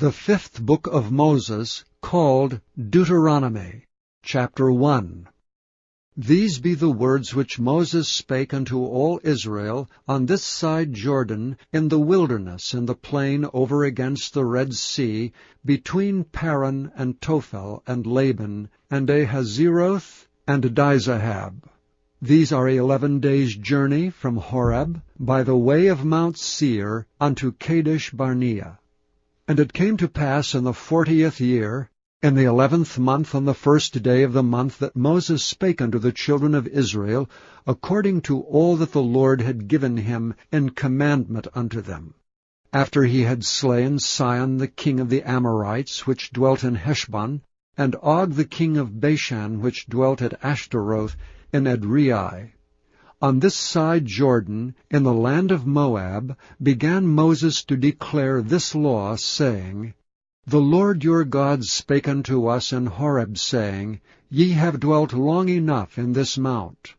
The fifth book of Moses, called Deuteronomy, chapter 1. These be the words which Moses spake unto all Israel on this side Jordan, in the wilderness, in the plain over against the Red Sea, between Paran and Tophel and Laban, and Ahazeroth and Dizahab. These are 11 days' journey from Horeb, by the way of Mount Seir, unto Kadesh Barnea. And it came to pass in the 40th year, in the 11th month, on the first day of the month, that Moses spake unto the children of Israel, according to all that the Lord had given him in commandment unto them, after he had slain Sihon the king of the Amorites, which dwelt in Heshbon, and Og the king of Bashan, which dwelt at Ashtaroth in Edrei. On this side Jordan, in the land of Moab, began Moses to declare this law, saying, The Lord your God spake unto us in Horeb, saying, Ye have dwelt long enough in this mount.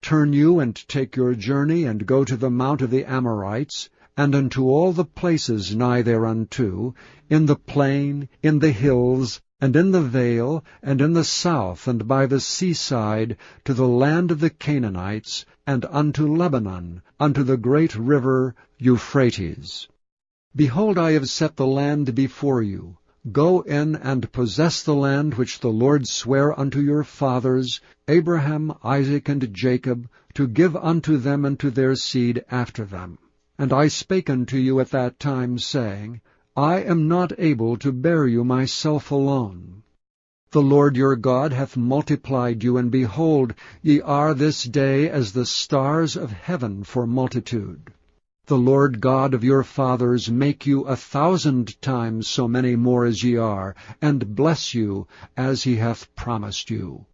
Turn you and take your journey, and go to the mount of the Amorites, and unto all the places nigh thereunto, in the plain, in the hills, and in the vale, and in the south, and by the seaside, to the land of the Canaanites, and unto Lebanon, unto the great river Euphrates. Behold, I have set the land before you. Go in and possess the land which the Lord sware unto your fathers, Abraham, Isaac, and Jacob, to give unto them and to their seed after them. And I spake unto you at that time, saying, I am not able to bear you myself alone. The Lord your God hath multiplied you, and behold, ye are this day as the stars of heaven for multitude. The Lord God of your fathers make you 1,000 times so many more as ye are, and bless you as he hath promised you.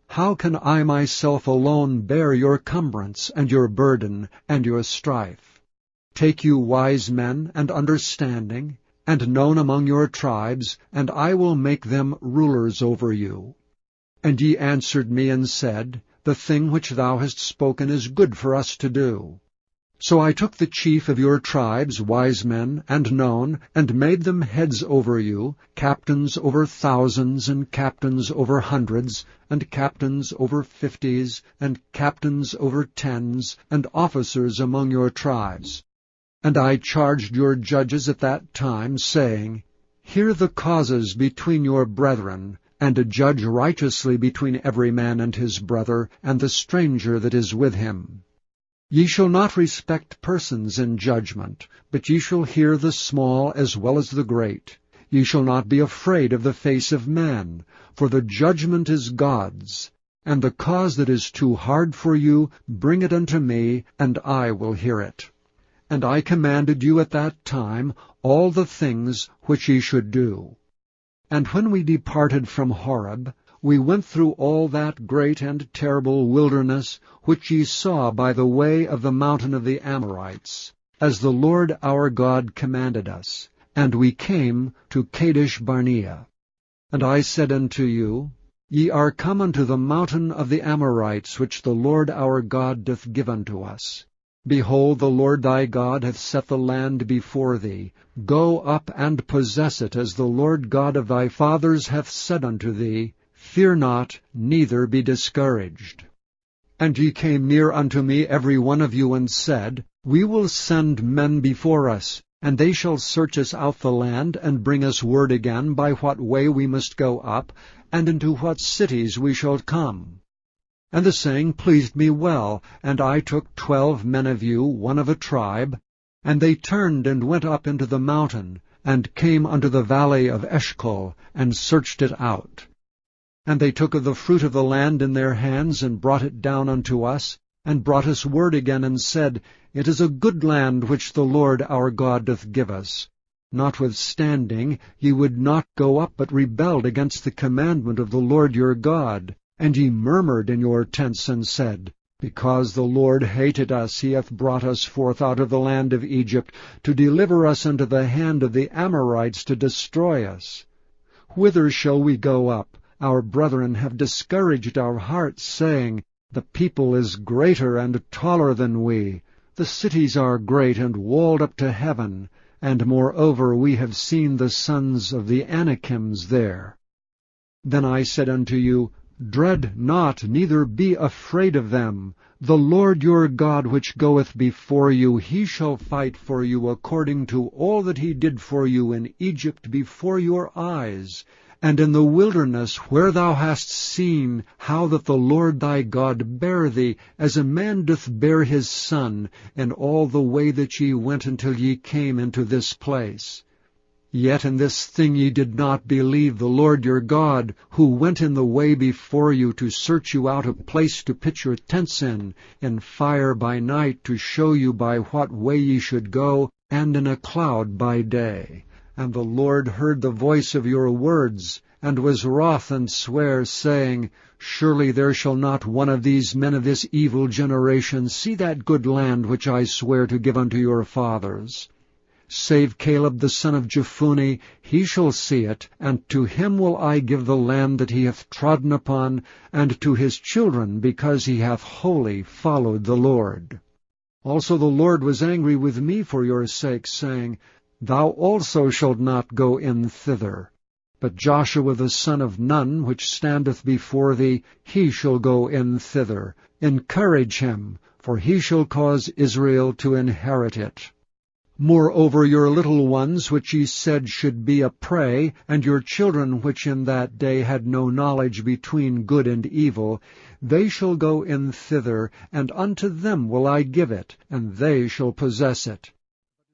How can I myself alone bear your cumbrance, and your burden, and your strife? Take you wise men and understanding, and known among your tribes, and I will make them rulers over you. And ye answered me and said, The thing which thou hast spoken is good for us to do. So I took the chief of your tribes, wise men, and known, and made them heads over you, captains over thousands, and captains over hundreds, and captains over 50s, and captains over 10s, and officers among your tribes. And I charged your judges at that time, saying, Hear the causes between your brethren, and judge righteously between every man and his brother, and the stranger that is with him. Ye shall not respect persons in judgment, but ye shall hear the small as well as the great. Ye shall not be afraid of the face of man, for the judgment is God's. And the cause that is too hard for you, bring it unto me, and I will hear it. And I commanded you at that time all the things which ye should do. And when we departed from Horeb, we went through all that great and terrible wilderness which ye saw by the way of the mountain of the Amorites, as the Lord our God commanded us. And we came to Kadesh Barnea. And I said unto you, Ye are come unto the mountain of the Amorites, which the Lord our God doth give unto us. Behold, the Lord thy God hath set the land before thee. Go up and possess it, as the Lord God of thy fathers hath said unto thee. Fear not, neither be discouraged. And ye came near unto me every one of you, and said, We will send men before us, and they shall search us out the land, and bring us word again by what way we must go up, and into what cities we shall come. And the saying pleased me well, and I took 12 men of you, one of a tribe, and they turned and went up into the mountain, and came unto the valley of Eshcol, and searched it out. And they took of the fruit of the land in their hands, and brought it down unto us, and brought us word again, and said, It is a good land which the Lord our God doth give us. Notwithstanding, ye would not go up, but rebelled against the commandment of the Lord your God. And ye murmured in your tents, and said, Because the Lord hated us, he hath brought us forth out of the land of Egypt, to deliver us unto the hand of the Amorites, to destroy us. Whither shall we go up? Our brethren have discouraged our hearts, saying, The people is greater and taller than we. The cities are great and walled up to heaven, and moreover we have seen the sons of the Anakims there. Then I said unto you, Dread not, neither be afraid of them. The Lord your God which goeth before you, he shall fight for you according to all that he did for you in Egypt before your eyes, and in the wilderness, where thou hast seen how that the Lord thy God bare thee, as a man doth bear his son, in all the way that ye went until ye came into this place. Yet in this thing ye did not believe the Lord your God, who went in the way before you to search you out a place to pitch your tents in fire by night, to show you by what way ye should go, and in a cloud by day. And the Lord heard the voice of your words, and was wroth, and sware, saying, Surely there shall not one of these men of this evil generation see that good land which I swear to give unto your fathers. Save Caleb the son of Jephunneh, he shall see it, and to him will I give the land that he hath trodden upon, and to his children, because he hath wholly followed the Lord. Also the Lord was angry with me for your sake, saying, Thou also shalt not go in thither. But Joshua the son of Nun, which standeth before thee, he shall go in thither. Encourage him, for he shall cause Israel to inherit it. Moreover your little ones, which ye said should be a prey, and your children which in that day had no knowledge between good and evil, they shall go in thither, and unto them will I give it, and they shall possess it.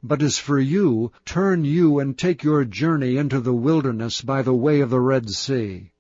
But as for you, turn you and take your journey into the wilderness by the way of the Red Sea.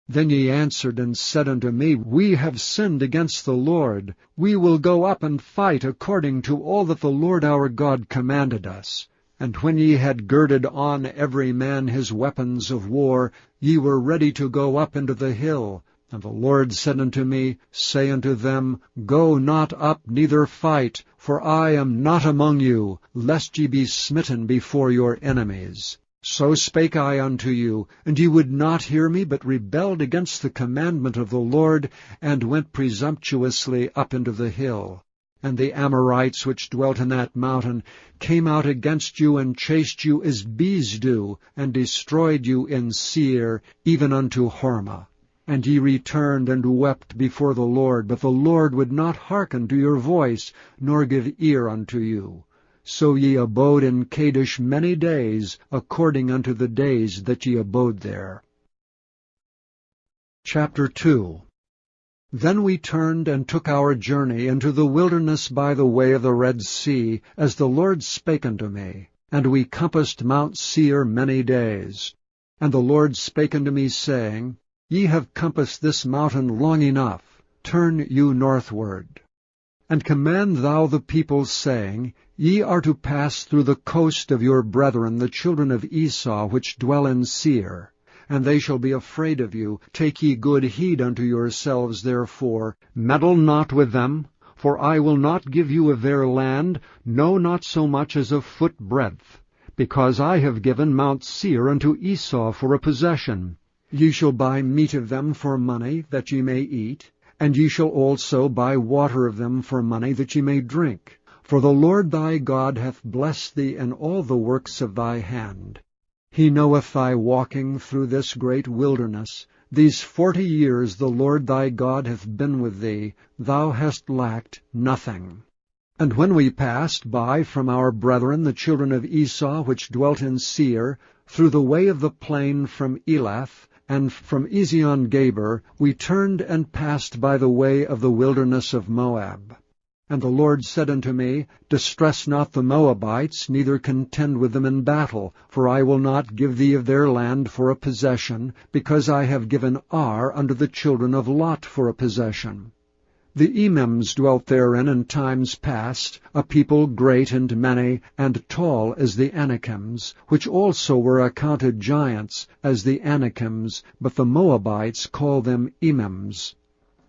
Then ye answered and said unto me, We have sinned against the Lord. We will go up and fight according to all that the Lord our God commanded us. And when ye had girded on every man his weapons of war, ye were ready to go up into the hill. And the Lord said unto me, Say unto them, Go not up, neither fight, for I am not among you, lest ye be smitten before your enemies. So spake I unto you, and ye would not hear me, but rebelled against the commandment of the Lord, and went presumptuously up into the hill. And the Amorites which dwelt in that mountain came out against you, and chased you as bees do, and destroyed you in Seir, even unto Hormah. And ye returned and wept before the Lord, but the Lord would not hearken to your voice, nor give ear unto you. So ye abode in Kadesh many days, according unto the days that ye abode there. Chapter 2. Then we turned and took our journey into the wilderness by the way of the Red Sea, as the Lord spake unto me. And we compassed Mount Seir many days. And the Lord spake unto me, saying, Ye have compassed this mountain long enough. Turn you northward. And command thou the people, saying, Ye are to pass through the coast of your brethren, the children of Esau, which dwell in Seir. And they shall be afraid of you. Take ye good heed unto yourselves, therefore. Meddle not with them, for I will not give you of their land, no, not so much as a foot breadth, because I have given Mount Seir unto Esau for a possession. Ye shall buy meat of them for money, that ye may eat, and ye shall also buy water of them for money, that ye may drink. For the Lord thy God hath blessed thee in all the works of thy hand. He knoweth thy walking through this great wilderness. These 40 years the Lord thy God hath been with thee. Thou hast lacked nothing. And when we passed by from our brethren the children of Esau, which dwelt in Seir, through the way of the plain from Elath, and from Ezion-Geber, we turned and passed by the way of the wilderness of Moab. And the Lord said unto me, Distress not the Moabites, neither contend with them in battle, for I will not give thee of their land for a possession, because I have given Ar unto the children of Lot for a possession. The Emims dwelt therein in times past, a people great and many, and tall as the Anakims, which also were accounted giants as the Anakims, but the Moabites call them Emims.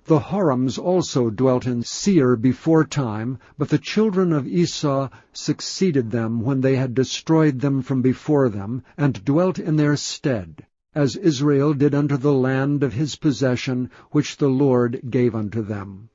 The Horims also dwelt in Seir before time, but the children of Esau succeeded them when they had destroyed them from before them, and dwelt in their stead, as Israel did unto the land of his possession, which the Lord gave unto them.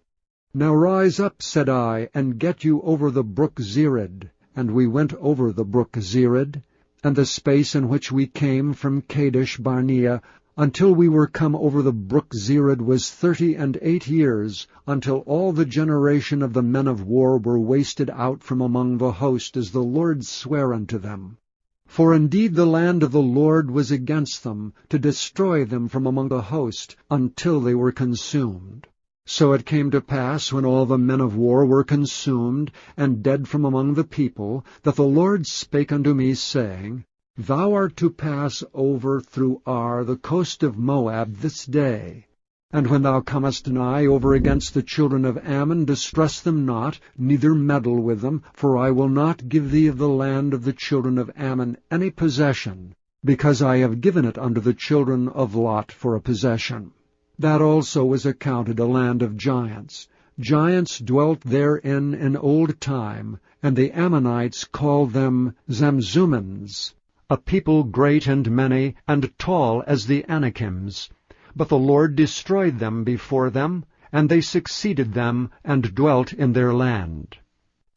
Now rise up, said I, and get you over the brook Zered, and we went over the brook Zered, and the space in which we came from Kadesh Barnea until we were come over the brook Zered was 38 years, until all the generation of the men of war were wasted out from among the host, as the Lord sware unto them. For indeed the land of the Lord was against them, to destroy them from among the host, until they were consumed. So it came to pass, when all the men of war were consumed, and dead from among the people, that the Lord spake unto me, saying, Thou art to pass over through Ar, the coast of Moab, this day. And when thou comest nigh over against the children of Ammon, distress them not, neither meddle with them, for I will not give thee of the land of the children of Ammon any possession, because I have given it unto the children of Lot for a possession. That also was accounted a land of giants. Giants dwelt therein in old time, and the Ammonites called them Zamzummins, a people great and many, and tall as the Anakims. But the Lord destroyed them before them, and they succeeded them, and dwelt in their land.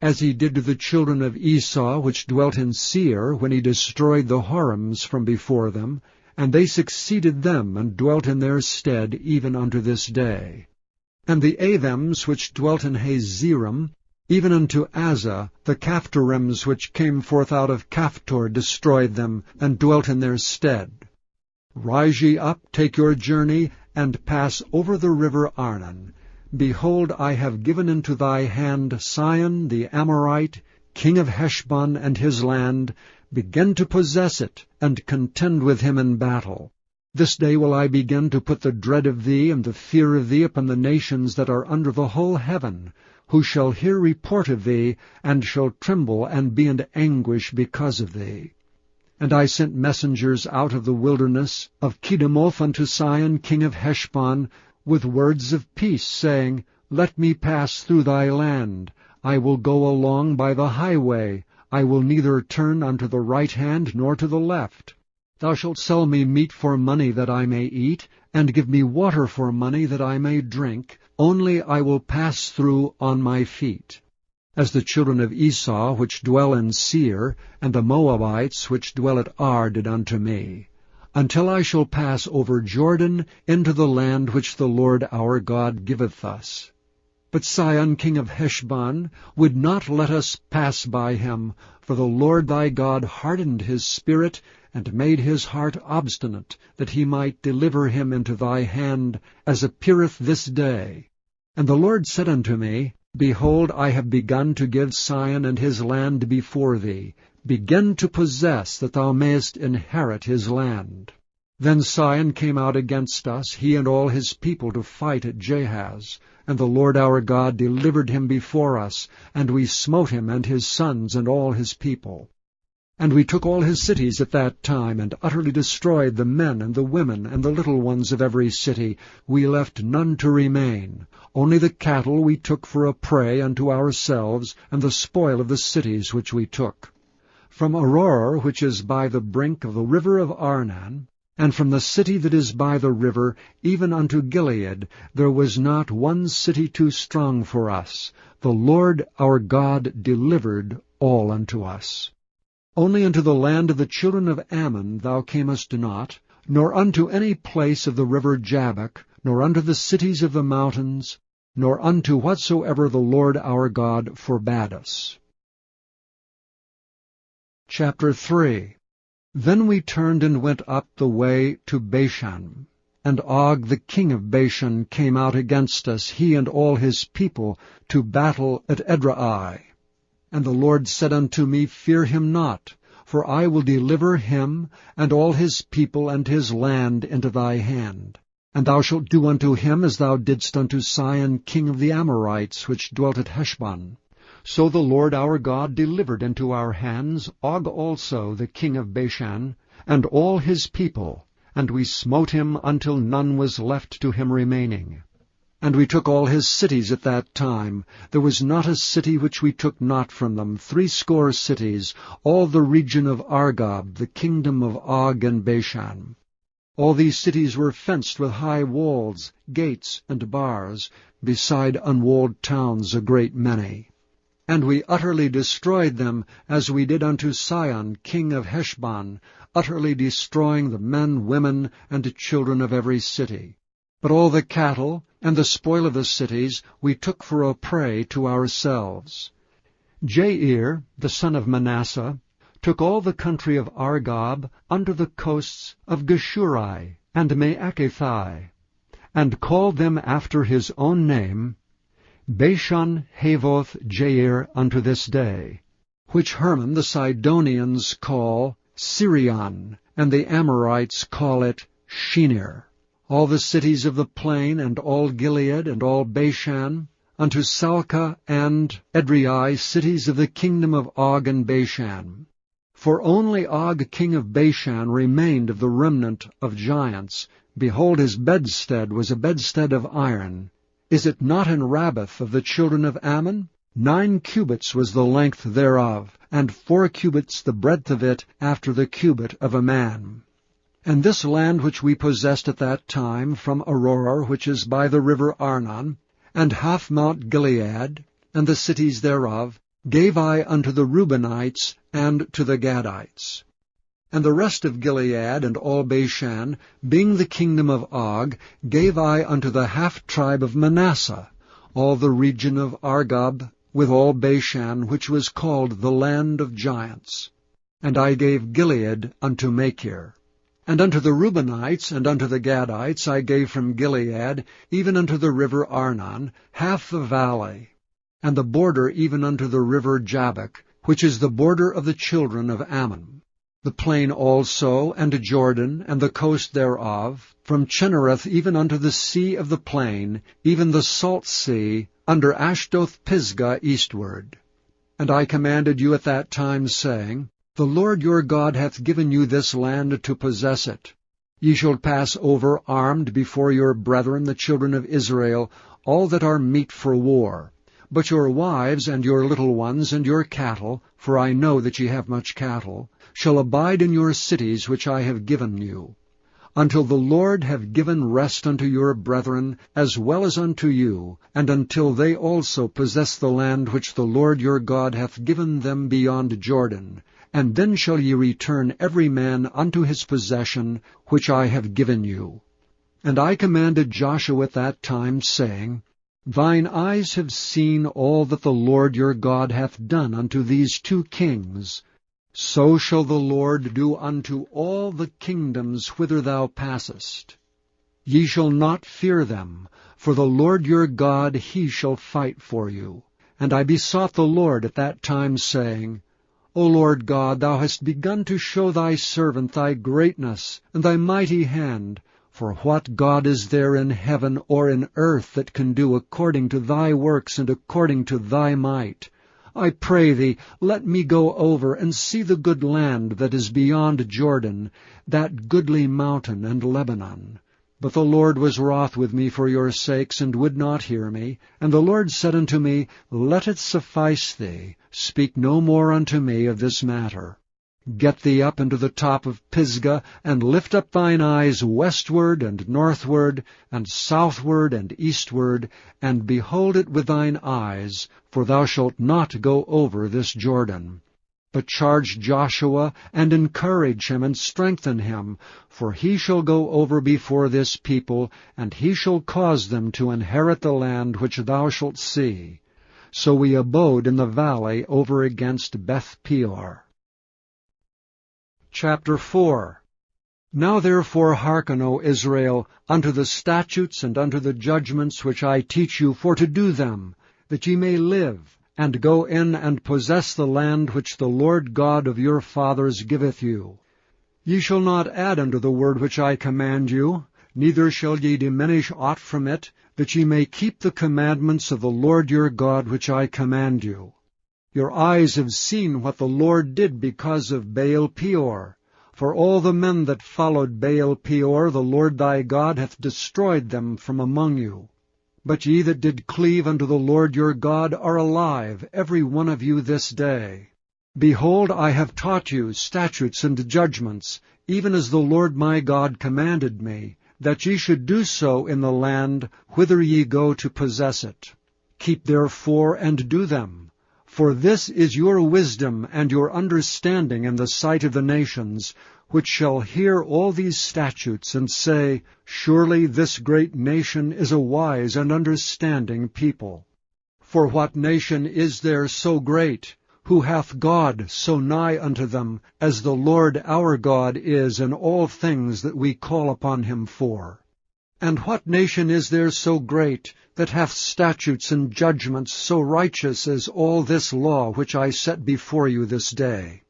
As he did to the children of Esau, which dwelt in Seir, when he destroyed the Horims from before them, and they succeeded them, and dwelt in their stead, even unto this day. And the Avims, which dwelt in Hazerim, even unto Azza, the Caphtorims, which came forth out of Caphtor, destroyed them, and dwelt in their stead. Rise ye up, take your journey, and pass over the river Arnon. Behold, I have given into thy hand Sihon the Amorite, king of Heshbon and his land. Begin to possess it, and contend with him in battle. This day will I begin to put the dread of thee and the fear of thee upon the nations that are under the whole heaven, who shall hear report of thee, and shall tremble and be in anguish because of thee. And I sent messengers out of the wilderness of Kedemoth unto Sihon king of Heshbon, with words of peace, saying, Let me pass through thy land. I will go along by the highway. I will neither turn unto the right hand nor to the left. Thou shalt sell me meat for money that I may eat, and give me water for money that I may drink. Only I will pass through on my feet. As the children of Esau, which dwell in Seir, and the Moabites, which dwell at Ar, did unto me, until I shall pass over Jordan into the land which the Lord our God giveth us. But Sihon king of Heshbon would not let us pass by him, for the Lord thy God hardened his spirit, and made his heart obstinate, that he might deliver him into thy hand, as appeareth this day. And the Lord said unto me, Behold, I have begun to give Sihon and his land before thee. Begin to possess, that thou mayest inherit his land. Then Sihon came out against us, he and all his people, to fight at Jahaz. And the Lord our God delivered him before us, and we smote him and his sons and all his people. And we took all his cities at that time, and utterly destroyed the men and the women and the little ones of every city. We left none to remain. Only the cattle we took for a prey unto ourselves, and the spoil of the cities which we took. From Aurora, which is by the brink of the river of Arnon, and from the city that is by the river, even unto Gilead, there was not one city too strong for us. The Lord our God delivered all unto us. Only unto the land of the children of Ammon thou camest not, nor unto any place of the river Jabbok, nor unto the cities of the mountains, nor unto whatsoever the Lord our God forbade us. Chapter 3. Then we turned and went up the way to Bashan. And Og the king of Bashan came out against us, he and all his people, to battle at Edrei. And the Lord said unto me, Fear him not, for I will deliver him and all his people and his land into thy hand. And thou shalt do unto him as thou didst unto Sihon king of the Amorites, which dwelt at Heshbon. So the Lord our God delivered into our hands Og also the king of Bashan, and all his people, and we smote him until none was left to him remaining. And we took all his cities at that time. There was not a city which we took not from them, 80 cities, all the region of Argob, the kingdom of Og and Bashan. All these cities were fenced with high walls, gates, and bars, beside unwalled towns a great many. And we utterly destroyed them, as we did unto Sihon king of Heshbon, utterly destroying the men, women, and children of every city. But all the cattle and the spoil of the cities we took for a prey to ourselves. Jair, the son of Manasseh, took all the country of Argob unto the coasts of Geshurai and Maacathai, and called them after his own name, Bashan Havoth Jair unto this day, which Hermon the Sidonians call Sirion, and the Amorites call it Shinir. All the cities of the plain, and all Gilead, and all Bashan, unto Salcah and Edrei, cities of the kingdom of Og and Bashan. For only Og king of Bashan remained of the remnant of giants. Behold, his bedstead was a bedstead of iron. Is it not in Rabbath of the children of Ammon? 9 cubits was the length thereof, and 4 cubits the breadth of it, after the cubit of a man. And this land which we possessed at that time, from Aurora, which is by the river Arnon, and half Mount Gilead, and the cities thereof, gave I unto the Reubenites and to the Gadites. And the rest of Gilead and all Bashan, being the kingdom of Og, gave I unto the half-tribe of Manasseh, all the region of Argob, with all Bashan, which was called the land of giants. And I gave Gilead unto Machir. And unto the Reubenites and unto the Gadites I gave from Gilead, even unto the river Arnon, half the valley, and the border even unto the river Jabbok, which is the border of the children of Ammon. The plain also, and Jordan, and the coast thereof, from Chinnereth even unto the sea of the plain, even the salt sea, under Ashdoth-Pisgah eastward. And I commanded you at that time, saying, The Lord your God hath given you this land to possess it. Ye shall pass over armed before your brethren the children of Israel, all that are meet for war. But your wives and your little ones and your cattle, for I know that ye have much cattle, shall abide in your cities which I have given you, until the Lord have given rest unto your brethren as well as unto you, and until they also possess the land which the Lord your God hath given them beyond Jordan. And then shall ye return every man unto his possession which I have given you. And I commanded Joshua at that time, saying, Thine eyes have seen all that the Lord your God hath done unto these 2 kings. So shall the Lord do unto all the kingdoms whither thou passest. Ye shall not fear them, for the Lord your God, he shall fight for you. And I besought the Lord at that time, saying, O Lord God, thou hast begun to show thy servant thy greatness and thy mighty hand. For what God is there in heaven or in earth that can do according to thy works and according to thy might? I pray thee, let me go over and see the good land that is beyond Jordan, that goodly mountain and Lebanon. But the Lord was wroth with me for your sakes, and would not hear me. And the Lord said unto me, Let it suffice thee, speak no more unto me of this matter. Get thee up into the top of Pisgah, and lift up thine eyes westward and northward, and southward and eastward, and behold it with thine eyes, for thou shalt not go over this Jordan. But charge Joshua, and encourage him, and strengthen him, for he shall go over before this people, and he shall cause them to inherit the land which thou shalt see. So we abode in the valley over against Beth-peor. Chapter 4. Now therefore hearken, O Israel, unto the statutes and unto the judgments which I teach you for to do them, that ye may live, and go in and possess the land which the Lord God of your fathers giveth you. Ye shall not add unto the word which I command you, neither shall ye diminish aught from it, that ye may keep the commandments of the Lord your God which I command you. Your eyes have seen what the Lord did because of Baal-peor. For all the men that followed Baal-peor, the Lord thy God hath destroyed them from among you. But ye that did cleave unto the Lord your God are alive, every one of you this day. Behold, I have taught you statutes and judgments, even as the Lord my God commanded me, that ye should do so in the land whither ye go to possess it. Keep therefore and do them. For this is your wisdom and your understanding in the sight of the nations, which shall hear all these statutes, and say, Surely this great nation is a wise and understanding people. For what nation is there so great, who hath God so nigh unto them, as the Lord our God is in all things that we call upon him for? And what nation is there so great, that hath statutes and judgments so righteous as all this law which I set before you this day?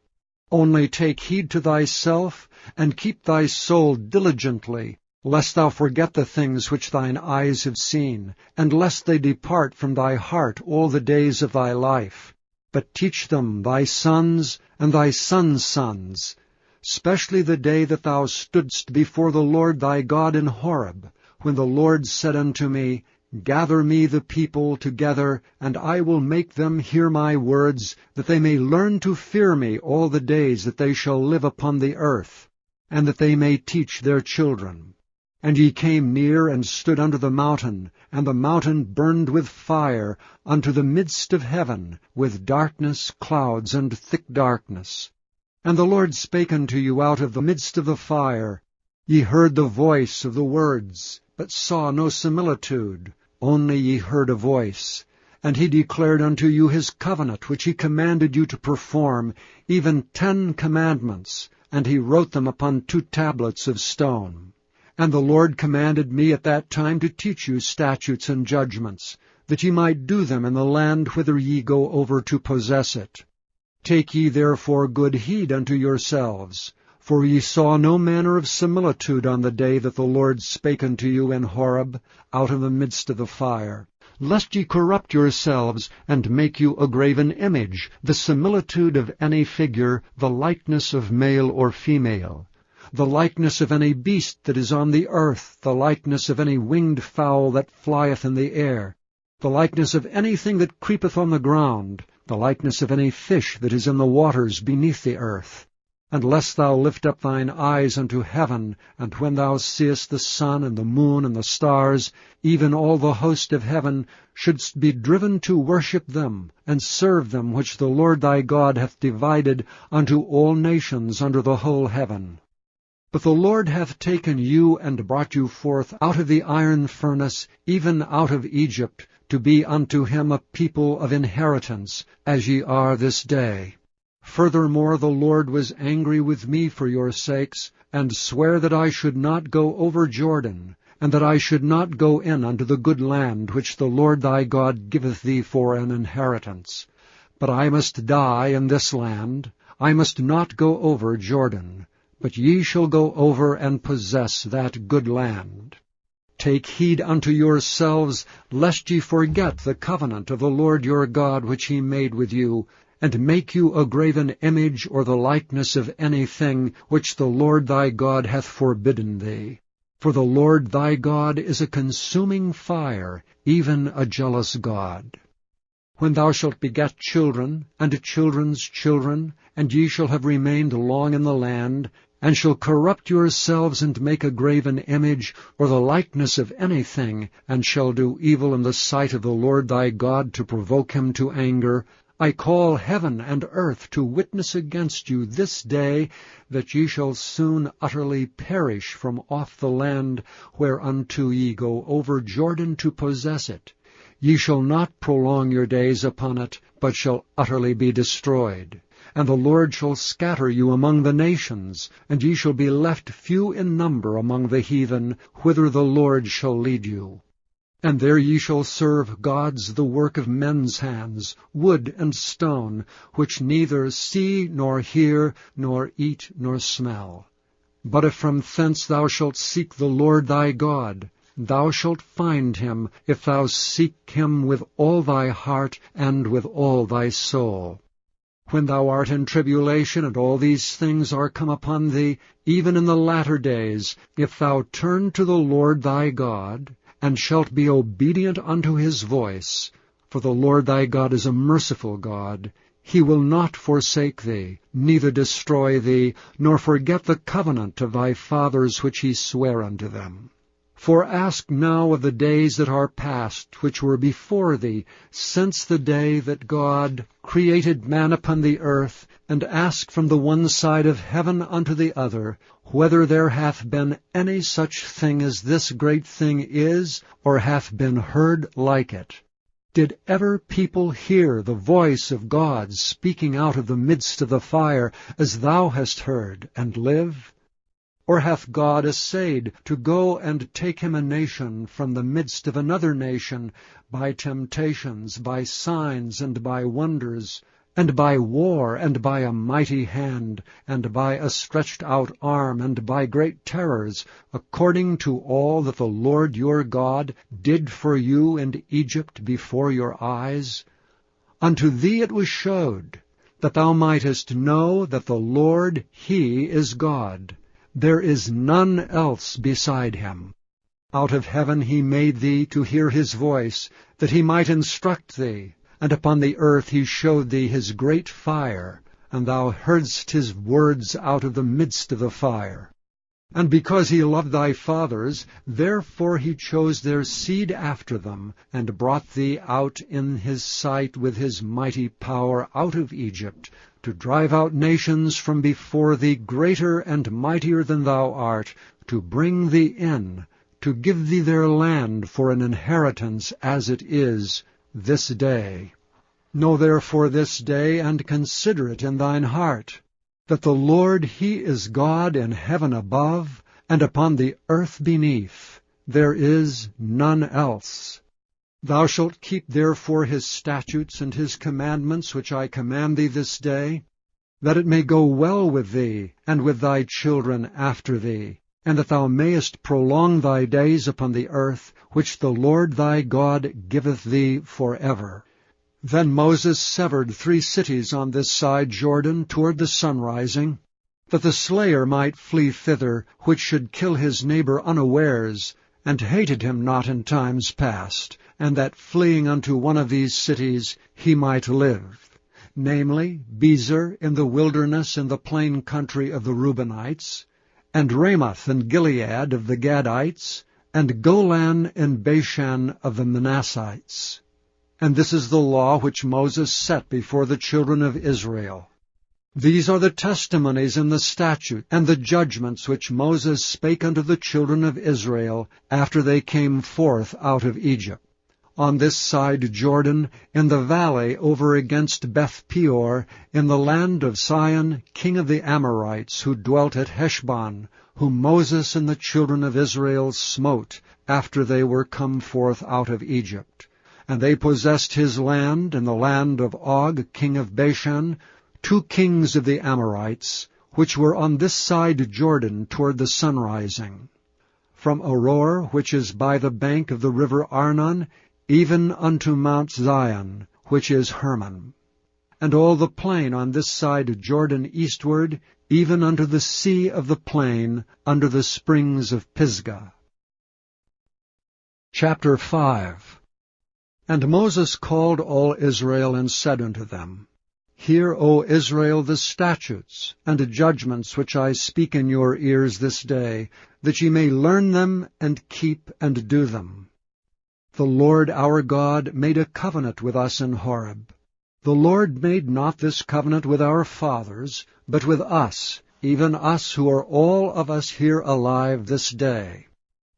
Only take heed to thyself, and keep thy soul diligently, lest thou forget the things which thine eyes have seen, and lest they depart from thy heart all the days of thy life. But teach them thy sons and thy sons' sons, specially the day that thou stoodst before the Lord thy God in Horeb, when the Lord said unto me, Gather me the people together, and I will make them hear my words, that they may learn to fear me all the days that they shall live upon the earth, and that they may teach their children. And ye came near and stood under the mountain, and the mountain burned with fire unto the midst of heaven, with darkness, clouds, and thick darkness. And the Lord spake unto you out of the midst of the fire. Ye heard the voice of the words, but saw no similitude, only ye heard a voice. And he declared unto you his covenant, which he commanded you to perform, even 10 commandments, and he wrote them upon 2 tablets of stone. And the Lord commanded me at that time to teach you statutes and judgments, that ye might do them in the land whither ye go over to possess it. Take ye therefore good heed unto yourselves, for ye saw no manner of similitude on the day that the Lord spake unto you in Horeb, out of the midst of the fire, lest ye corrupt yourselves, and make you a graven image, the similitude of any figure, the likeness of male or female, the likeness of any beast that is on the earth, the likeness of any winged fowl that flieth in the air, the likeness of anything that creepeth on the ground, the likeness of any fish that is in the waters beneath the earth. And lest thou lift up thine eyes unto heaven, and when thou seest the sun and the moon and the stars, even all the host of heaven, shouldst be driven to worship them, and serve them which the Lord thy God hath divided unto all nations under the whole heaven. But the Lord hath taken you and brought you forth out of the iron furnace, even out of Egypt, to be unto him a people of inheritance, as ye are this day. Furthermore, the Lord was angry with me for your sakes, and sware that I should not go over Jordan, and that I should not go in unto the good land which the Lord thy God giveth thee for an inheritance. But I must die in this land, I must not go over Jordan, but ye shall go over and possess that good land. Take heed unto yourselves, lest ye forget the covenant of the Lord your God which he made with you, and make you a graven image or the likeness of anything which the Lord thy God hath forbidden thee. For the Lord thy God is a consuming fire, even a jealous God. When thou shalt beget children, and children's children, and ye shall have remained long in the land, and shall corrupt yourselves and make a graven image, or the likeness of anything, and shall do evil in the sight of the Lord thy God to provoke him to anger, I call heaven and earth to witness against you this day, that ye shall soon utterly perish from off the land whereunto ye go over Jordan to possess it. Ye shall not prolong your days upon it, but shall utterly be destroyed. And the Lord shall scatter you among the nations, and ye shall be left few in number among the heathen, whither the Lord shall lead you. And there ye shall serve gods the work of men's hands, wood and stone, which neither see nor hear, nor eat nor smell. But if from thence thou shalt seek the Lord thy God, thou shalt find him, if thou seek him with all thy heart and with all thy soul. When thou art in tribulation, and all these things are come upon thee, even in the latter days, if thou turn to the Lord thy God, and shalt be obedient unto his voice, for the Lord thy God is a merciful God, he will not forsake thee, neither destroy thee, nor forget the covenant of thy fathers which he sware unto them. For ask now of the days that are past, which were before thee, since the day that God created man upon the earth, and ask from the one side of heaven unto the other, whether there hath been any such thing as this great thing is, or hath been heard like it. Did ever people hear the voice of God speaking out of the midst of the fire, as thou hast heard, and live? Or hath God essayed to go and take him a nation from the midst of another nation, by temptations, by signs, and by wonders, and by war, and by a mighty hand, and by a stretched out arm, and by great terrors, according to all that the Lord your God did for you in Egypt before your eyes? Unto thee it was showed, that thou mightest know that the Lord, He is God. There is none else beside him. Out of heaven he made thee to hear his voice, that he might instruct thee. And upon the earth he showed thee his great fire, and thou heardst his words out of the midst of the fire. And because he loved thy fathers, therefore he chose their seed after them, and brought thee out in his sight with his mighty power out of Egypt, to drive out nations from before thee greater and mightier than thou art, to bring thee in, to give thee their land for an inheritance as it is this day. Know therefore this day, and consider it in thine heart, that the Lord He is God in heaven above, and upon the earth beneath. There is none else. Thou shalt keep therefore His statutes and His commandments, which I command thee this day, that it may go well with thee, and with thy children after thee, and that thou mayest prolong thy days upon the earth, which the Lord thy God giveth thee forever. Then Moses severed 3 cities on this side Jordan toward the sunrising, that the slayer might flee thither, which should kill his neighbor unawares, and hated him not in times past, and that fleeing unto one of these cities he might live, namely, Bezer in the wilderness in the plain country of the Reubenites, and Ramoth and Gilead of the Gadites, and Golan in Bashan of the Manassites. And this is the law which Moses set before the children of Israel. These are the testimonies and the statutes and the judgments which Moses spake unto the children of Israel after they came forth out of Egypt. On this side Jordan, in the valley over against Beth-peor, in the land of Sihon, king of the Amorites, who dwelt at Heshbon, whom Moses and the children of Israel smote after they were come forth out of Egypt. And they possessed his land in the land of Og, king of Bashan, 2 kings of the Amorites, which were on this side Jordan toward the sunrising, from Aroer, which is by the bank of the river Arnon, even unto Mount Zion, which is Hermon, and all the plain on this side Jordan eastward, even unto the sea of the plain, under the springs of Pisgah. Chapter 5. And Moses called all Israel, and said unto them, Hear, O Israel, the statutes and judgments which I speak in your ears this day, that ye may learn them, and keep and do them. The Lord our God made a covenant with us in Horeb. The Lord made not this covenant with our fathers, but with us, even us who are all of us here alive this day.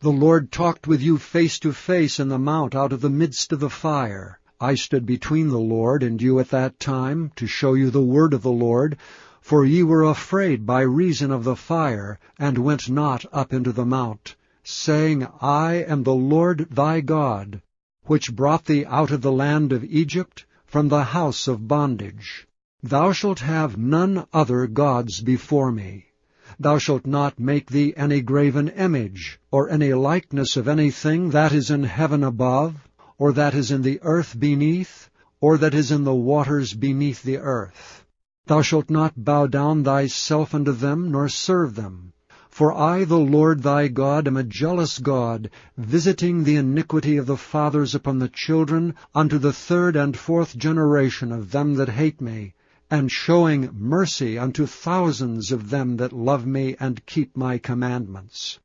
The Lord talked with you face to face in the mount out of the midst of the fire. I stood between the Lord and you at that time, to show you the word of the Lord, for ye were afraid by reason of the fire, and went not up into the mount, saying, I am the Lord thy God, which brought thee out of the land of Egypt, from the house of bondage. Thou shalt have none other gods before me. Thou shalt not make thee any graven image, or any likeness of anything that is in heaven above, or that is in the earth beneath, or that is in the waters beneath the earth. Thou shalt not bow down thyself unto them, nor serve them. For I, the Lord thy God, am a jealous God, visiting the iniquity of the fathers upon the children, unto the 3rd and 4th generation of them that hate me, and showing mercy unto thousands of them that love me and keep my commandments.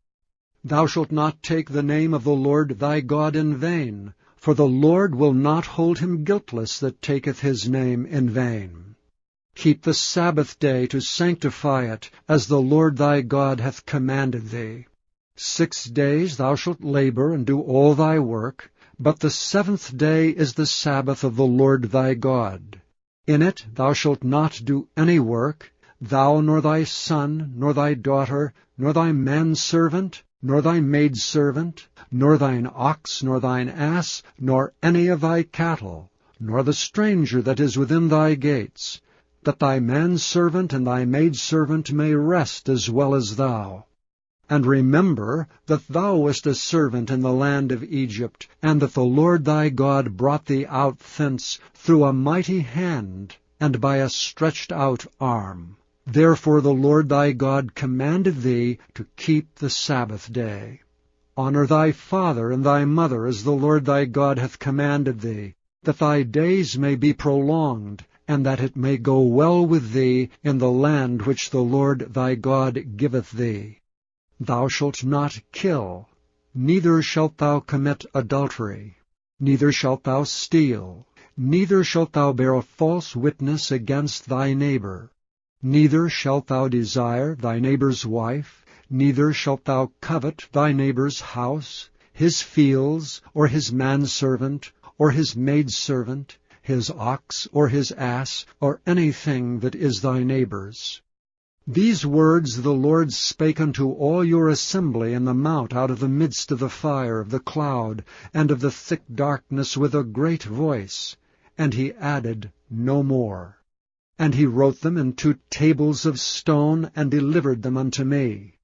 Thou shalt not take the name of the Lord thy God in vain, for the Lord will not hold him guiltless that taketh his name in vain. Keep the Sabbath day to sanctify it, as the Lord thy God hath commanded thee. 6 days thou shalt labor and do all thy work, but the 7th day is the Sabbath of the Lord thy God. In it thou shalt not do any work, thou nor thy son, nor thy daughter, nor thy manservant, nor thy maidservant, nor thine ox, nor thine ass, nor any of thy cattle, nor the stranger that is within thy gates, that thy manservant and thy maidservant may rest as well as thou. And remember that thou wast a servant in the land of Egypt, and that the Lord thy God brought thee out thence through a mighty hand, and by a stretched out arm. Therefore the Lord thy God commanded thee to keep the Sabbath day. Honor thy father and thy mother as the Lord thy God hath commanded thee, that thy days may be prolonged, and that it may go well with thee in the land which the Lord thy God giveth thee. Thou shalt not kill, neither shalt thou commit adultery, neither shalt thou steal, neither shalt thou bear a false witness against thy neighbor. Neither shalt thou desire thy neighbor's wife, neither shalt thou covet thy neighbor's house, his fields, or his manservant, or his maidservant, his ox, or his ass, or anything that is thy neighbor's. These words the Lord spake unto all your assembly in the mount out of the midst of the fire, of the cloud, and of the thick darkness with a great voice. And he added no more. And he wrote them in 2 tables of stone, and delivered them unto me.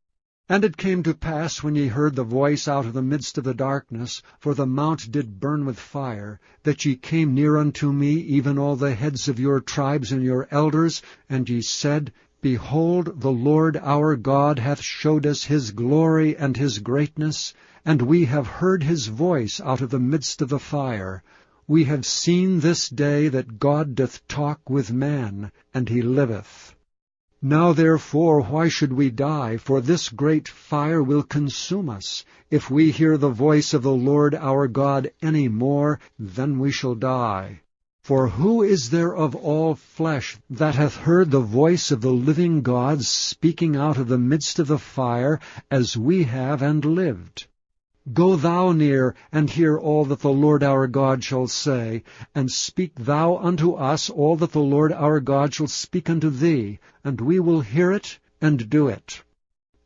And it came to pass, when ye heard the voice out of the midst of the darkness, for the mount did burn with fire, that ye came near unto me, even all the heads of your tribes and your elders, and ye said, Behold, the Lord our God hath showed us his glory and his greatness, and we have heard his voice out of the midst of the fire. We have seen this day that God doth talk with man, and he liveth. Now therefore why should we die? For this great fire will consume us. If we hear the voice of the Lord our God any more, then we shall die. For who is there of all flesh that hath heard the voice of the living God speaking out of the midst of the fire, as we have, and lived? Go thou near, and hear all that the Lord our God shall say, and speak thou unto us all that the Lord our God shall speak unto thee, and we will hear it, and do it.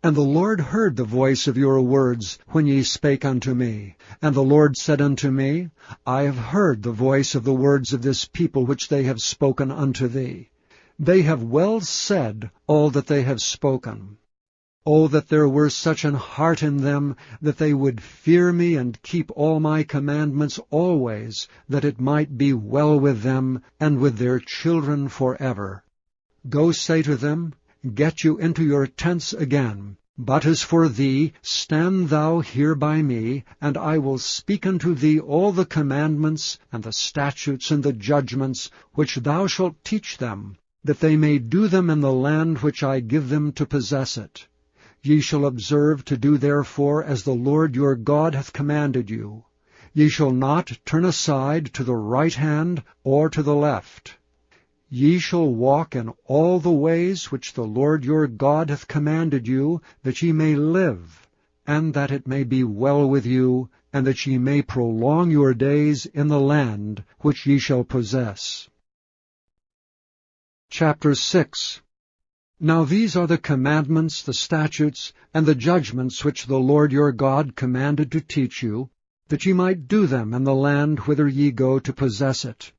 And the Lord heard the voice of your words, when ye spake unto me. And the Lord said unto me, I have heard the voice of the words of this people which they have spoken unto thee. They have well said all that they have spoken. O that there were such an heart in them, that they would fear me and keep all my commandments always, that it might be well with them and with their children forever. Go say to them, Get you into your tents again. But as for thee, stand thou here by me, and I will speak unto thee all the commandments, and the statutes, and the judgments, which thou shalt teach them, that they may do them in the land which I give them to possess it. Ye shall observe to do therefore as the Lord your God hath commanded you. Ye shall not turn aside to the right hand or to the left. Ye shall walk in all the ways which the Lord your God hath commanded you, that ye may live, and that it may be well with you, and that ye may prolong your days in the land which ye shall possess. Chapter 6. Now these are the commandments, the statutes, and the judgments which the Lord your God commanded to teach you, that ye might do them in the land whither ye go to possess it,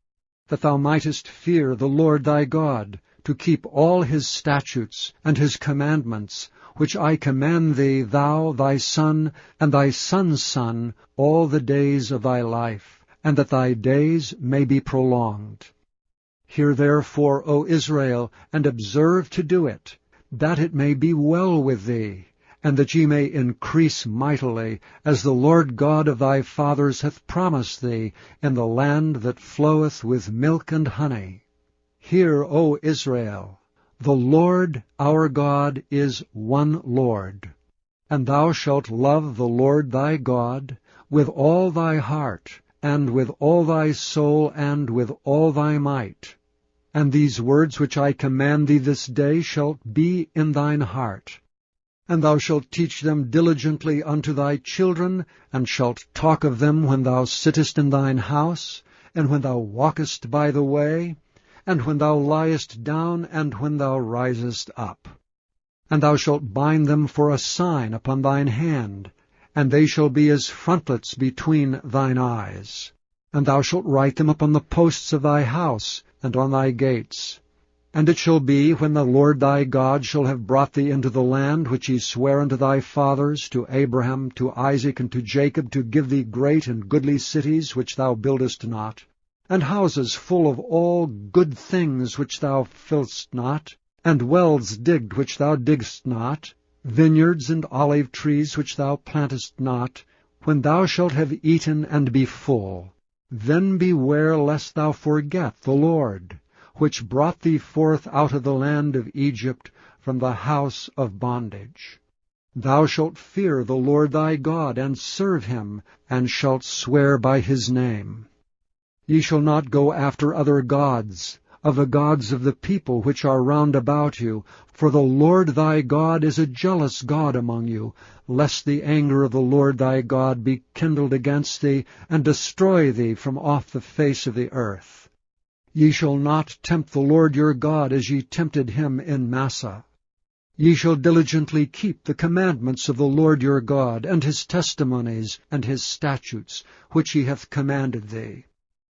that thou mightest fear the Lord thy God, to keep all his statutes and his commandments, which I command thee, thou, thy son, and thy son's son, all the days of thy life, and that thy days may be prolonged. Hear therefore, O Israel, and observe to do it, that it may be well with thee, and that ye may increase mightily, as the Lord God of thy fathers hath promised thee, in the land that floweth with milk and honey. Hear, O Israel, the Lord our God is one Lord. And thou shalt love the Lord thy God with all thy heart, and with all thy soul, and with all thy might. And these words which I command thee this day shall be in thine heart. And thou shalt teach them diligently unto thy children, and shalt talk of them when thou sittest in thine house, and when thou walkest by the way, and when thou liest down, and when thou risest up. And thou shalt bind them for a sign upon thine hand, and they shall be as frontlets between thine eyes. And thou shalt write them upon the posts of thy house, and on thy gates. And it shall be, when the Lord thy God shall have brought thee into the land which he sware unto thy fathers, to Abraham, to Isaac, and to Jacob, to give thee great and goodly cities which thou buildest not, and houses full of all good things which thou fillest not, and wells digged which thou diggest not, vineyards and olive trees which thou plantest not, when thou shalt have eaten and be full, then beware lest thou forget the Lord, which brought thee forth out of the land of Egypt from the house of bondage. Thou shalt fear the Lord thy God, and serve him, and shalt swear by his name. Ye shall not go after other gods, of the gods of the people which are round about you, for the Lord thy God is a jealous God among you, lest the anger of the Lord thy God be kindled against thee, and destroy thee from off the face of the earth. Ye shall not tempt the Lord your God as ye tempted him in Massah. Ye shall diligently keep the commandments of the Lord your God, and his testimonies, and his statutes, which he hath commanded thee.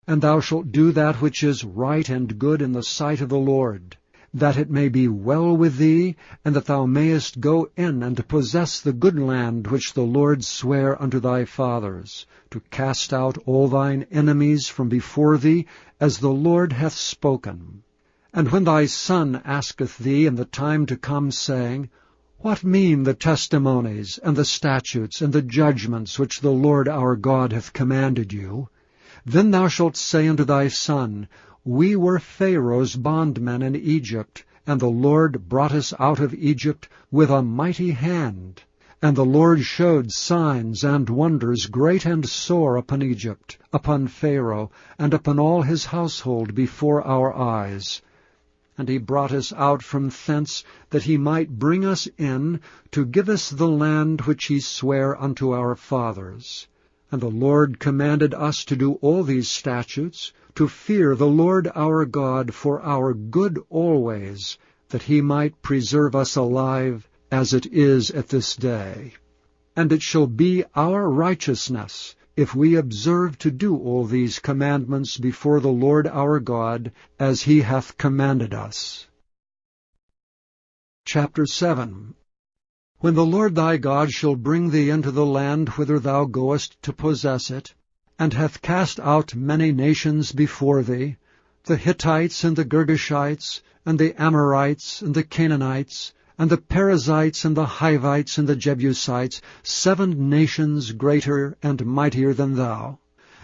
And thou shalt do that which is right and good in the sight of the Lord, that it may be well with thee, and that thou mayest go in and possess the good land which the Lord sware unto thy fathers, to cast out all thine enemies from before thee, as the Lord hath spoken. And when thy son asketh thee in the time to come, saying, What mean the testimonies, and the statutes, and the judgments which the Lord our God hath commanded you? Then thou shalt say unto thy son, We were Pharaoh's bondmen in Egypt, and the Lord brought us out of Egypt with a mighty hand. And the Lord showed signs and wonders great and sore upon Egypt, upon Pharaoh, and upon all his household before our eyes. And he brought us out from thence, that he might bring us in, to give us the land which he sware unto our fathers. And the Lord commanded us to do all these statutes, to fear the Lord our God for our good always, that he might preserve us alive, as it is at this day. And it shall be our righteousness, if we observe to do all these commandments before the Lord our God, as he hath commanded us. Chapter 7. When the Lord thy God shall bring thee into the land whither thou goest to possess it, and hath cast out many nations before thee, the Hittites, and the Girgashites, and the Amorites, and the Canaanites, and the Perizzites, and the Hivites, and the Jebusites, 7 nations greater and mightier than thou.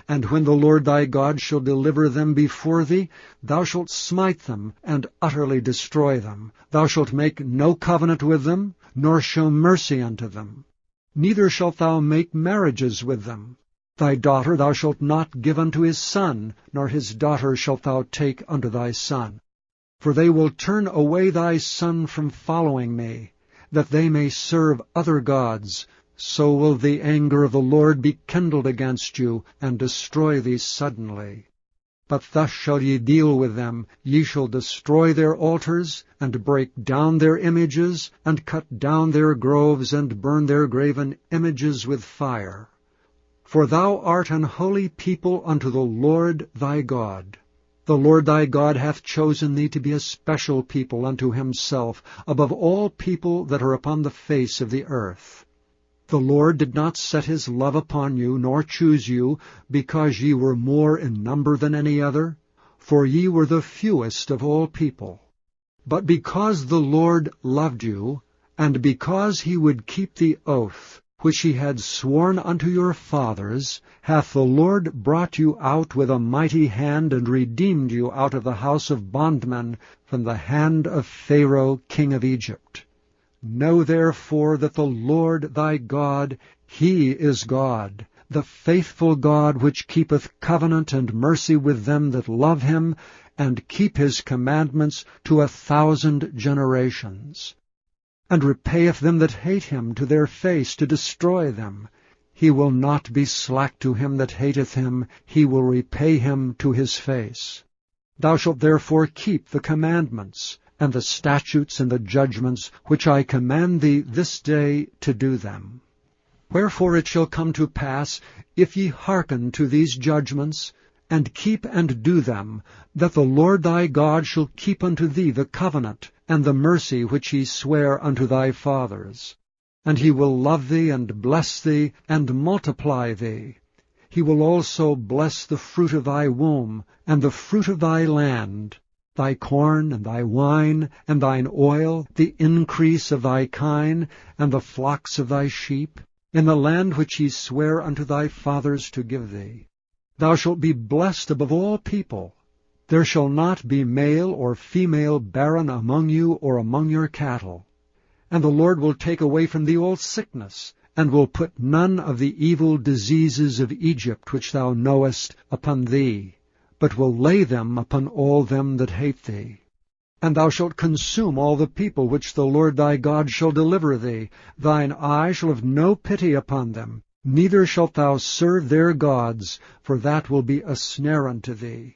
And when the Lord thy God shall deliver them before thee, thou shalt smite them, and utterly destroy them. Thou shalt make no covenant with them, nor show mercy unto them. Neither shalt thou make marriages with them. Thy daughter thou shalt not give unto his son, nor his daughter shalt thou take unto thy son. For they will turn away thy son from following me, that they may serve other gods. So will the anger of the Lord be kindled against you, and destroy thee suddenly. But thus shall ye deal with them. Ye shall destroy their altars, and break down their images, and cut down their groves, and burn their graven images with fire. For thou art an holy people unto the Lord thy God. The Lord thy God hath chosen thee to be a special people unto himself, above all people that are upon the face of the earth. The Lord did not set his love upon you, nor choose you, because ye were more in number than any other, for ye were the fewest of all people. But because the Lord loved you, and because he would keep the oath which he had sworn unto your fathers, hath the Lord brought you out with a mighty hand, and redeemed you out of the house of bondmen, from the hand of Pharaoh king of Egypt. Know therefore that the Lord thy God, He is God, the faithful God, which keepeth covenant and mercy with them that love him, and keep his commandments to 1,000 generations, and repayeth them that hate him to their face to destroy them. He will not be slack to him that hateth him, he will repay him to his face. Thou shalt therefore keep the commandments, and the statutes and the judgments, which I command thee this day to do them. Wherefore it shall come to pass, if ye hearken to these judgments, and keep and do them, that the Lord thy God shall keep unto thee the covenant and the mercy which he sware unto thy fathers. And he will love thee, and bless thee, and multiply thee. He will also bless the fruit of thy womb, and the fruit of thy land, thy corn, and thy wine, and thine oil, the increase of thy kine, and the flocks of thy sheep, in the land which he sware unto thy fathers to give thee. Thou shalt be blessed above all people. There shall not be male or female barren among you or among your cattle. And the Lord will take away from thee all sickness, and will put none of the evil diseases of Egypt which thou knowest upon thee, but will lay them upon all them that hate thee. And thou shalt consume all the people which the Lord thy God shall deliver thee. Thine eye shall have no pity upon them, neither shalt thou serve their gods, for that will be a snare unto thee.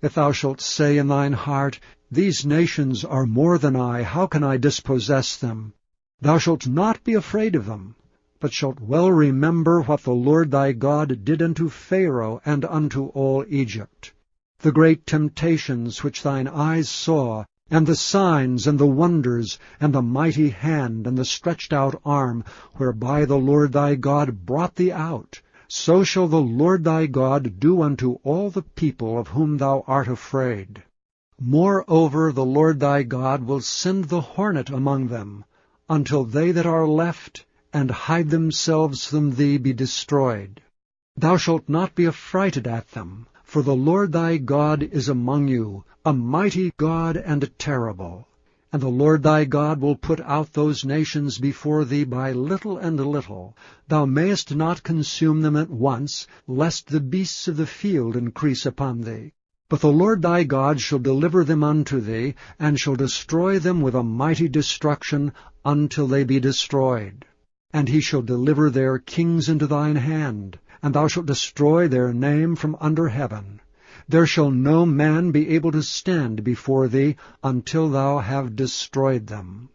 If thou shalt say in thine heart, These nations are more than I, how can I dispossess them? Thou shalt not be afraid of them, but shalt well remember what the Lord thy God did unto Pharaoh and unto all Egypt, the great temptations which thine eyes saw, and the signs and the wonders, and the mighty hand and the stretched out arm, whereby the Lord thy God brought thee out. So shall the Lord thy God do unto all the people of whom thou art afraid. Moreover, the Lord thy God will send the hornet among them, until they that are left, and hide themselves from thee, be destroyed. Thou shalt not be affrighted at them, for the Lord thy God is among you, a mighty God and terrible. And the Lord thy God will put out those nations before thee by little and little. Thou mayest not consume them at once, lest the beasts of the field increase upon thee. But the Lord thy God shall deliver them unto thee, and shall destroy them with a mighty destruction until they be destroyed. And he shall deliver their kings into thine hand, and thou shalt destroy their name from under heaven. There shall no man be able to stand before thee until thou have destroyed them.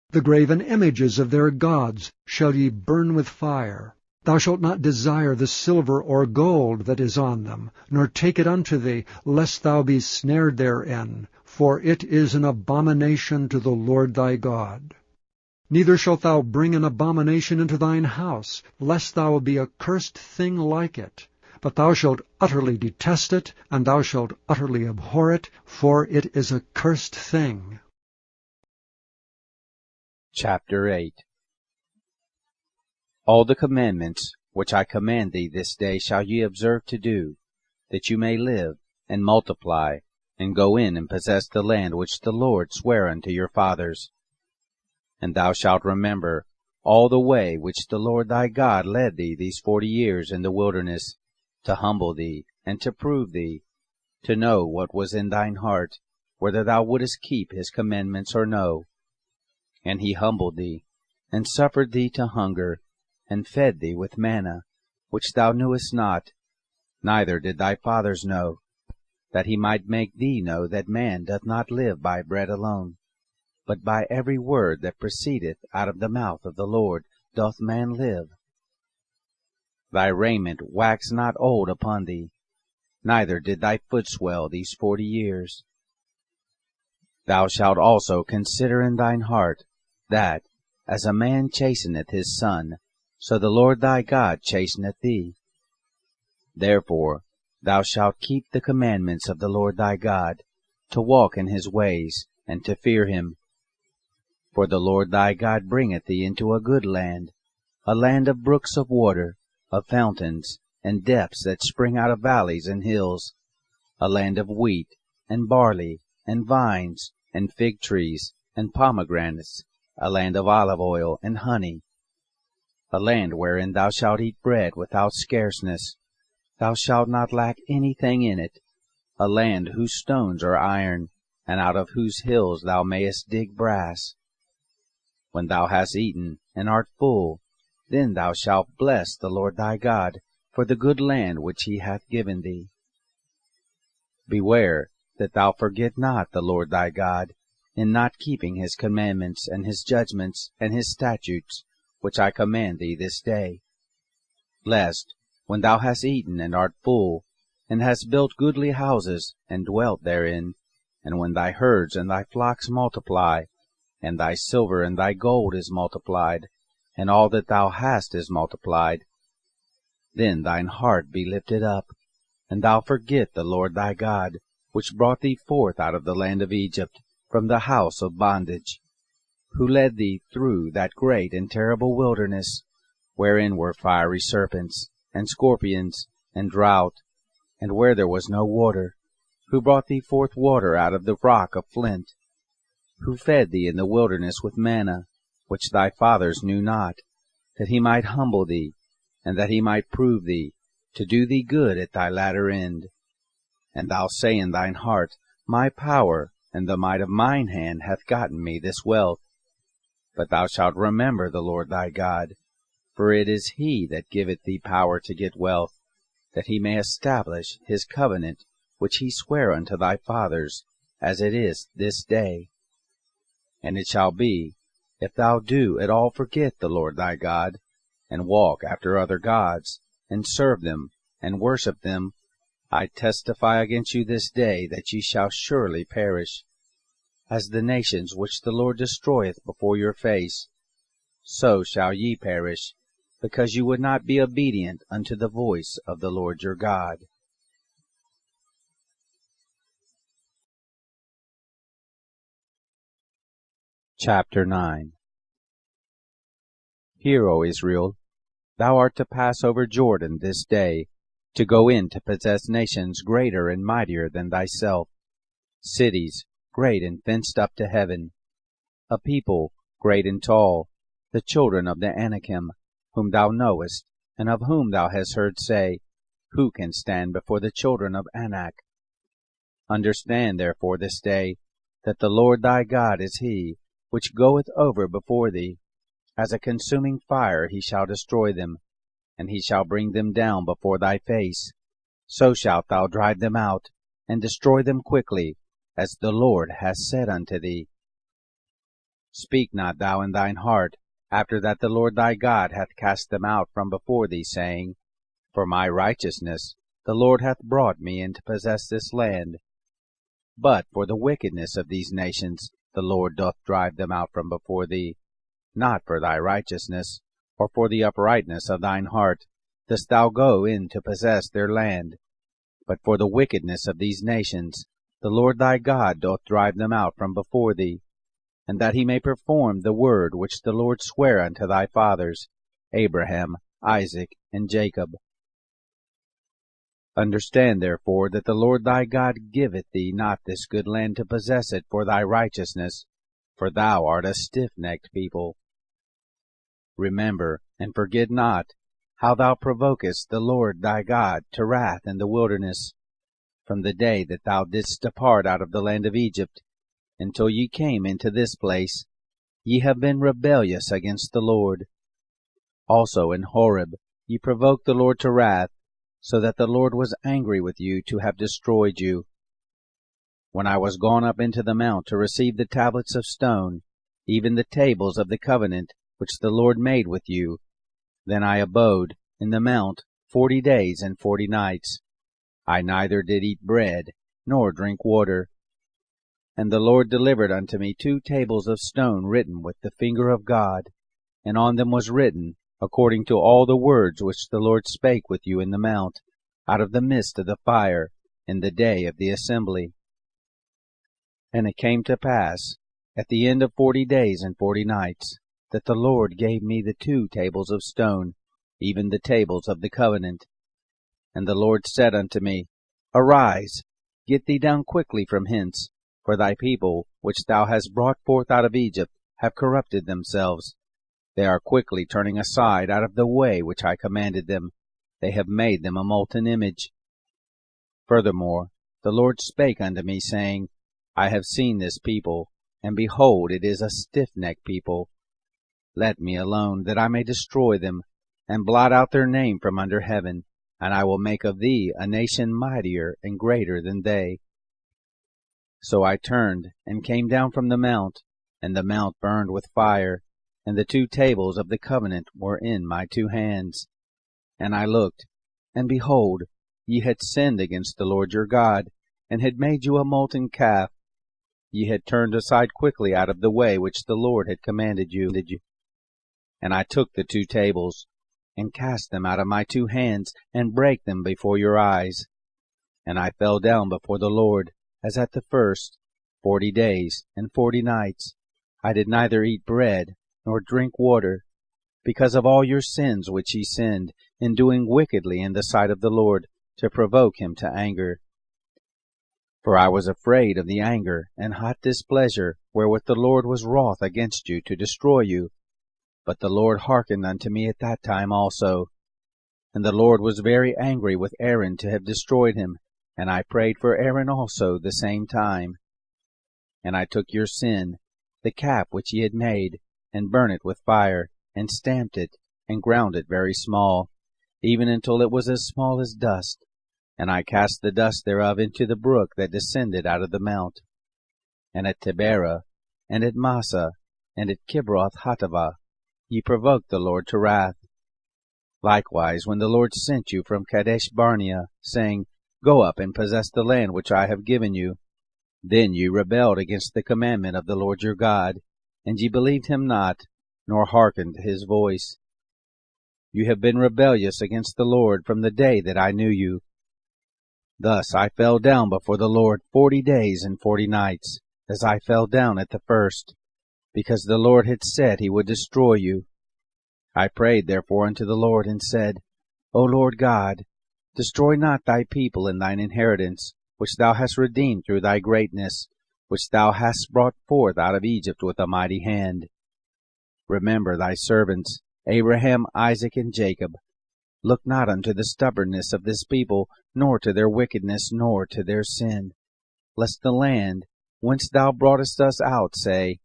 The graven images of their gods shall ye burn with fire. Thou shalt not desire the silver or gold that is on them, nor take it unto thee, lest thou be snared therein, for it is an abomination to the Lord thy God. Neither shalt thou bring an abomination into thine house, lest thou be a cursed thing like it. But thou shalt utterly detest it, and thou shalt utterly abhor it, for it is a cursed thing. Chapter 8. All the commandments which I command thee this day shall ye observe to do, that you may live, and multiply, and go in and possess the land which the Lord sware unto your fathers. And thou shalt remember all the way which the Lord thy God led thee these 40 years in the wilderness, to humble thee, and to prove thee, to know what was in thine heart, whether thou wouldest keep his commandments or no. And he humbled thee, and suffered thee to hunger, and fed thee with manna, which thou knewest not, neither did thy fathers know, that he might make thee know that man doth not live by bread alone, but by every word that proceedeth out of the mouth of the Lord doth man live. Thy raiment waxed not old upon thee, neither did thy foot swell these 40 years. Thou shalt also consider in thine heart, that, as a man chasteneth his son, so the Lord thy God chasteneth thee. Therefore thou shalt keep the commandments of the Lord thy God, to walk in his ways, and to fear him. For the Lord thy God bringeth thee into a good land, a land of brooks of water, of fountains, and depths that spring out of valleys and hills, a land of wheat, and barley, and vines, and fig trees, and pomegranates, a land of olive oil and honey, a land wherein thou shalt eat bread without scarceness, thou shalt not lack anything in it, a land whose stones are iron, and out of whose hills thou mayest dig brass. When thou hast eaten and art full, then thou shalt bless the Lord thy God for the good land which he hath given thee. Beware that thou forget not the Lord thy God, in not keeping his commandments and his judgments and his statutes, which I command thee this day. Lest, when thou hast eaten and art full, and hast built goodly houses, and dwelt therein, and when thy herds and thy flocks multiply, and thy silver and thy gold is multiplied, and all that thou hast is multiplied, then thine heart be lifted up, and thou forget the Lord thy God, which brought thee forth out of the land of Egypt, from the house of bondage, who led thee through that great and terrible wilderness, wherein were fiery serpents, and scorpions, and drought, and where there was no water, who brought thee forth water out of the rock of flint, who fed thee in the wilderness with manna, which thy fathers knew not, that he might humble thee, and that he might prove thee, to do thee good at thy latter end. And thou say in thine heart, My power and the might of mine hand hath gotten me this wealth. But thou shalt remember the Lord thy God, for it is he that giveth thee power to get wealth, that he may establish his covenant, which he sware unto thy fathers, as it is this day. And it shall be, if thou do at all forget the Lord thy God, and walk after other gods, and serve them, and worship them, I testify against you this day that ye shall surely perish. As the nations which the Lord destroyeth before your face, so shall ye perish, because you would not be obedient unto the voice of the Lord your God. Chapter 9. Hear, O Israel, thou art to pass over Jordan this day, to go in to possess nations greater and mightier than thyself, cities great and fenced up to heaven, a people great and tall, the children of the Anakim, whom thou knowest, and of whom thou hast heard say, Who can stand before the children of Anak? Understand therefore this day, that the Lord thy God is he, which goeth over before thee. As a consuming fire he shall destroy them, and he shall bring them down before thy face. So shalt thou drive them out, and destroy them quickly, as the Lord hath said unto thee. Speak not thou in thine heart, after that the Lord thy God hath cast them out from before thee, saying, For my righteousness the Lord hath brought me in to possess this land. But for the wickedness of these nations the Lord doth drive them out from before thee. Not for thy righteousness, or for the uprightness of thine heart, dost thou go in to possess their land, but for the wickedness of these nations the Lord thy God doth drive them out from before thee, and that he may perform the word which the Lord sware unto thy fathers, Abraham, Isaac, and Jacob. Understand therefore that the Lord thy God giveth thee not this good land to possess it for thy righteousness, for thou art a stiff-necked people. Remember, and forget not, how thou provokest the Lord thy God to wrath in the wilderness, from the day that thou didst depart out of the land of Egypt, until ye came into this place. Ye have been rebellious against the Lord. Also in Horeb ye provoked the Lord to wrath, so that the Lord was angry with you to have destroyed you. When I was gone up into the mount to receive the tablets of stone, even the tables of the covenant which the Lord made with you, then I abode in the mount 40 days and 40 nights. I neither did eat bread, nor drink water. And the Lord delivered unto me 2 tables of stone written with the finger of God, and on them was written, according to all the words which the Lord spake with you in the mount, out of the midst of the fire, in the day of the assembly. And it came to pass, at the end of 40 days and 40 nights, that the Lord gave me the 2 tables of stone, even the tables of the covenant. And the Lord said unto me, Arise, get thee down quickly from hence, for thy people, which thou hast brought forth out of Egypt, have corrupted themselves. They are quickly turning aside out of the way which I commanded them. They have made them a molten image. Furthermore, the Lord spake unto me, saying, I have seen this people, and behold, it is a stiff-necked people. Let me alone, that I may destroy them, and blot out their name from under heaven, and I will make of thee a nation mightier and greater than they. So I turned, and came down from the mount, and the mount burned with fire, and the 2 tables of the covenant were in my 2 hands. And I looked, and behold, ye had sinned against the Lord your God, and had made you a molten calf. Ye had turned aside quickly out of the way which the Lord had commanded you. And I took the 2 tables, and cast them out of my 2 hands, and brake them before your eyes. And I fell down before the Lord, as at the first, 40 days and 40 nights. I did neither eat bread, nor drink water, because of all your sins which ye sinned, in doing wickedly in the sight of the Lord, to provoke him to anger. For I was afraid of the anger and hot displeasure wherewith the Lord was wroth against you to destroy you. But the Lord hearkened unto me at that time also. And the Lord was very angry with Aaron to have destroyed him, and I prayed for Aaron also the same time. And I took your sin, the calf which ye had made, and burnt it with fire, and stamped it, and ground it very small, even until it was as small as dust. And I cast the dust thereof into the brook that descended out of the mount. And at Taberah, and at Massa, and at Kibroth-Hattaavah, ye provoked the Lord to wrath. Likewise, when the Lord sent you from Kadesh-barnea, saying, Go up and possess the land which I have given you, then ye rebelled against the commandment of the Lord your God, and ye believed him not, nor hearkened to his voice. You have been rebellious against the Lord from the day that I knew you. Thus I fell down before the Lord 40 days and 40 nights, as I fell down at the first, because the Lord had said he would destroy you. I prayed therefore unto the Lord, and said, O Lord God, destroy not thy people and thine inheritance, which thou hast redeemed through thy greatness, which thou hast brought forth out of Egypt with a mighty hand. Remember thy servants, Abraham, Isaac, and Jacob. Look not unto the stubbornness of this people, nor to their wickedness, nor to their sin, lest the land whence thou broughtest us out say,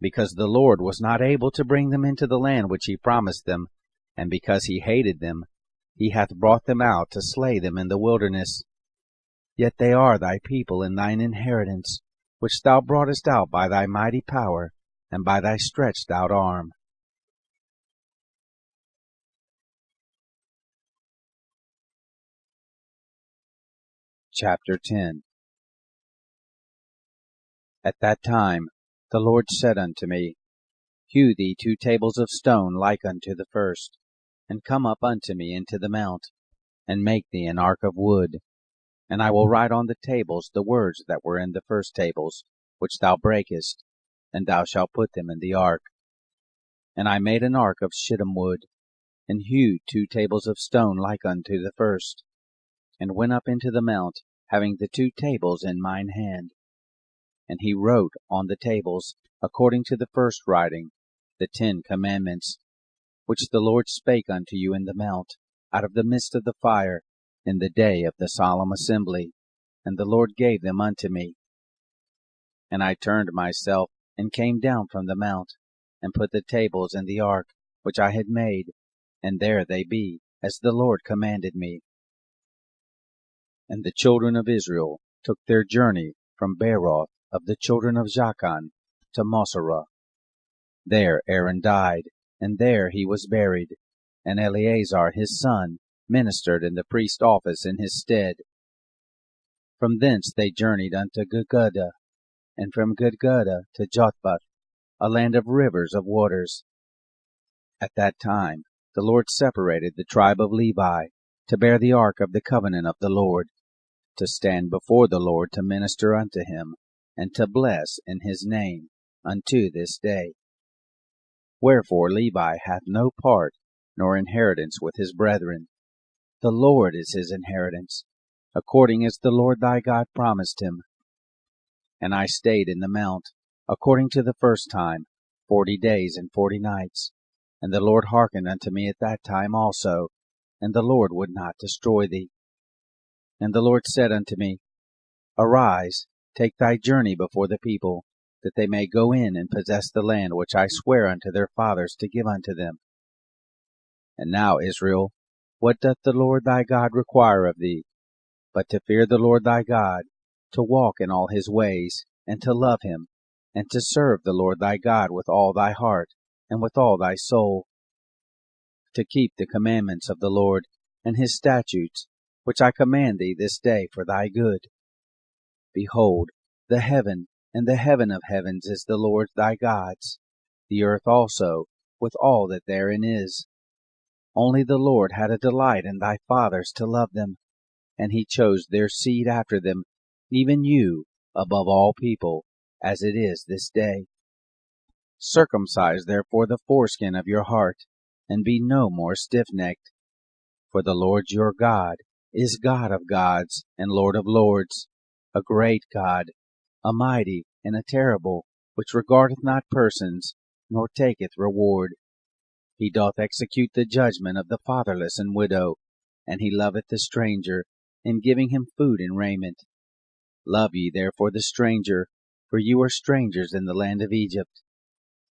Because the Lord was not able to bring them into the land which he promised them, and because he hated them, he hath brought them out to slay them in the wilderness. Yet they are thy people and thine inheritance, which thou broughtest out by thy mighty power, and by thy stretched out arm. Chapter 10. At that time the Lord said unto me, Hew thee 2 tables of stone like unto the first, and come up unto me into the mount, and make thee an ark of wood. And I will write on the tables the words that were in the first tables, which thou breakest, and thou shalt put them in the ark. And I made an ark of shittim wood, and hewed 2 tables of stone like unto the first, and went up into the mount, having the 2 tables in mine hand. And he wrote on the tables, according to the first writing, the 10 commandments, which the Lord spake unto you in the mount, out of the midst of the fire, in the day of the solemn assembly, and the Lord gave them unto me. And I turned myself, and came down from the mount, and put the tables in the ark, which I had made, and there they be, as the Lord commanded me. And the children of Israel took their journey from Beeroth of the children of Jachan to Moserah. There Aaron died, and there he was buried, and Eleazar his son ministered in the priest's office in his stead. From thence they journeyed unto Gudgodah, and from Gudgodah to Jotbath, a land of rivers of waters. At that time the Lord separated the tribe of Levi to bear the ark of the covenant of the Lord, to stand before the Lord to minister unto him, and to bless in his name unto this day. Wherefore Levi hath no part nor inheritance with his brethren. The Lord is his inheritance, according as the Lord thy God promised him. And I stayed in the mount, according to the first time, 40 days and 40 nights. And the Lord hearkened unto me at that time also, and the Lord would not destroy thee. And the Lord said unto me, Arise, take thy journey before the people, that they may go in and possess the land which I swear unto their fathers to give unto them. And now, Israel, what doth the Lord thy God require of thee, but to fear the Lord thy God, to walk in all his ways, and to love him, and to serve the Lord thy God with all thy heart, and with all thy soul, to keep the commandments of the Lord, and his statutes, which I command thee this day for thy good. Behold, the heaven and the heaven of heavens is the Lord thy God's, the earth also, with all that therein is. Only the Lord had a delight in thy fathers to love them, and he chose their seed after them, even you, above all people, as it is this day. Circumcise therefore the foreskin of your heart, and be no more stiff-necked. For the Lord your God is God of gods and Lord of lords, a great God, a mighty and a terrible, which regardeth not persons, nor taketh reward. He doth execute the judgment of the fatherless and widow, and he loveth the stranger, in giving him food and raiment. Love ye therefore the stranger, for you are strangers in the land of Egypt.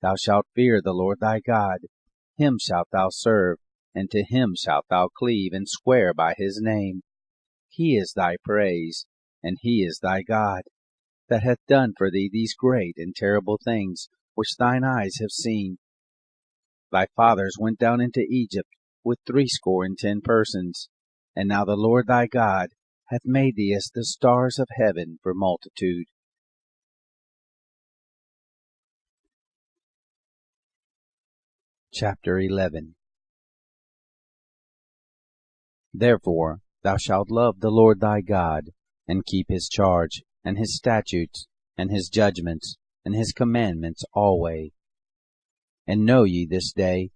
Thou shalt fear the Lord thy God, him shalt thou serve, and to him shalt thou cleave, and swear by his name. He is thy praise, and he is thy God, that hath done for thee these great and terrible things, which thine eyes have seen. Thy fathers went down into Egypt with 60 persons, and now the Lord thy God hath made thee as the stars of heaven for multitude. Chapter 11. Therefore thou shalt love the Lord thy God, and keep his charge, and his statutes, and his judgments, and his commandments alway. And know ye this day,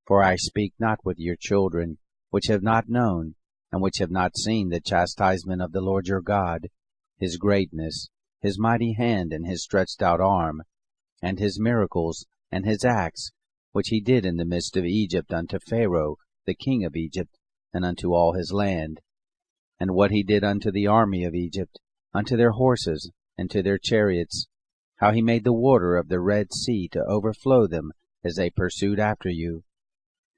for I speak not with your children, which have not known, and which have not seen the chastisement of the Lord your God, his greatness, his mighty hand, and his stretched out arm, and his miracles, and his acts, which he did in the midst of Egypt unto Pharaoh the king of Egypt, and unto all his land, and what he did unto the army of Egypt, unto their horses, and to their chariots, how he made the water of the Red Sea to overflow them as they pursued after you,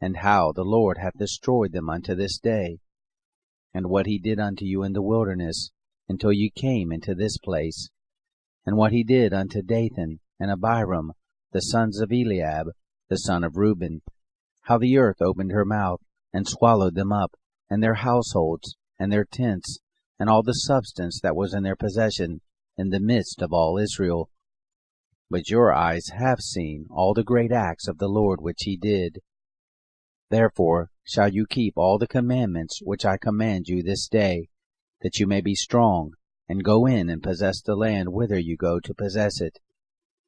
and how the Lord hath destroyed them unto this day, and what he did unto you in the wilderness, until you came into this place, and what he did unto Dathan and Abiram, the sons of Eliab, the son of Reuben, how the earth opened her mouth, and swallowed them up, and their households, and their tents, and all the substance that was in their possession, in the midst of all Israel. But your eyes have seen all the great acts of the Lord which he did. Therefore shall you keep all the commandments which I command you this day, that you may be strong, and go in and possess the land whither you go to possess it,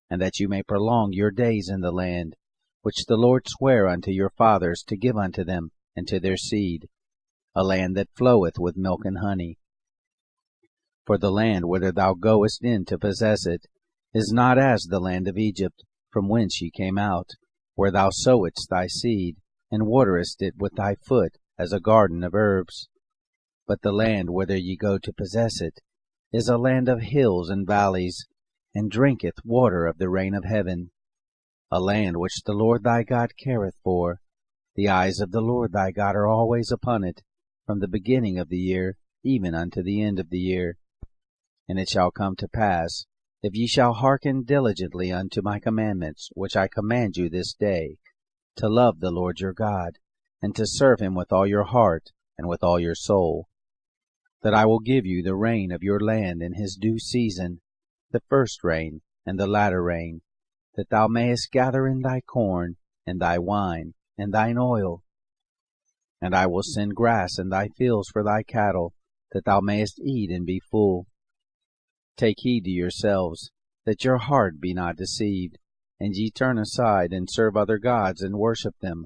and that you may prolong your days in the land, which the Lord sware unto your fathers to give unto them and to their seed, a land that floweth with milk and honey. For the land whither thou goest in to possess it is not as the land of Egypt, from whence ye came out, where thou sowedst thy seed, and waterest it with thy foot as a garden of herbs. But the land whither ye go to possess it is a land of hills and valleys, and drinketh water of the rain of heaven, a land which the Lord thy God careth for. The eyes of the Lord thy God are always upon it, from the beginning of the year even unto the end of the year. And it shall come to pass, if ye shall hearken diligently unto my commandments, which I command you this day, to love the Lord your God, and to serve him with all your heart and with all your soul, that I will give you the rain of your land in his due season, the first rain and the latter rain, that thou mayest gather in thy corn, and thy wine, and thine oil. And I will send grass in thy fields for thy cattle, that thou mayest eat and be full. Take heed to yourselves, that your heart be not deceived, and ye turn aside and serve other gods and worship them.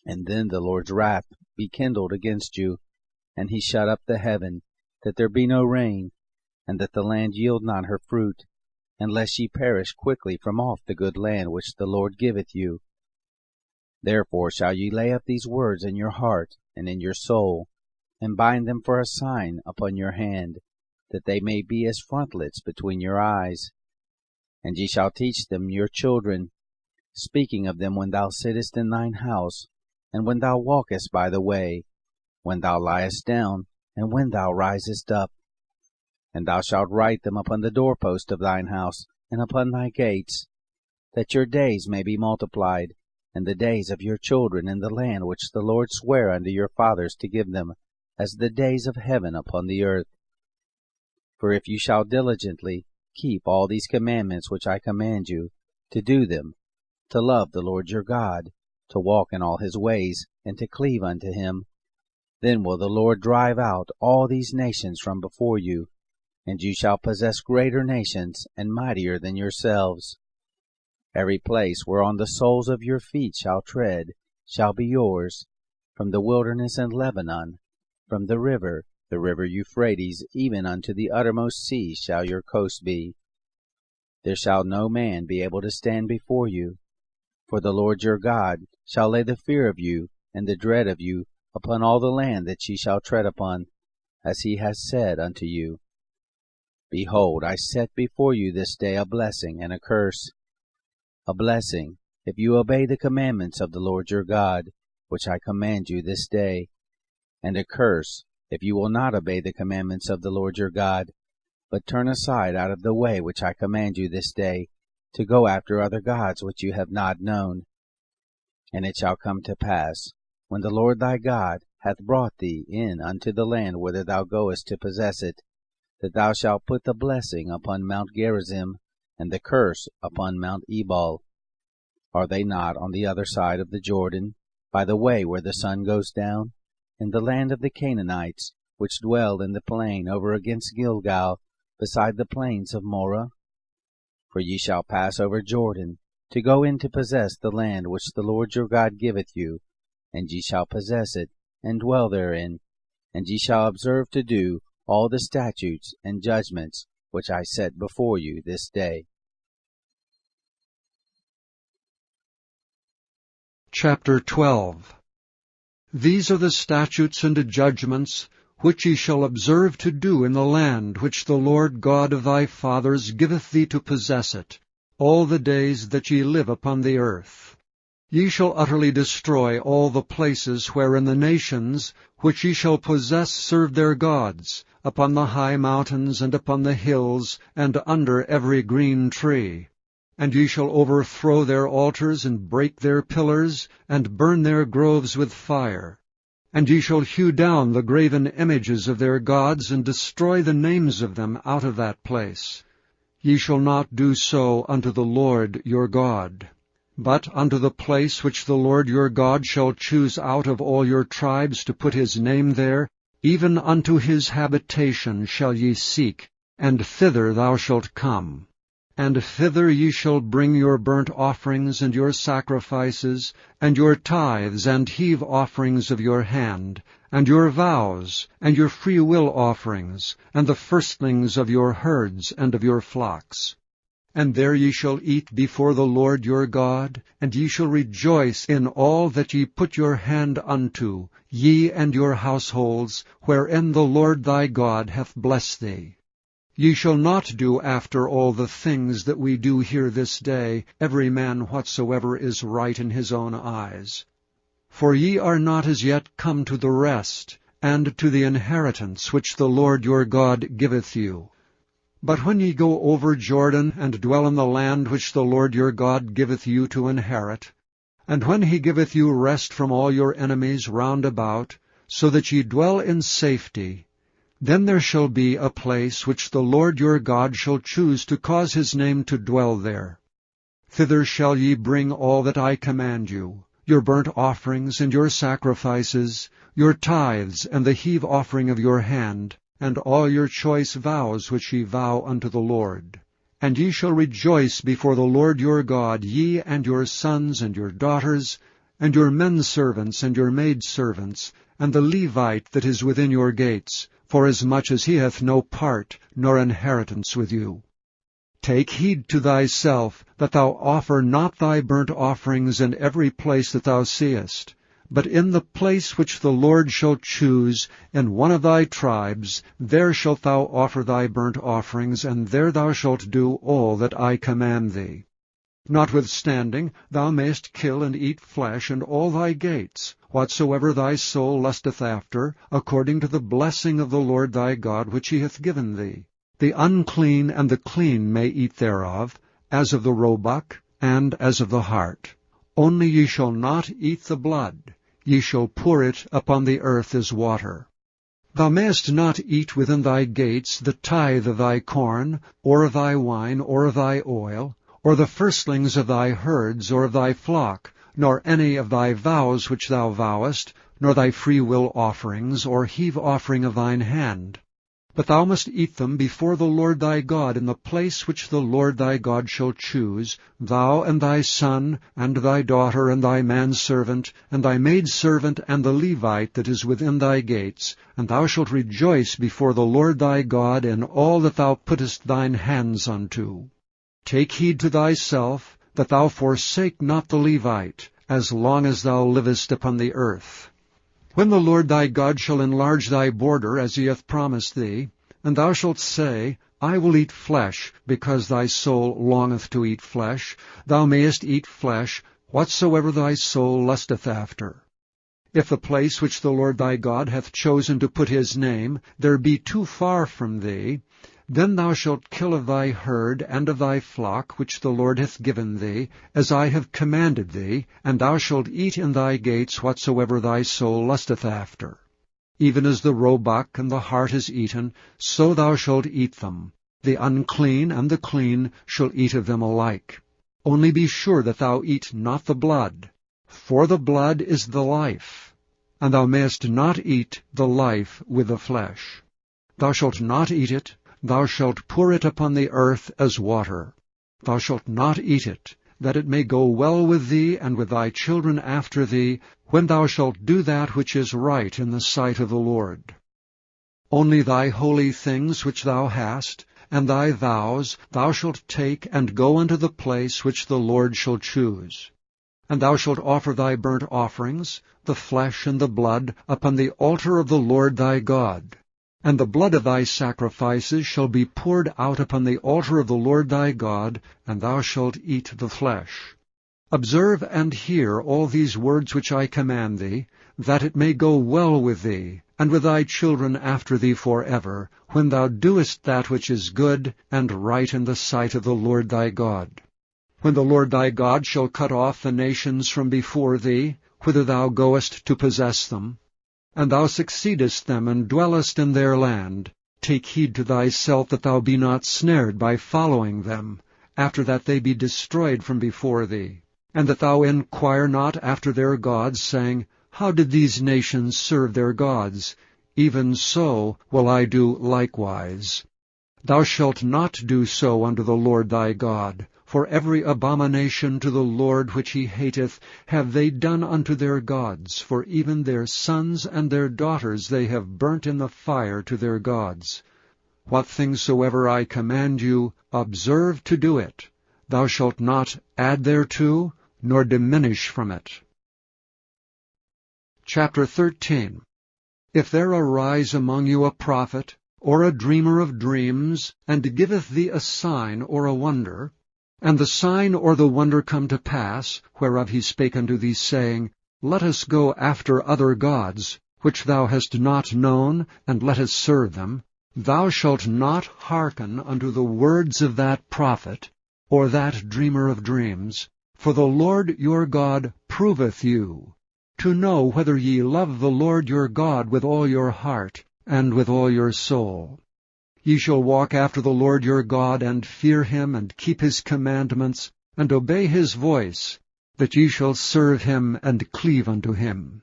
And then the Lord's wrath be kindled against you, and he shut up the heaven, that there be no rain, and that the land yield not her fruit, unless ye perish quickly from off the good land which the Lord giveth you. Therefore shall ye lay up these words in your heart and in your soul, and bind them for a sign upon your hand, that they may be as frontlets between your eyes. And ye shall teach them your children, speaking of them when thou sittest in thine house, and when thou walkest by the way, when thou liest down, and when thou risest up. And thou shalt write them upon the doorpost of thine house, and upon thy gates, that your days may be multiplied, and the days of your children in the land which the Lord sware unto your fathers to give them, as the days of heaven upon the earth. For if you shall diligently keep all these commandments which I command you, to do them, to love the Lord your God, to walk in all his ways, and to cleave unto him, then will the Lord drive out all these nations from before you, and you shall possess greater nations and mightier than yourselves. Every place whereon the soles of your feet shall tread shall be yours, from the wilderness and Lebanon, from the river Euphrates, even unto the uttermost sea shall your coast be. There shall no man be able to stand before you, for the Lord your God shall lay the fear of you and the dread of you upon all the land that ye shall tread upon, as he has said unto you. Behold, I set before you this day a blessing and a curse. A blessing, if you obey the commandments of the Lord your God, which I command you this day, and a curse, if you will not obey the commandments of the Lord your God, but turn aside out of the way which I command you this day, to go after other gods which you have not known. And it shall come to pass, when the Lord thy God hath brought thee in unto the land whither thou goest to possess it, that thou shalt put the blessing upon Mount Gerizim, and the curse upon Mount Ebal. Are they not on the other side of the Jordan, by the way where the sun goes down, in the land of the Canaanites, which dwell in the plain over against Gilgal, beside the plains of Moreh? For ye shall pass over Jordan, to go in to possess the land which the Lord your God giveth you, and ye shall possess it, and dwell therein, and ye shall observe to do all the statutes and judgments which I set before you this day. Chapter 12. These are the statutes and judgments which ye shall observe to do in the land which the Lord God of thy fathers giveth thee to possess it, all the days that ye live upon the earth. Ye shall utterly destroy all the places wherein the nations which ye shall possess serve their gods, upon the high mountains, and upon the hills, and under every green tree. And ye shall overthrow their altars, and break their pillars, and burn their groves with fire. And ye shall hew down the graven images of their gods, and destroy the names of them out of that place. Ye shall not do so unto the Lord your God. But unto the place which the Lord your God shall choose out of all your tribes to put his name there, even unto his habitation shall ye seek, and thither thou shalt come. And thither ye shall bring your burnt offerings and your sacrifices, and your tithes and heave offerings of your hand, and your vows, and your freewill offerings, and the firstlings of your herds and of your flocks. And there ye shall eat before the Lord your God, and ye shall rejoice in all that ye put your hand unto, ye and your households, wherein the Lord thy God hath blessed thee. Ye shall not do after all the things that we do here this day, every man whatsoever is right in his own eyes. For ye are not as yet come to the rest, and to the inheritance which the Lord your God giveth you. But when ye go over Jordan, and dwell in the land which the Lord your God giveth you to inherit, and when he giveth you rest from all your enemies round about, so that ye dwell in safety, then there shall be a place which the Lord your God shall choose to cause his name to dwell there. Thither shall ye bring all that I command you, your burnt offerings and your sacrifices, your tithes and the heave offering of your hand, and all your choice vows which ye vow unto the Lord. And ye shall rejoice before the Lord your God, ye and your sons and your daughters, and your menservants and your maidservants, and the Levite that is within your gates, forasmuch as he hath no part nor inheritance with you. Take heed to thyself, that thou offer not thy burnt offerings in every place that thou seest, but in the place which the Lord shall choose, in one of thy tribes, there shalt thou offer thy burnt offerings, and there thou shalt do all that I command thee. Notwithstanding, thou mayst kill and eat flesh in all thy gates, whatsoever thy soul lusteth after, according to the blessing of the Lord thy God which he hath given thee. The unclean and the clean may eat thereof, as of the roebuck, and as of the hart. Only ye shall not eat the blood, ye shall pour it upon the earth as water. Thou mayest not eat within thy gates the tithe of thy corn, or of thy wine, or of thy oil, or the firstlings of thy herds, or of thy flock, nor any of thy vows which thou vowest, nor thy freewill offerings, or heave offering of thine hand. But thou must eat them before the Lord thy God in the place which the Lord thy God shall choose, thou and thy son, and thy daughter, and thy manservant, and thy maidservant, and the Levite that is within thy gates, and thou shalt rejoice before the Lord thy God in all that thou puttest thine hands unto. Take heed to thyself, that thou forsake not the Levite, as long as thou livest upon the earth. When the Lord thy God shall enlarge thy border, as he hath promised thee, and thou shalt say, I will eat flesh, because thy soul longeth to eat flesh, thou mayest eat flesh, whatsoever thy soul lusteth after. If the place which the Lord thy God hath chosen to put his name, there be too far from thee, then thou shalt kill of thy herd and of thy flock which the Lord hath given thee, as I have commanded thee, and thou shalt eat in thy gates whatsoever thy soul lusteth after. Even as the roebuck and the hart is eaten, so thou shalt eat them. The unclean and the clean shall eat of them alike. Only be sure that thou eat not the blood, for the blood is the life, and thou mayest not eat the life with the flesh. Thou shalt not eat it, thou shalt pour it upon the earth as water. Thou shalt not eat it, that it may go well with thee and with thy children after thee, when thou shalt do that which is right in the sight of the Lord. Only thy holy things which thou hast, and thy vows, thou shalt take and go unto the place which the Lord shall choose. And thou shalt offer thy burnt offerings, the flesh and the blood, upon the altar of the Lord thy God. And the blood of thy sacrifices shall be poured out upon the altar of the Lord thy God, and thou shalt eat the flesh. Observe and hear all these words which I command thee, that it may go well with thee, and with thy children after thee forever, when thou doest that which is good and right in the sight of the Lord thy God. When the Lord thy God shall cut off the nations from before thee, whither thou goest to possess them, and thou succeedest them, and dwellest in their land, take heed to thyself that thou be not snared by following them, after that they be destroyed from before thee, and that thou inquire not after their gods, saying, How did these nations serve their gods? Even so will I do likewise. Thou shalt not do so unto the Lord thy God, for every abomination to the Lord which he hateth have they done unto their gods, for even their sons and their daughters they have burnt in the fire to their gods. What things soever I command you, observe to do it. Thou shalt not add thereto, nor diminish from it. Chapter 13. If there arise among you a prophet, or a dreamer of dreams, and giveth thee a sign or a wonder, and the sign or the wonder come to pass, whereof he spake unto thee, saying, Let us go after other gods, which thou hast not known, and let us serve them, thou shalt not hearken unto the words of that prophet, or that dreamer of dreams, for the Lord your God proveth you, to know whether ye love the Lord your God with all your heart, and with all your soul. Ye shall walk after the Lord your God, and fear him, and keep his commandments, and obey his voice, that ye shall serve him, and cleave unto him.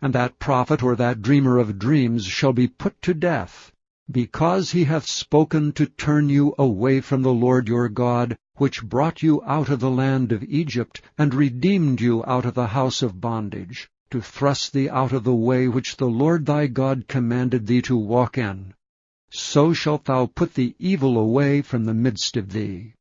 And that prophet or that dreamer of dreams shall be put to death, because he hath spoken to turn you away from the Lord your God, which brought you out of the land of Egypt, and redeemed you out of the house of bondage, to thrust thee out of the way which the Lord thy God commanded thee to walk in. so shalt thou put the evil away from the midst of thee.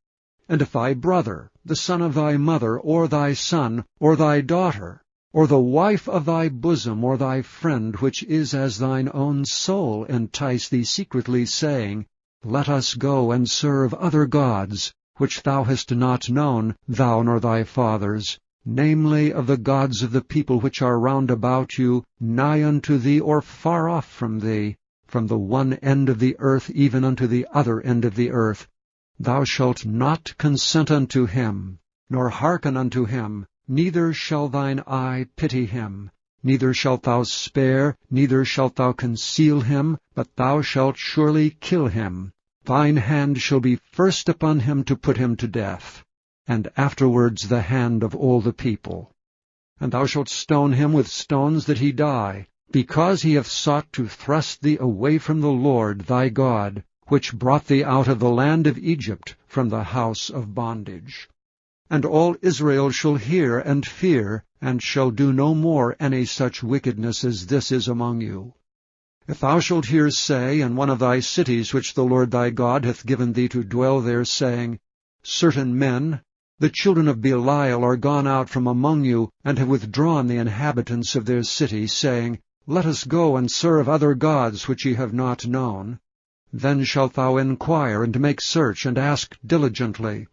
And if thy brother, the son of thy mother, or thy son, or thy daughter, or the wife of thy bosom, or thy friend, which is as thine own soul, entice thee secretly, saying, Let us go and serve other gods, which thou hast not known, thou nor thy fathers, namely of the gods of the people which are round about you, nigh unto thee, or far off from thee, from the one end of the earth even unto the other end of the earth, thou shalt not consent unto him, nor hearken unto him, neither shall thine eye pity him, neither shalt thou spare, neither shalt thou conceal him, but thou shalt surely kill him. Thine hand shall be first upon him to put him to death, and afterwards the hand of all the people. And thou shalt stone him with stones that he die, because he hath sought to thrust thee away from the Lord thy God, which brought thee out of the land of Egypt from the house of bondage. And all Israel shall hear and fear, and shall do no more any such wickedness as this is among you. If thou shalt hear say in one of thy cities which the Lord thy God hath given thee to dwell there, saying, Certain men, the children of Belial, are gone out from among you, and have withdrawn the inhabitants of their city, saying, Let us go and serve other gods which ye have not known. Then shalt thou inquire, and make search, and ask diligently.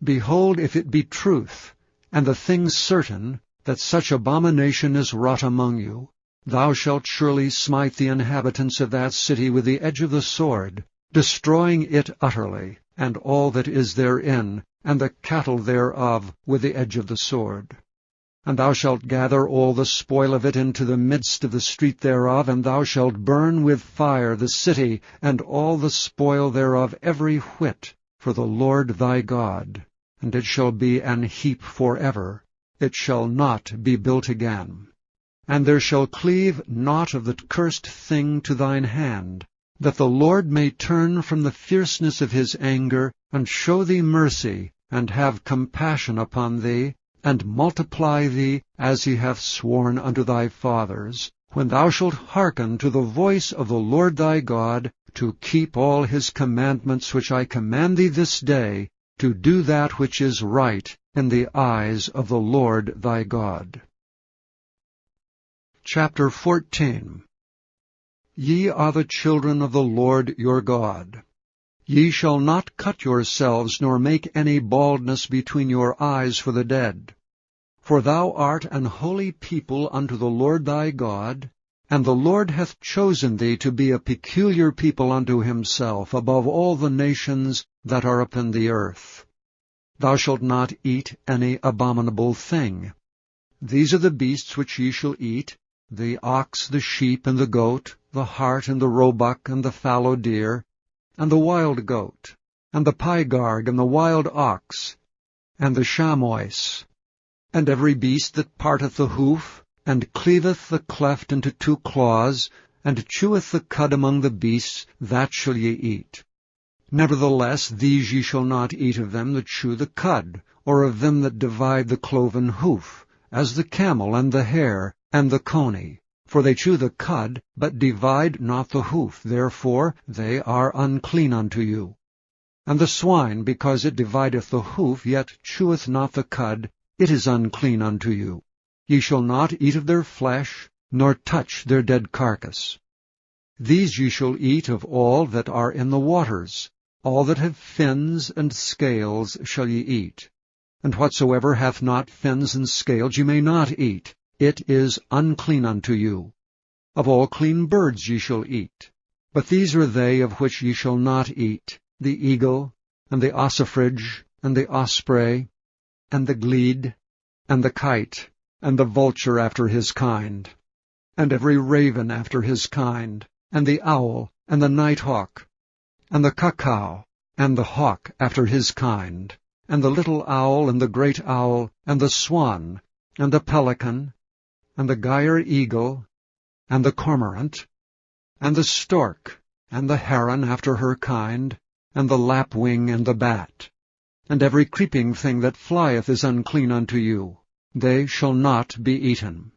Behold, if it be truth, and the thing certain, that such abomination is wrought among you, thou shalt surely smite the inhabitants of that city with the edge of the sword, destroying it utterly, and all that is therein, and the cattle thereof with the edge of the sword. And thou shalt gather all the spoil of it into the midst of the street thereof, and thou shalt burn with fire the city, and all the spoil thereof every whit, for the Lord thy God. And it shall be an heap forever, it shall not be built again. And there shall cleave naught of the cursed thing to thine hand, that the Lord may turn from the fierceness of his anger, and show thee mercy, and have compassion upon thee, and multiply thee, as he hath sworn unto thy fathers, when thou shalt hearken to the voice of the Lord thy God, to keep all his commandments which I command thee this day, to do that which is right in the eyes of the Lord thy God. Chapter 14. Ye are the children of the Lord your God. Ye shall not cut yourselves, nor make any baldness between your eyes for the dead. For thou art an holy people unto the Lord thy God, and the Lord hath chosen thee to be a peculiar people unto himself, above all the nations that are upon the earth. Thou shalt not eat any abominable thing. These are the beasts which ye shall eat, the ox, the sheep, and the goat, the hart, and the roebuck, and the fallow deer, and the wild goat, and the pygarg, and the wild ox, and the chamois, and every beast that parteth the hoof, and cleaveth the cleft into two claws, and cheweth the cud among the beasts, that shall ye eat. Nevertheless these ye shall not eat of them that chew the cud, or of them that divide the cloven hoof, as the camel, and the hare, and the coney. For they chew the cud, but divide not the hoof, therefore they are unclean unto you. And the swine, because it divideth the hoof, yet cheweth not the cud, it is unclean unto you. Ye shall not eat of their flesh, nor touch their dead carcass. These ye shall eat of all that are in the waters. All that have fins and scales shall ye eat. And whatsoever hath not fins and scales ye may not eat. It is unclean unto you. Of all clean birds ye shall eat. But these are they of which ye shall not eat, the eagle, and the ossifrage, and the osprey, and the glede, and the kite, and the vulture after his kind, and every raven after his kind, and the owl, and the nighthawk, and the cuckow, and the hawk after his kind, and the little owl, and the great owl, and the swan, and the pelican, and the gyre eagle, and the cormorant, and the stork, and the heron after her kind, and the lapwing, and the bat. And every creeping thing that flieth is unclean unto you. They shall not be eaten.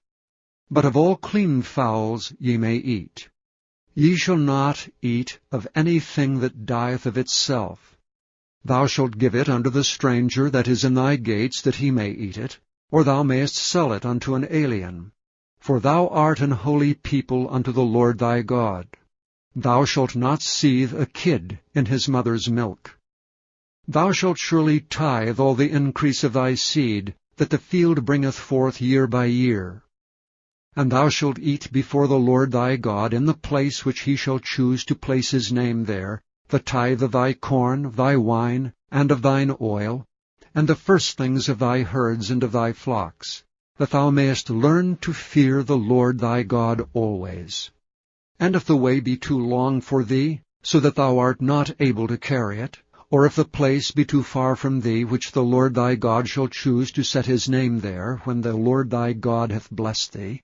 But of all clean fowls ye may eat. Ye shall not eat of anything that dieth of itself. Thou shalt give it unto the stranger that is in thy gates, that he may eat it, or thou mayest sell it unto an alien. For thou art an holy people unto the Lord thy God. Thou shalt not seethe a kid in his mother's milk. Thou shalt surely tithe all the increase of thy seed, that the field bringeth forth year by year. And thou shalt eat before the Lord thy God in the place which he shall choose to place his name there, the tithe of thy corn, of thy wine, and of thine oil, and the firstlings of thy herds and of thy flocks, that thou mayest learn to fear the Lord thy God always. And if the way be too long for thee, so that thou art not able to carry it, or if the place be too far from thee, which the Lord thy God shall choose to set his name there, when the Lord thy God hath blessed thee,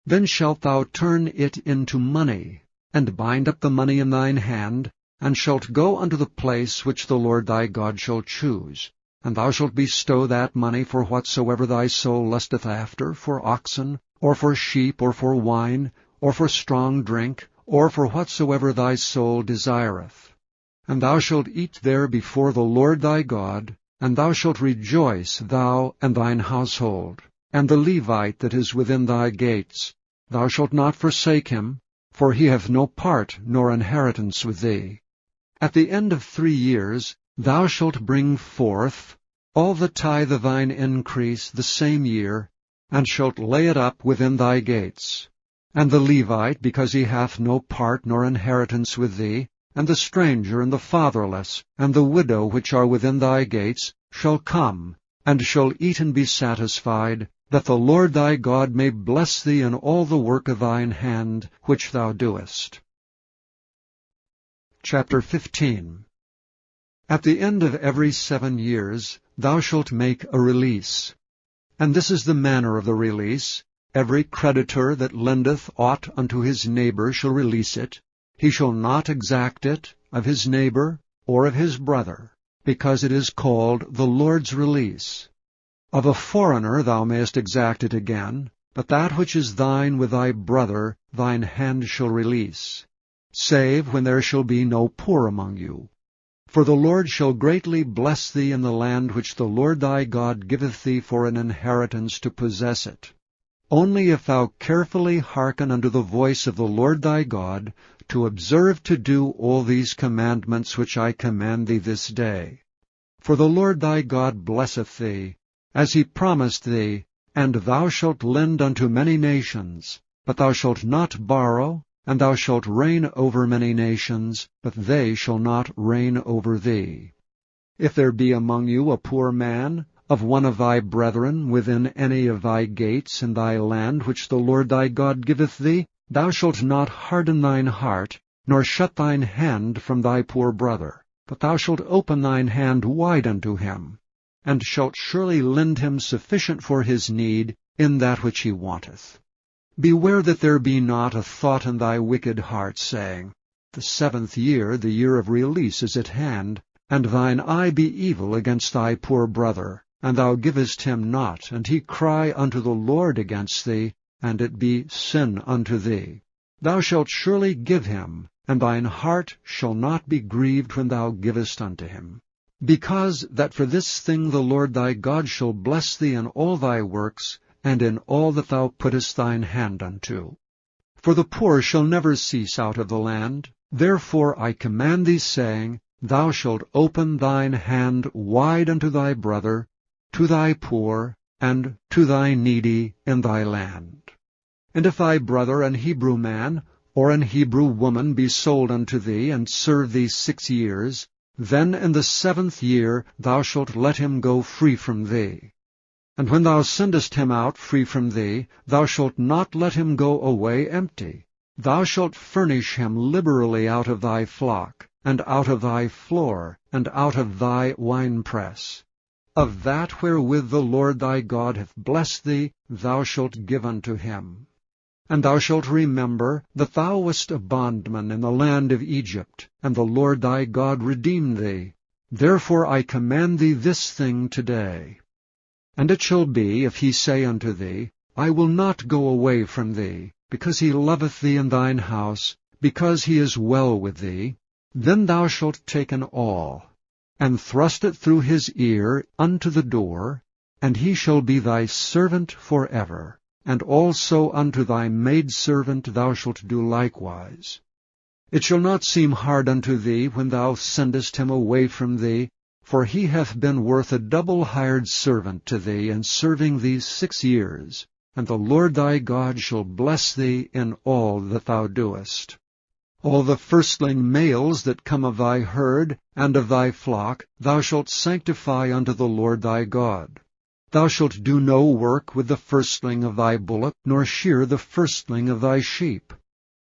then shalt thou turn it into money, and bind up the money in thine hand, and shalt go unto the place which the Lord thy God shall choose. And thou shalt bestow that money for whatsoever thy soul lusteth after, for oxen, or for sheep, or for wine, or for strong drink, or for whatsoever thy soul desireth. And thou shalt eat there before the Lord thy God, and thou shalt rejoice, thou and thine household, and the Levite that is within thy gates. Thou shalt not forsake him, for he hath no part nor inheritance with thee. At the end of 3 years thou shalt bring forth all the tithe of thine increase the same year, and shalt lay it up within thy gates. And the Levite, because he hath no part nor inheritance with thee, and the stranger, and the fatherless, and the widow which are within thy gates, shall come, and shall eat and be satisfied, that the Lord thy God may bless thee in all the work of thine hand which thou doest. Chapter 15. At the end of every 7 years thou shalt make a release. And this is the manner of the release. Every creditor that lendeth aught unto his neighbor shall release it. He shall not exact it of his neighbor or of his brother, because it is called the Lord's release. Of a foreigner thou mayest exact it again, but that which is thine with thy brother thine hand shall release, save when there shall be no poor among you. For the Lord shall greatly bless thee in the land which the Lord thy God giveth thee for an inheritance to possess it. Only if thou carefully hearken unto the voice of the Lord thy God, to observe to do all these commandments which I command thee this day. For the Lord thy God blesseth thee, as he promised thee, and thou shalt lend unto many nations, but thou shalt not borrow, and thou shalt reign over many nations, but they shall not reign over thee. If there be among you a poor man, of one of thy brethren, within any of thy gates in thy land which the Lord thy God giveth thee, thou shalt not harden thine heart, nor shut thine hand from thy poor brother, but thou shalt open thine hand wide unto him, and shalt surely lend him sufficient for his need in that which he wanteth. Beware that there be not a thought in thy wicked heart, saying, The 7th year, the year of release, is at hand, and thine eye be evil against thy poor brother, and thou givest him not, and he cry unto the Lord against thee, and it be sin unto thee. Thou shalt surely give him, and thine heart shall not be grieved when thou givest unto him. Because that for this thing the Lord thy God shall bless thee in all thy works, and in all that thou puttest thine hand unto. For the poor shall never cease out of the land. Therefore I command thee, saying, Thou shalt open thine hand wide unto thy brother, to thy poor, and to thy needy in thy land. And if thy brother, an Hebrew man, or an Hebrew woman, be sold unto thee, and serve thee 6 years, then in the 7th year thou shalt let him go free from thee. And when thou sendest him out free from thee, thou shalt not let him go away empty. Thou shalt furnish him liberally out of thy flock, and out of thy floor, and out of thy winepress. Of that wherewith the Lord thy God hath blessed thee, thou shalt give unto him. And thou shalt remember that thou wast a bondman in the land of Egypt, and the Lord thy God redeemed thee. Therefore I command thee this thing today. And it shall be, if he say unto thee, I will not go away from thee, because he loveth thee in thine house, because he is well with thee, then thou shalt take an awl, and thrust it through his ear unto the door, and he shall be thy servant forever. And also unto thy maidservant thou shalt do likewise. It shall not seem hard unto thee when thou sendest him away from thee, for he hath been worth a double hired servant to thee in serving thee 6 years, and the Lord thy God shall bless thee in all that thou doest. All the firstling males that come of thy herd and of thy flock thou shalt sanctify unto the Lord thy God. Thou shalt do no work with the firstling of thy bullock, nor shear the firstling of thy sheep.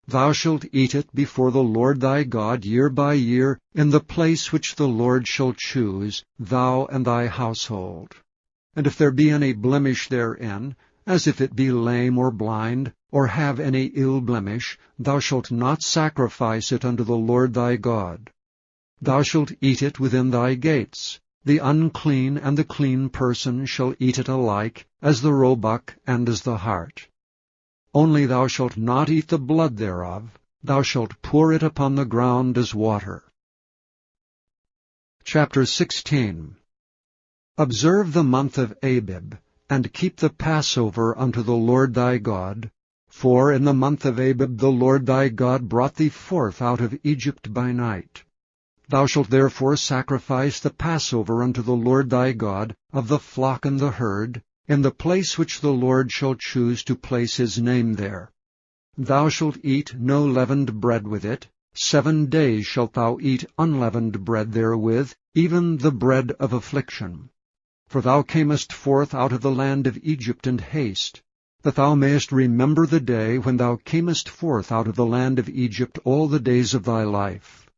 Thou shalt eat it before the Lord thy God year by year, in the place which the Lord shall choose, thou and thy household. And if there be any blemish therein, as if it be lame or blind, or have any ill blemish, thou shalt not sacrifice it unto the Lord thy God. Thou shalt eat it within thy gates. The unclean and the clean person shall eat it alike, as the roebuck and as the hart. Only thou shalt not eat the blood thereof, thou shalt pour it upon the ground as water. Chapter 16. Observe the month of Abib, and keep the Passover unto the Lord thy God. For in the month of Abib the Lord thy God brought thee forth out of Egypt by night. Thou shalt therefore sacrifice the Passover unto the Lord thy God of the flock and the herd, in the place which the Lord shall choose to place his name there. Thou shalt eat no leavened bread with it. 7 days shalt thou eat unleavened bread therewith, even the bread of affliction. For thou camest forth out of the land of Egypt in haste, that thou mayest remember the day when thou camest forth out of the land of Egypt all the days of thy life.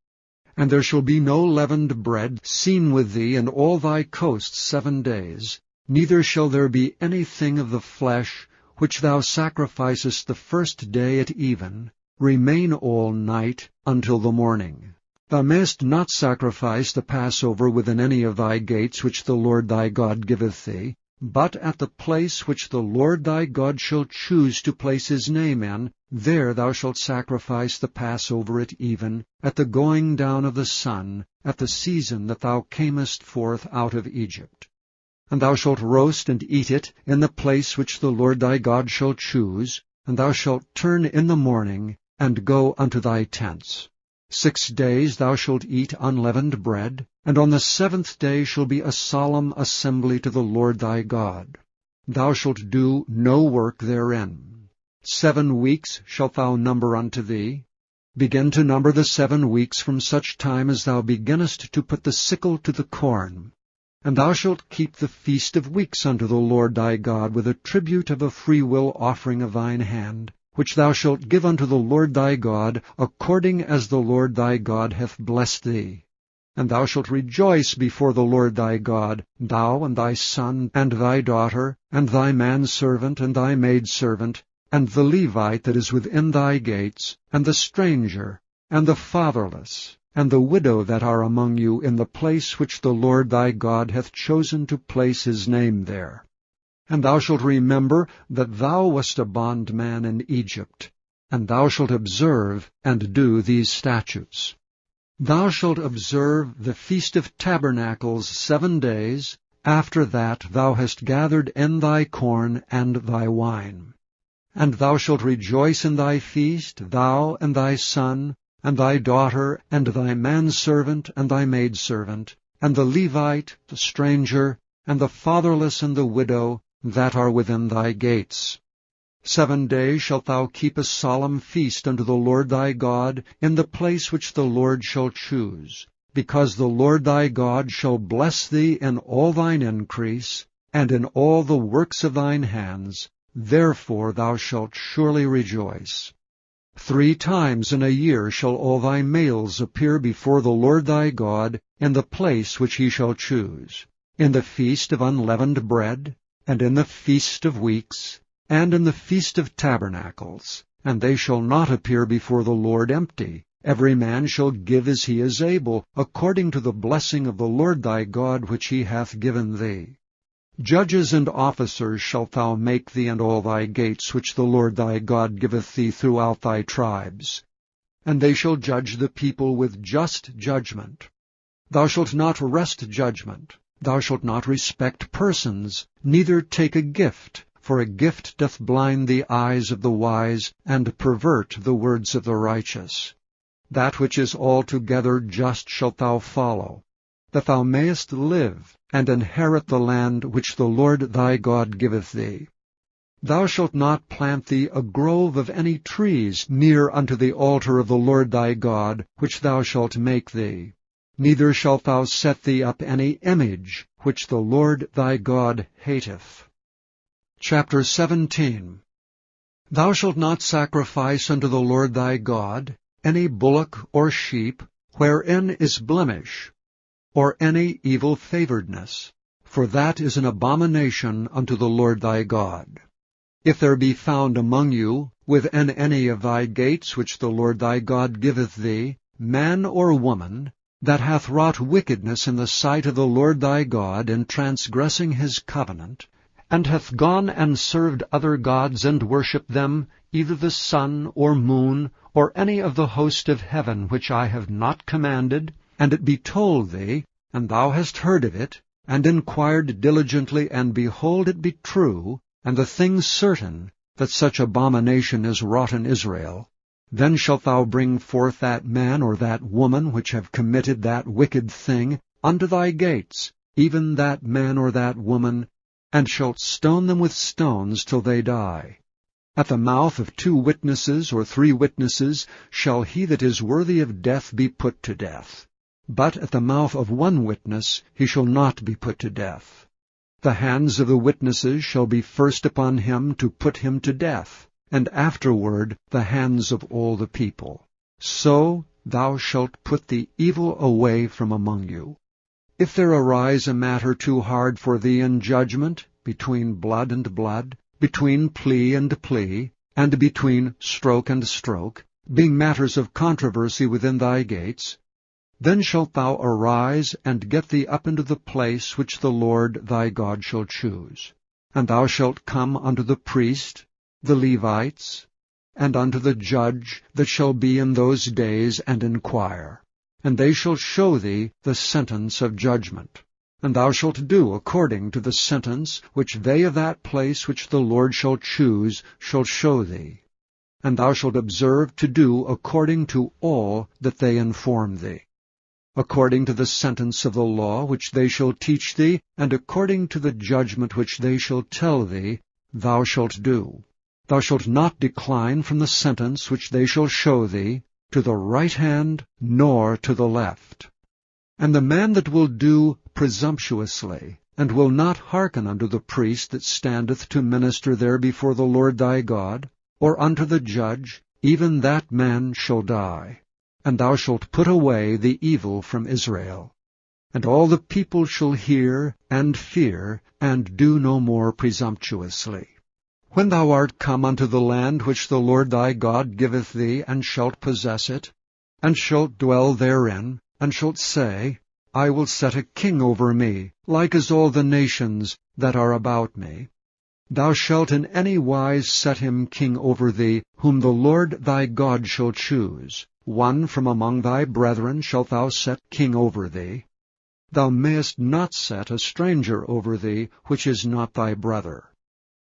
And there shall be no leavened bread seen with thee in all thy coasts 7 days, neither shall there be anything of the flesh which thou sacrificest the first day at even, remain all night until the morning. Thou mayest not sacrifice the Passover within any of thy gates which the Lord thy God giveth thee, but at the place which the Lord thy God shall choose to place his name in, there thou shalt sacrifice the Passover at even, at the going down of the sun, at the season that thou camest forth out of Egypt. And thou shalt roast and eat it in the place which the Lord thy God shall choose, and thou shalt turn in the morning, and go unto thy tents. 6 days thou shalt eat unleavened bread, and on the 7th day shall be a solemn assembly to the Lord thy God. Thou shalt do no work therein. 7 weeks shalt thou number unto thee. Begin to number the 7 weeks from such time as thou beginnest to put the sickle to the corn. And thou shalt keep the feast of weeks unto the Lord thy God with a tribute of a freewill offering of thine hand, which thou shalt give unto the Lord thy God, according as the Lord thy God hath blessed thee. And thou shalt rejoice before the Lord thy God, thou and thy son, and thy daughter, and thy manservant, and thy maidservant, and the Levite that is within thy gates, and the stranger, and the fatherless, and the widow that are among you in the place which the Lord thy God hath chosen to place his name there. And thou shalt remember that thou wast a bondman in Egypt, and thou shalt observe and do these statutes. Thou shalt observe the Feast of Tabernacles 7 days. After that thou hast gathered in thy corn and thy wine. And thou shalt rejoice in thy feast, thou and thy son, and thy daughter, and thy manservant, and thy maidservant, and the Levite, the stranger, and the fatherless and the widow, that are within thy gates. 7 days shalt thou keep a solemn feast unto the Lord thy God in the place which the Lord shall choose, because the Lord thy God shall bless thee in all thine increase, and in all the works of thine hands. Therefore thou shalt surely rejoice. 3 times in a year shall all thy males appear before the Lord thy God in the place which he shall choose, in the feast of unleavened bread, and in the feast of weeks, and in the feast of tabernacles, and they shall not appear before the Lord empty. Every man shall give as he is able, according to the blessing of the Lord thy God which he hath given thee. Judges and officers shalt thou make thee in all thy gates which the Lord thy God giveth thee throughout thy tribes. and they shall judge the people with just judgment. Thou shalt not wrest judgment. Thou shalt not respect persons, neither take a gift, for a gift doth blind the eyes of the wise, and pervert the words of the righteous. That which is altogether just shalt thou follow, that thou mayest live, and inherit the land which the Lord thy God giveth thee. Thou shalt not plant thee a grove of any trees near unto the altar of the Lord thy God, which thou shalt make thee. Neither shalt thou set thee up any image, which the Lord thy God hateth. Chapter 17. Thou shalt not sacrifice unto the Lord thy God any bullock or sheep, wherein is blemish, or any evil-favoredness, for that is an abomination unto the Lord thy God. If there be found among you, within any of thy gates which the Lord thy God giveth thee, man or woman, that hath wrought wickedness in the sight of the Lord thy God in transgressing his covenant, and hath gone and served other gods and worshipped them, either the sun or moon, or any of the host of heaven which I have not commanded, and it be told thee, and thou hast heard of it, and inquired diligently, and behold, it be true, and the thing certain, that such abomination is wrought in Israel, then shalt thou bring forth that man or that woman which have committed that wicked thing unto thy gates, even that man or that woman, and shalt stone them with stones till they die. At the mouth of 2 witnesses or 3 witnesses shall he that is worthy of death be put to death. But at the mouth of 1 witness he shall not be put to death. The hands of the witnesses shall be first upon him to put him to death, and afterward the hands of all the people. So thou shalt put the evil away from among you. If there arise a matter too hard for thee in judgment, between blood and blood, between plea and plea, and between stroke and stroke, being matters of controversy within thy gates, then shalt thou arise and get thee up into the place which the Lord thy God shall choose. And thou shalt come unto the priest, the Levites, and unto the judge that shall be in those days, and inquire. And they shall show thee the sentence of judgment. And thou shalt do according to the sentence which they of that place which the Lord shall choose shall show thee. And thou shalt observe to do according to all that they inform thee, according to the sentence of the law which they shall teach thee, and according to the judgment which they shall tell thee, thou shalt do. Thou shalt not decline from the sentence which they shall show thee, to the right hand nor to the left. And the man that will do presumptuously, and will not hearken unto the priest that standeth to minister there before the Lord thy God, or unto the judge, even that man shall die. And thou shalt put away the evil from Israel. And all the people shall hear and fear, and do no more presumptuously. When thou art come unto the land which the Lord thy God giveth thee, and shalt possess it, and shalt dwell therein, and shalt say, I will set a king over me, like as all the nations that are about me. Thou shalt in any wise set him king over thee, whom the Lord thy God shall choose. One from among thy brethren shalt thou set king over thee. Thou mayest not set a stranger over thee, which is not thy brother.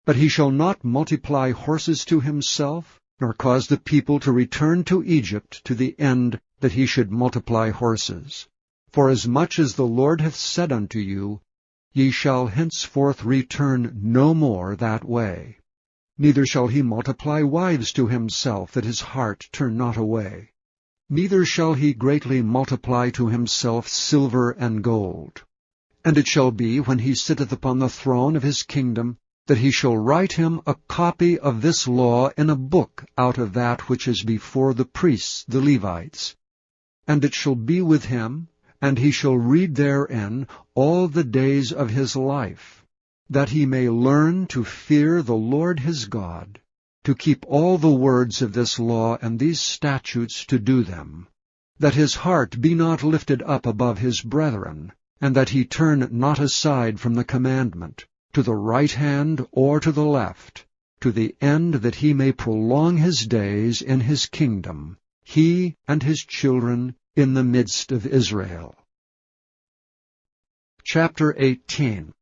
But he shall not multiply horses to himself, nor cause the people to return to Egypt to the end that he should multiply horses. For as much as the Lord hath said unto you, ye shall henceforth return no more that way. Neither shall he multiply wives to himself, that his heart turn not away. Neither shall he greatly multiply to himself silver and gold. And it shall be, when he sitteth upon the throne of his kingdom, that he shall write him a copy of this law in a book out of that which is before the priests the Levites. And it shall be with him, and he shall read therein all the days of his life, that he may learn to fear the Lord his God, to keep all the words of this law and these statutes to do them, that his heart be not lifted up above his brethren, and that he turn not aside from the commandment, to the right hand or to the left, to the end that he may prolong his days in his kingdom, he and his children, in the midst of Israel. Chapter 18.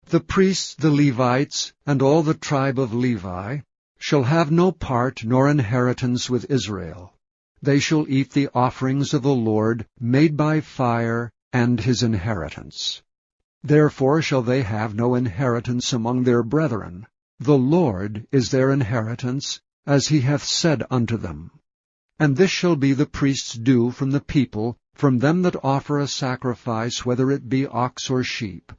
The priests, the Levites, and all the tribe of Levi, shall have no part nor inheritance with Israel. They shall eat the offerings of the Lord, made by fire, and his inheritance. Therefore shall they have no inheritance among their brethren. The Lord is their inheritance, as he hath said unto them. And this shall be the priest's due from the people, from them that offer a sacrifice, whether it be ox or sheep.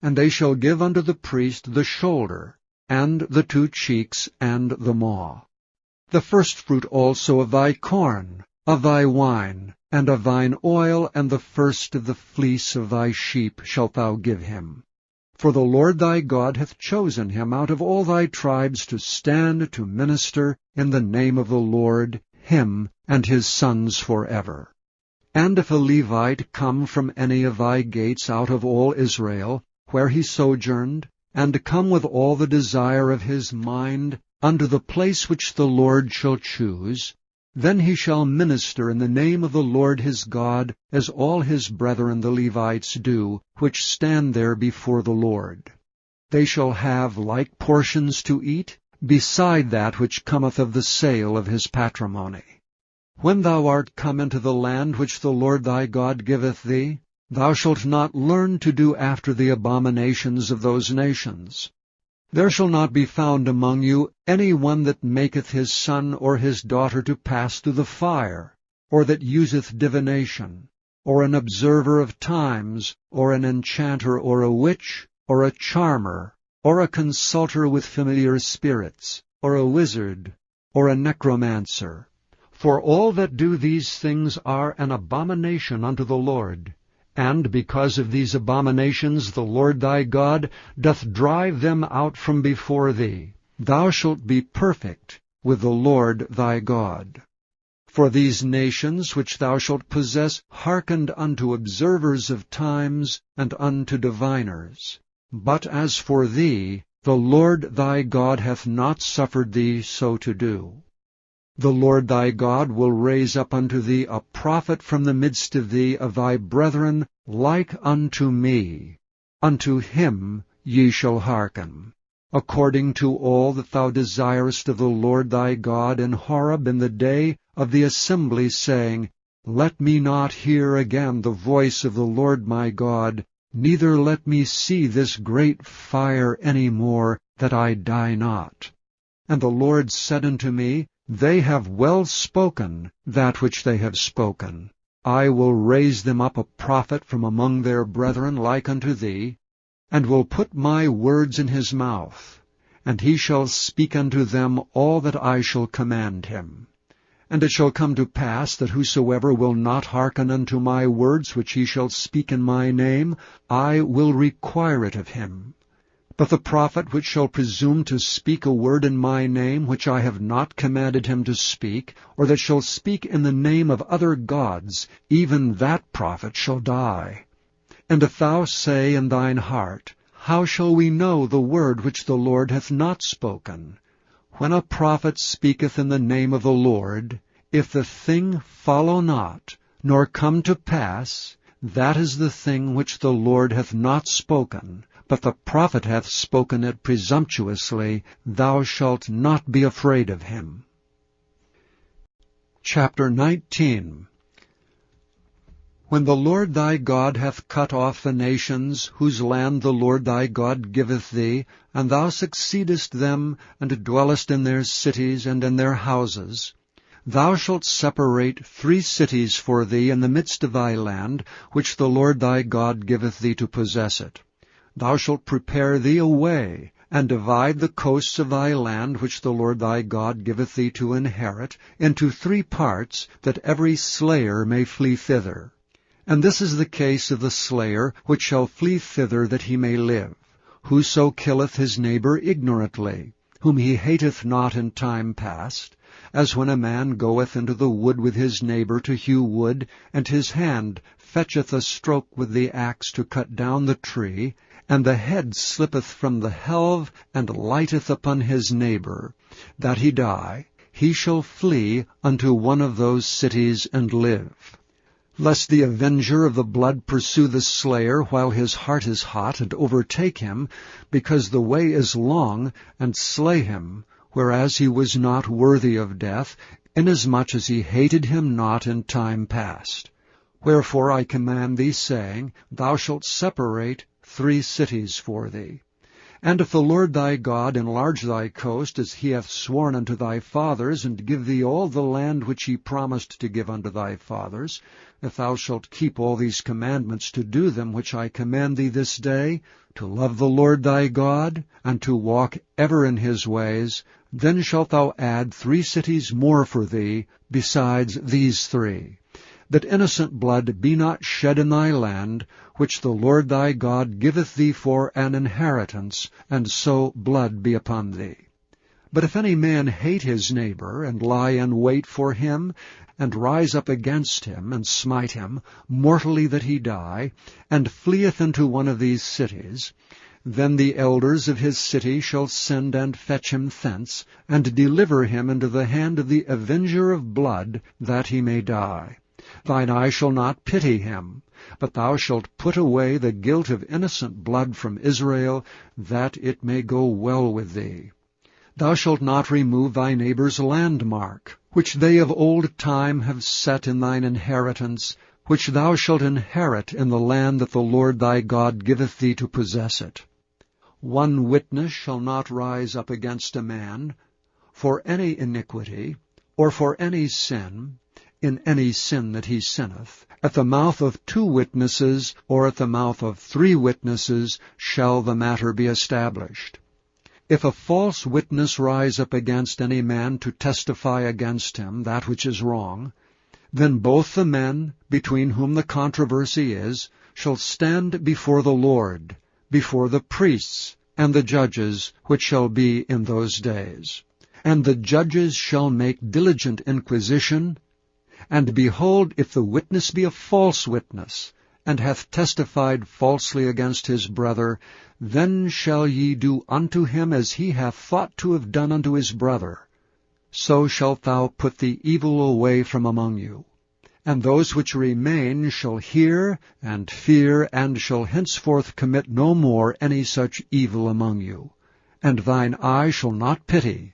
And they shall give unto the priest the shoulder, and the 2 cheeks, and the maw. The firstfruit also of thy corn, of thy wine, and of thine oil, and the first of the fleece of thy sheep shalt thou give him. For the Lord thy God hath chosen him out of all thy tribes to stand to minister in the name of the Lord, him and his sons forever. And if a Levite come from any of thy gates out of all Israel, where he sojourned, and come with all the desire of his mind unto the place which the Lord shall choose, then he shall minister in the name of the Lord his God, as all his brethren the Levites do, which stand there before the Lord. They shall have like portions to eat, beside that which cometh of the sale of his patrimony. When thou art come into the land which the Lord thy God giveth thee, thou shalt not learn to do after the abominations of those nations. There shall not be found among you any one that maketh his son or his daughter to pass through the fire, or that useth divination, or an observer of times, or an enchanter, or a witch, or a charmer, or a consulter with familiar spirits, or a wizard, or a necromancer. For all that do these things are an abomination unto the Lord. And because of these abominations the Lord thy God doth drive them out from before thee. Thou shalt be perfect with the Lord thy God. For these nations which thou shalt possess hearkened unto observers of times and unto diviners. But as for thee, the Lord thy God hath not suffered thee so to do. The Lord thy God will raise up unto thee a prophet from the midst of thee of thy brethren, like unto me. Unto him ye shall hearken, according to all that thou desirest of the Lord thy God in Horeb in the day of the assembly, saying, Let me not hear again the voice of the Lord my God, neither let me see this great fire any more, that I die not. And the Lord said unto me, They have well spoken that which they have spoken. I will raise them up a prophet from among their brethren like unto thee, and will put my words in his mouth, and he shall speak unto them all that I shall command him. And it shall come to pass that whosoever will not hearken unto my words which he shall speak in my name, I will require it of him. But the prophet which shall presume to speak a word in my name which I have not commanded him to speak, or that shall speak in the name of other gods, even that prophet shall die. And if thou say in thine heart, How shall we know the word which the Lord hath not spoken? When a prophet speaketh in the name of the Lord, if the thing follow not, nor come to pass, that is the thing which the Lord hath not spoken, but the prophet hath spoken it presumptuously, thou shalt not be afraid of him. Chapter 19. When the Lord thy God hath cut off the nations, whose land the Lord thy God giveth thee, and thou succeedest them, and dwellest in their cities and in their houses, thou shalt separate 3 cities for thee in the midst of thy land, which the Lord thy God giveth thee to possess it. Thou shalt prepare thee a way, and divide the coasts of thy land which the Lord thy God giveth thee to inherit, into 3 parts, that every slayer may flee thither. And this is the case of the slayer, which shall flee thither that he may live. Whoso killeth his neighbor ignorantly, whom he hateth not in time past, as when a man goeth into the wood with his neighbor to hew wood, and his hand fetcheth a stroke with the axe to cut down the tree, and the head slippeth from the helve, and lighteth upon his neighbor, that he die, he shall flee unto one of those cities and live. Lest the avenger of the blood pursue the slayer while his heart is hot, and overtake him, because the way is long, and slay him, whereas he was not worthy of death, inasmuch as he hated him not in time past. Wherefore I command thee, saying, Thou shalt separate 3 cities for thee. And if the Lord thy God enlarge thy coast, as he hath sworn unto thy fathers, and give thee all the land which he promised to give unto thy fathers, if thou shalt keep all these commandments to do them which I command thee this day, to love the Lord thy God, and to walk ever in his ways, then shalt thou add 3 cities more for thee, besides these 3, that innocent blood be not shed in thy land, which the Lord thy God giveth thee for an inheritance, and so blood be upon thee. But if any man hate his neighbor, and lie in wait for him, and rise up against him, and smite him, mortally that he die, and fleeth into one of these cities, then the elders of his city shall send and fetch him thence, and deliver him into the hand of the avenger of blood, that he may die. Thine eye shall not pity him, but thou shalt put away the guilt of innocent blood from Israel, that it may go well with thee. Thou shalt not remove thy neighbor's landmark, which they of old time have set in thine inheritance, which thou shalt inherit in the land that the Lord thy God giveth thee to possess it. 1 witness shall not rise up against a man for any iniquity, or for any sin, in any sin that he sinneth. At the mouth of 2 witnesses, or at the mouth of 3 witnesses, shall the matter be established. If a false witness rise up against any man to testify against him that which is wrong, then both the men, between whom the controversy is, shall stand before the Lord, before the priests and the judges which shall be in those days. And the judges shall make diligent inquisition, and behold, if the witness be a false witness, and hath testified falsely against his brother, then shall ye do unto him as he hath thought to have done unto his brother. So shalt thou put the evil away from among you. And those which remain shall hear and fear, and shall henceforth commit no more any such evil among you. And thine eye shall not pity,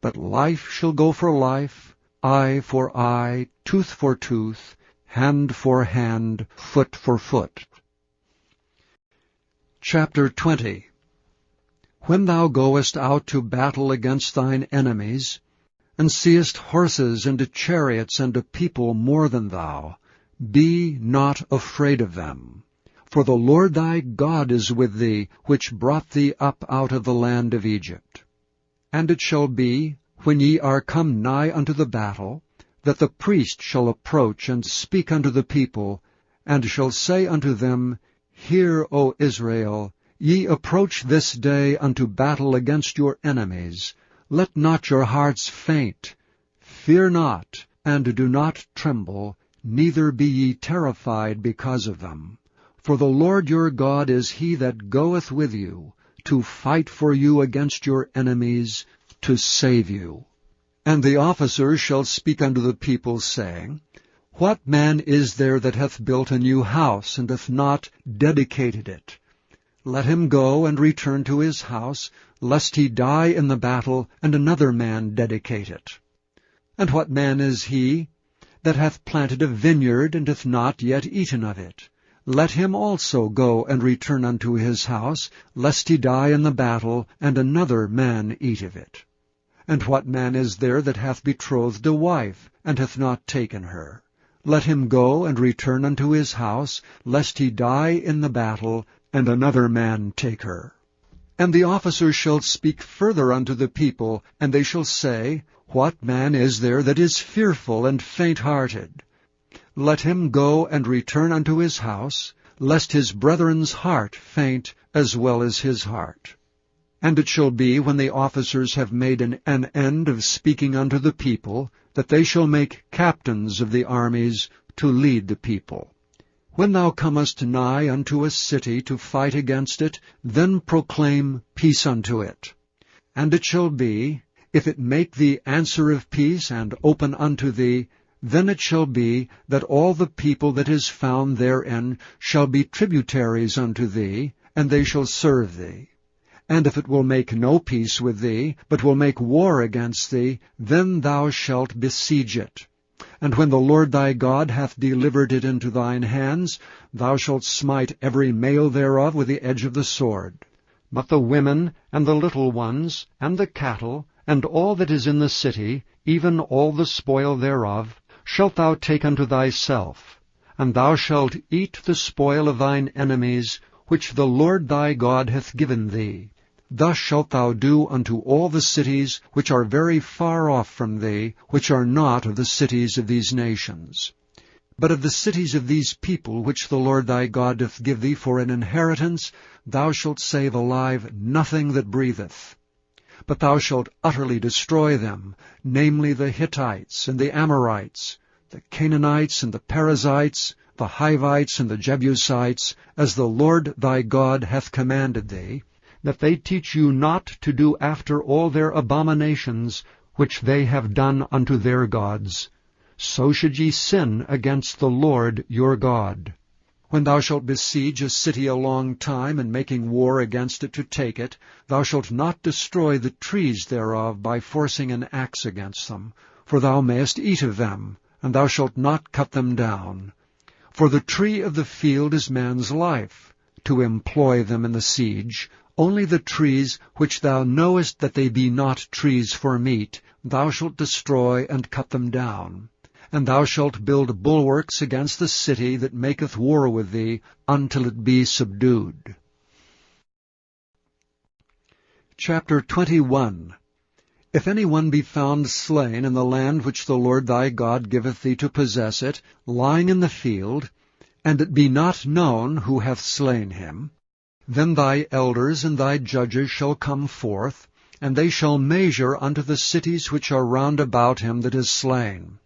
but life shall go for life, eye for eye, tooth for tooth, hand for hand, foot for foot. Chapter 20. When thou goest out to battle against thine enemies, and seest horses and chariots and a people more than thou, be not afraid of them. For the Lord thy God is with thee, which brought thee up out of the land of Egypt. And it shall be, when ye are come nigh unto the battle, that the priest shall approach and speak unto the people, and shall say unto them, Hear, O Israel, ye approach this day unto battle against your enemies. Let not your hearts faint. Fear not, and do not tremble, neither be ye terrified because of them. For the Lord your God is he that goeth with you, to fight for you against your enemies, to save you. And the officers shall speak unto the people, saying, What man is there that hath built a new house, and hath not dedicated it? Let him go and return to his house, lest he die in the battle, and another man dedicate it. And what man is he that hath planted a vineyard, and hath not yet eaten of it? Let him also go and return unto his house, lest he die in the battle, and another man eat of it. And what man is there that hath betrothed a wife, and hath not taken her? Let him go and return unto his house, lest he die in the battle, and another man take her. And the officers shall speak further unto the people, and they shall say, What man is there that is fearful and faint-hearted? Let him go and return unto his house, lest his brethren's heart faint as well as his heart. And it shall be, when the officers have made an end of speaking unto the people, that they shall make captains of the armies to lead the people. When thou comest nigh unto a city to fight against it, then proclaim peace unto it. And it shall be, if it make thee answer of peace, and open unto thee, then it shall be that all the people that is found therein shall be tributaries unto thee, and they shall serve thee. And if it will make no peace with thee, but will make war against thee, then thou shalt besiege it. And when the Lord thy God hath delivered it into thine hands, thou shalt smite every male thereof with the edge of the sword. But the women, and the little ones, and the cattle, and all that is in the city, even all the spoil thereof, shalt thou take unto thyself, and thou shalt eat the spoil of thine enemies, which the Lord thy God hath given thee. Thus shalt thou do unto all the cities which are very far off from thee, which are not of the cities of these nations. But of the cities of these people which the Lord thy God doth give thee for an inheritance, thou shalt save alive nothing that breatheth. But thou shalt utterly destroy them, namely the Hittites and the Amorites, the Canaanites and the Perizzites, the Hivites and the Jebusites, as the Lord thy God hath commanded thee, that they teach you not to do after all their abominations which they have done unto their gods. So should ye sin against the Lord your God. When thou shalt besiege a city a long time, and making war against it to take it, thou shalt not destroy the trees thereof by forcing an axe against them, for thou mayest eat of them, and thou shalt not cut them down. For the tree of the field is man's life, to employ them in the siege. Only the trees which thou knowest that they be not trees for meat, thou shalt destroy and cut them down. And thou shalt build bulwarks against the city that maketh war with thee, until it be subdued. Chapter 21. If any one be found slain in the land which the Lord thy God giveth thee to possess it, lying in the field, and it be not known who hath slain him, then thy elders and thy judges shall come forth, and they shall measure unto the cities which are round about him that is slain.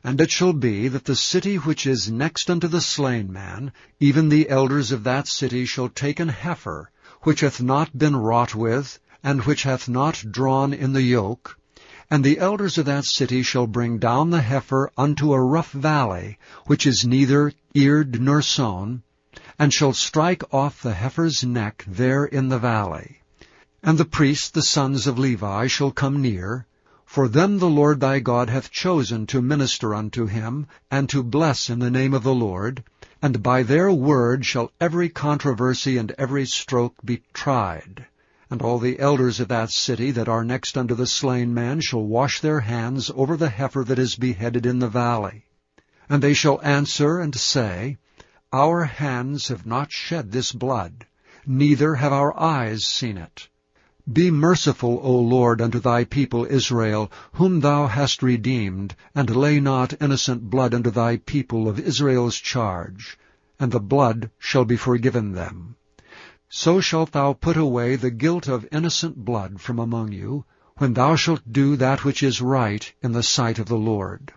And it shall be that the city which is next unto the slain man, even the elders of that city shall take an heifer, which hath not been wrought with, and which hath not drawn in the yoke, and the elders of that city shall bring down the heifer unto a rough valley, which is neither eared nor sown, and shall strike off the heifer's neck there in the valley. And the priests, the sons of Levi, shall come near, for them the Lord thy God hath chosen to minister unto him, and to bless in the name of the Lord, and by their word shall every controversy and every stroke be tried. And all the elders of that city that are next unto the slain man shall wash their hands over the heifer that is beheaded in the valley. And they shall answer and say, Our hands have not shed this blood, neither have our eyes seen it. Be merciful, O Lord, unto thy people Israel, whom thou hast redeemed, and lay not innocent blood unto thy people of Israel's charge, and the blood shall be forgiven them. So shalt thou put away the guilt of innocent blood from among you, when thou shalt do that which is right in the sight of the Lord.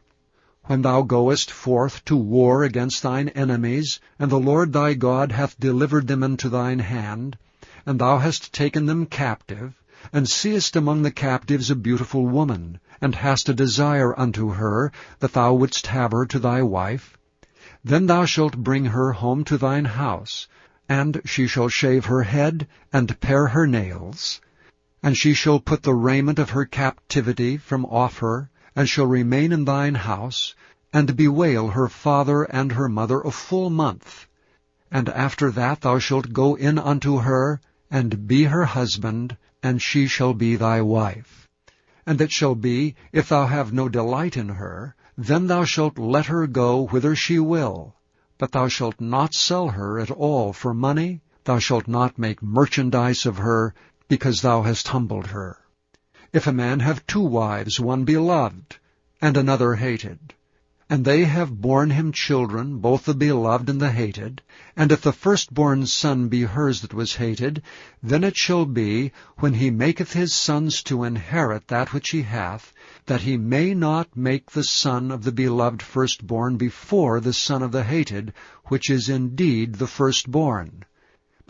When thou goest forth to war against thine enemies, and the Lord thy God hath delivered them into thine hand, and thou hast taken them captive, and seest among the captives a beautiful woman, and hast a desire unto her, that thou wouldst have her to thy wife, then thou shalt bring her home to thine house, and she shall shave her head, and pare her nails, and she shall put the raiment of her captivity from off her, and shall remain in thine house, and bewail her father and her mother a full month. And after that thou shalt go in unto her, and be her husband, and she shall be thy wife. And it shall be, if thou have no delight in her, then thou shalt let her go whither she will. But thou shalt not sell her at all for money, thou shalt not make merchandise of her, because thou hast humbled her. If a man have 2 wives, one beloved, and another hated, and they have borne him children, both the beloved and the hated, and if the firstborn son be hers that was hated, then it shall be, when he maketh his sons to inherit that which he hath, that he may not make the son of the beloved firstborn before the son of the hated, which is indeed the firstborn.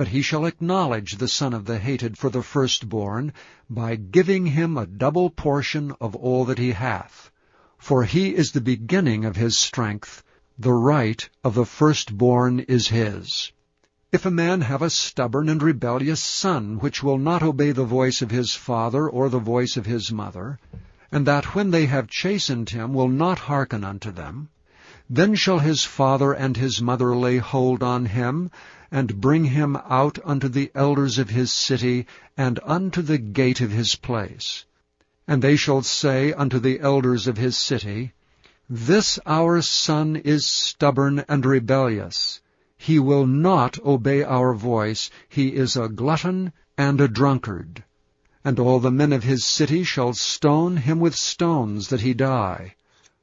But he shall acknowledge the son of the hated for the firstborn, by giving him a double portion of all that he hath. For he is the beginning of his strength, the right of the firstborn is his. If a man have a stubborn and rebellious son, which will not obey the voice of his father or the voice of his mother, and that when they have chastened him will not hearken unto them, then shall his father and his mother lay hold on him, and bring him out unto the elders of his city, and unto the gate of his place. And they shall say unto the elders of his city, This our son is stubborn and rebellious. He will not obey our voice. He is a glutton and a drunkard. And all the men of his city shall stone him with stones, that he die.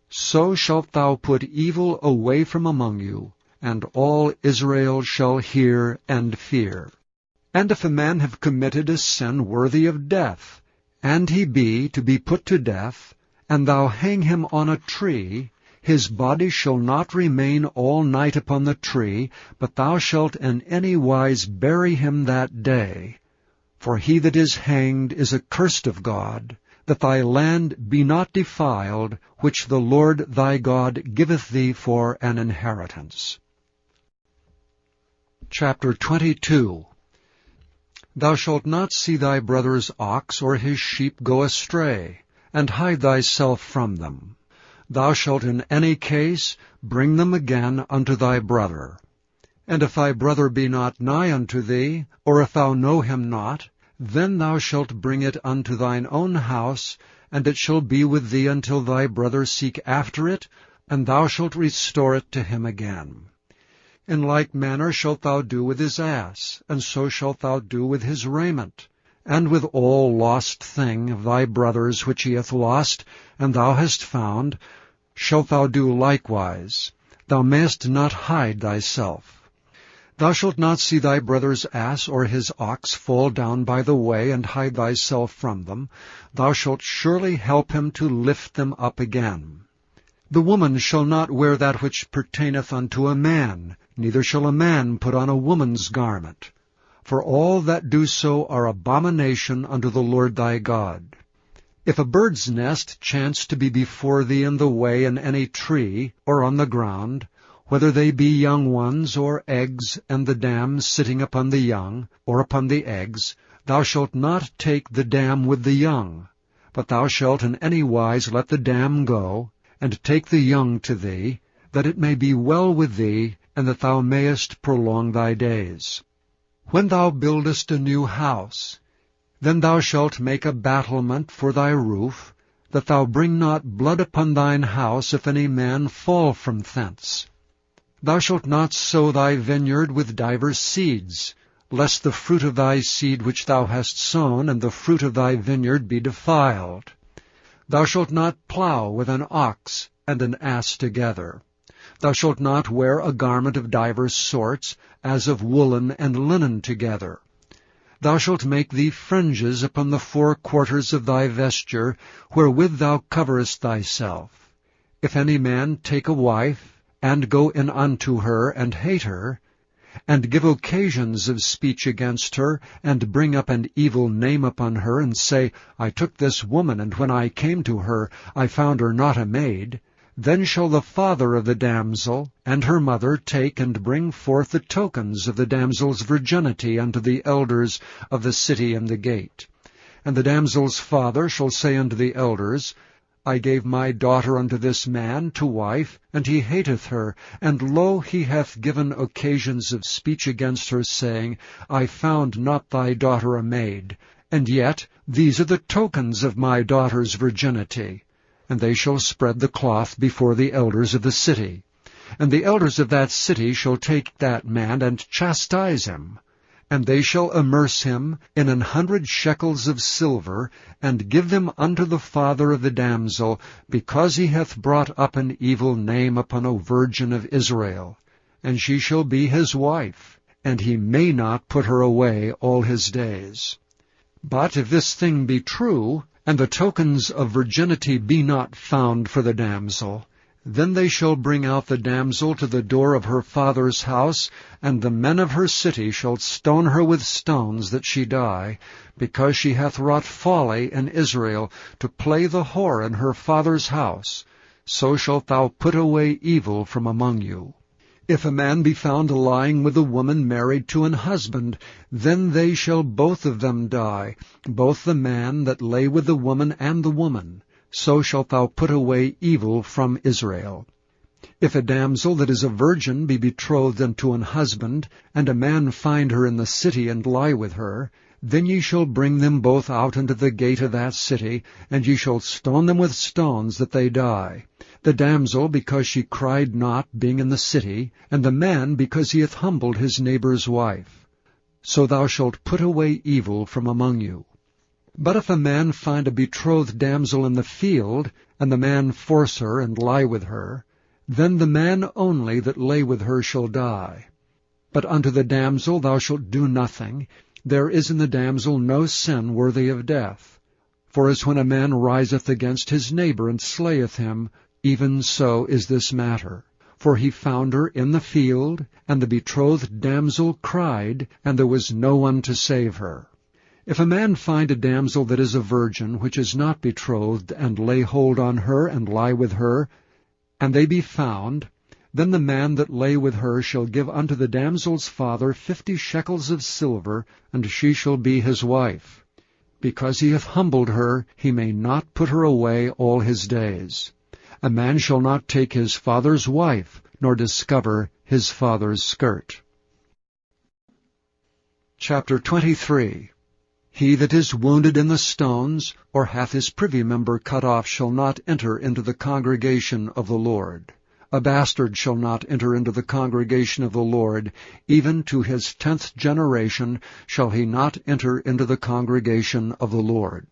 So shalt thou put evil away from among you, and all Israel shall hear and fear. And if a man have committed a sin worthy of death, and he be to be put to death, and thou hang him on a tree, his body shall not remain all night upon the tree, but thou shalt in any wise bury him that day. For he that is hanged is accursed of God, that thy land be not defiled, which the Lord thy God giveth thee for an inheritance. Chapter 22. Thou shalt not see thy brother's ox or his sheep go astray, and hide thyself from them. Thou shalt in any case bring them again unto thy brother. And if thy brother be not nigh unto thee, or if thou know him not, then thou shalt bring it unto thine own house, and it shall be with thee until thy brother seek after it, and thou shalt restore it to him again. In like manner shalt thou do with his ass, and so shalt thou do with his raiment, and with all lost thing of thy brother's which he hath lost, and thou hast found, shalt thou do likewise. Thou mayest not hide thyself. Thou shalt not see thy brother's ass or his ox fall down by the way, and hide thyself from them. Thou shalt surely help him to lift them up again. The woman shall not wear that which pertaineth unto a man, neither shall a man put on a woman's garment. For all that do so are abomination unto the Lord thy God. If a bird's nest chance to be before thee in the way in any tree, or on the ground, whether they be young ones, or eggs, and the dam sitting upon the young, or upon the eggs, thou shalt not take the dam with the young, but thou shalt in any wise let the dam go, and take the young to thee, that it may be well with thee, and that thou mayest prolong thy days. When thou buildest a new house, then thou shalt make a battlement for thy roof, that thou bring not blood upon thine house if any man fall from thence. Thou shalt not sow thy vineyard with divers seeds, lest the fruit of thy seed which thou hast sown and the fruit of thy vineyard be defiled. Thou shalt not plow with an ox and an ass together. Thou shalt not wear a garment of divers sorts, as of woolen and linen together. Thou shalt make thee fringes upon the 4 quarters of thy vesture, wherewith thou coverest thyself. If any man take a wife, and go in unto her, and hate her, and give occasions of speech against her, and bring up an evil name upon her, and say, I took this woman, and when I came to her, I found her not a maid, then shall the father of the damsel and her mother take and bring forth the tokens of the damsel's virginity unto the elders of the city and the gate. And the damsel's father shall say unto the elders, I gave my daughter unto this man to wife, and he hateth her, and lo, he hath given occasions of speech against her, saying, I found not thy daughter a maid, and yet these are the tokens of my daughter's virginity. And they shall spread the cloth before the elders of the city. And the elders of that city shall take that man and chastise him. And they shall immerse him in 100 shekels of silver, and give them unto the father of the damsel, because he hath brought up an evil name upon a virgin of Israel. And she shall be his wife, and he may not put her away all his days. But if this thing be true, and the tokens of virginity be not found for the damsel, Then they shall bring out the damsel to the door of her father's house, and the men of her city shall stone her with stones that she die, because she hath wrought folly in Israel, to play the whore in her father's house. So shalt thou put away evil from among you. If a man be found lying with a woman married to an husband, then they shall both of them die, both the man that lay with the woman and the woman. So shalt thou put away evil from Israel. If a damsel that is a virgin be betrothed unto an husband, and a man find her in the city and lie with her, then ye shall bring them both out unto the gate of that city, and ye shall stone them with stones that they die. The damsel because she cried not, being in the city, and the man because he hath humbled his neighbour's wife. So thou shalt put away evil from among you. But if a man find a betrothed damsel in the field, and the man force her and lie with her, then the man only that lay with her shall die. But unto the damsel thou shalt do nothing. There is in the damsel no sin worthy of death. For as when a man riseth against his neighbour and slayeth him, even so is this matter. For he found her in the field, and the betrothed damsel cried, and there was no one to save her. If a man find a damsel that is a virgin, which is not betrothed, and lay hold on her, and lie with her, and they be found, then the man that lay with her shall give unto the damsel's father 50 shekels of silver, and she shall be his wife. Because he hath humbled her, he may not put her away all his days. A man shall not take his father's wife, nor discover his father's skirt. Chapter 23. He that is wounded in the stones, or hath his privy member cut off, shall not enter into the congregation of the Lord. A bastard shall not enter into the congregation of the Lord. Even to his 10th generation shall he not enter into the congregation of the Lord.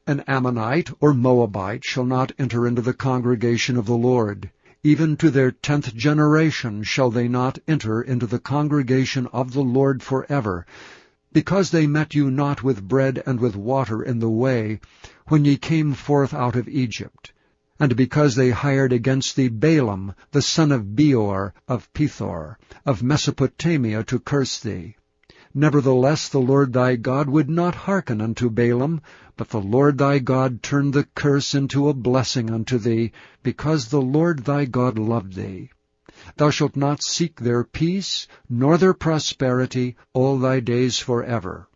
An Ammonite or Moabite shall not enter into the congregation of the Lord. Even to their 10th generation shall they not enter into the congregation of the Lord forever, because they met you not with bread and with water in the way, when ye came forth out of Egypt, and because they hired against thee Balaam, the son of Beor, of Pethor, of Mesopotamia, to curse thee. Nevertheless the Lord thy God would not hearken unto Balaam, but the Lord thy God turned the curse into a blessing unto thee, because the Lord thy God loved thee. Thou shalt not seek their peace, nor their prosperity, all thy days forever.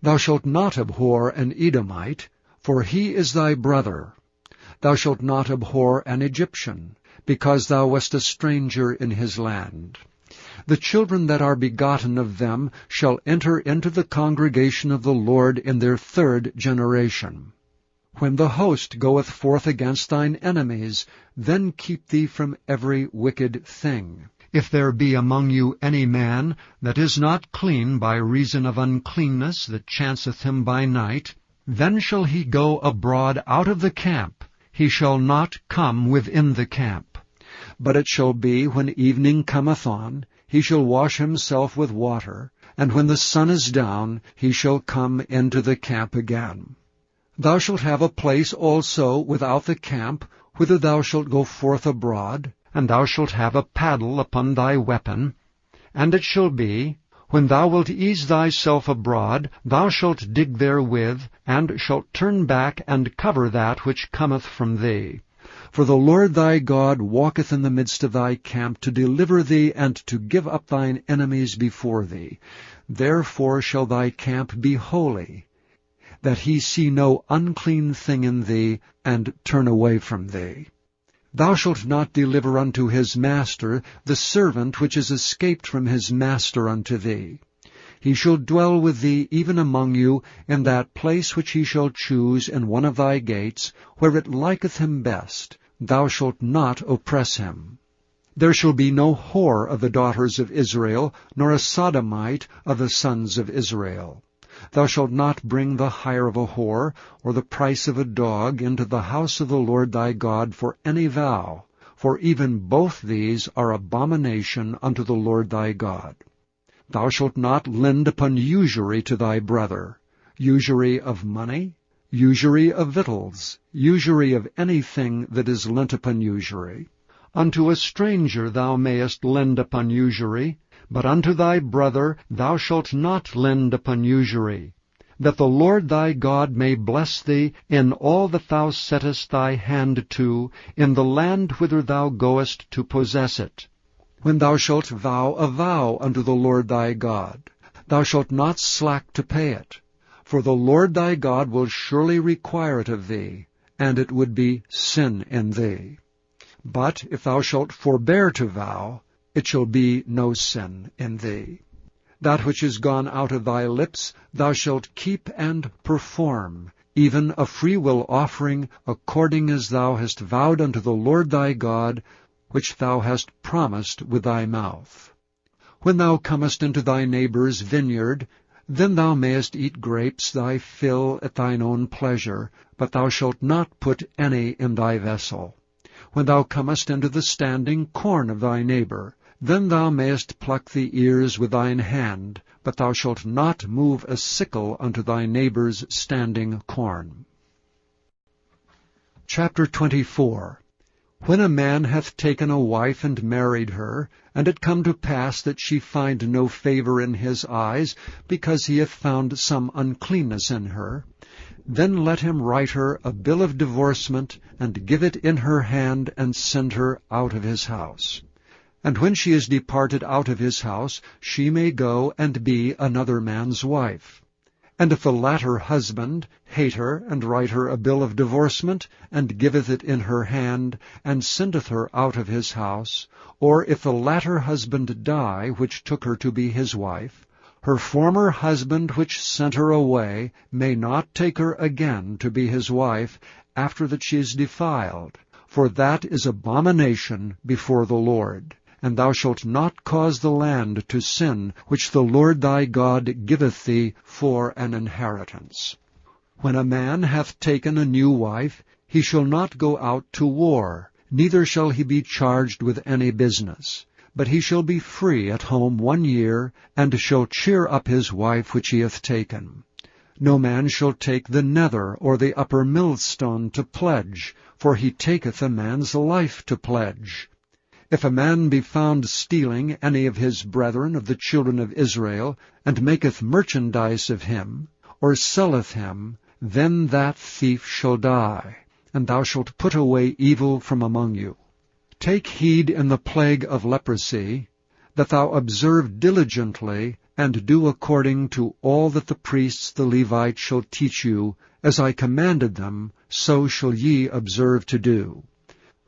Thou shalt not abhor an Edomite, for he is thy brother. Thou shalt not abhor an Egyptian, because thou wast a stranger in his land. The children that are begotten of them shall enter into the congregation of the Lord in their 3rd generation. When the host goeth forth against thine enemies, then keep thee from every wicked thing. If there be among you any man that is not clean by reason of uncleanness that chanceth him by night, then shall he go abroad out of the camp. He shall not come within the camp. But it shall be, when evening cometh on, he shall wash himself with water, and when the sun is down, he shall come into the camp again. Thou shalt have a place also without the camp, whither thou shalt go forth abroad, and thou shalt have a paddle upon thy weapon. And it shall be, when thou wilt ease thyself abroad, thou shalt dig therewith, and shalt turn back and cover that which cometh from thee. For the Lord thy God walketh in the midst of thy camp, to deliver thee, and to give up thine enemies before thee. Therefore shall thy camp be holy, that he see no unclean thing in thee, and turn away from thee. Thou shalt not deliver unto his master the servant which is escaped from his master unto thee. He shall dwell with thee even among you, in that place which he shall choose in one of thy gates, where it liketh him best. Thou shalt not oppress him. There shall be no whore of the daughters of Israel, nor a sodomite of the sons of Israel. Thou shalt not bring the hire of a whore, or the price of a dog, into the house of the Lord thy God for any vow, for even both these are abomination unto the Lord thy God. Thou shalt not lend upon usury to thy brother, usury of money, usury of victuals, usury of anything that is lent upon usury. Unto a stranger thou mayest lend upon usury, but unto thy brother thou shalt not lend upon usury, that the Lord thy God may bless thee in all that thou settest thy hand to, in the land whither thou goest to possess it. When thou shalt vow a vow unto the Lord thy God, thou shalt not slack to pay it, for the Lord thy God will surely require it of thee, and it would be sin in thee. But if thou shalt forbear to vow, it shall be no sin in thee. That which is gone out of thy lips thou shalt keep and perform, even a freewill offering, according as thou hast vowed unto the Lord thy God, which thou hast promised with thy mouth. When thou comest into thy neighbour's vineyard, then thou mayest eat grapes thy fill at thine own pleasure, but thou shalt not put any in thy vessel. When thou comest into the standing corn of thy neighbour, then thou mayest pluck the ears with thine hand, but thou shalt not move a sickle unto thy neighbour's standing corn. Chapter 24. When a man hath taken a wife and married her, and it come to pass that she find no favour in his eyes, because he hath found some uncleanness in her, then let him write her a bill of divorcement, and give it in her hand, and send her out of his house. And when she is departed out of his house, she may go and be another man's wife. And if the latter husband hate her, and write her a bill of divorcement, and giveth it in her hand, and sendeth her out of his house, or if the latter husband die, which took her to be his wife, her former husband which sent her away may not take her again to be his wife, after that she is defiled, for that is abomination before the Lord. And thou shalt not cause the land to sin, which the Lord thy God giveth thee for an inheritance. When a man hath taken a new wife, he shall not go out to war, neither shall he be charged with any business. But he shall be free at home 1 year, and shall cheer up his wife which he hath taken. No man shall take the nether or the upper millstone to pledge, for he taketh a man's life to pledge. If a man be found stealing any of his brethren of the children of Israel, and maketh merchandise of him, or selleth him, then that thief shall die, and thou shalt put away evil from among you. Take heed in the plague of leprosy, that thou observe diligently, and do according to all that the priests the Levites shall teach you, as I commanded them, so shall ye observe to do.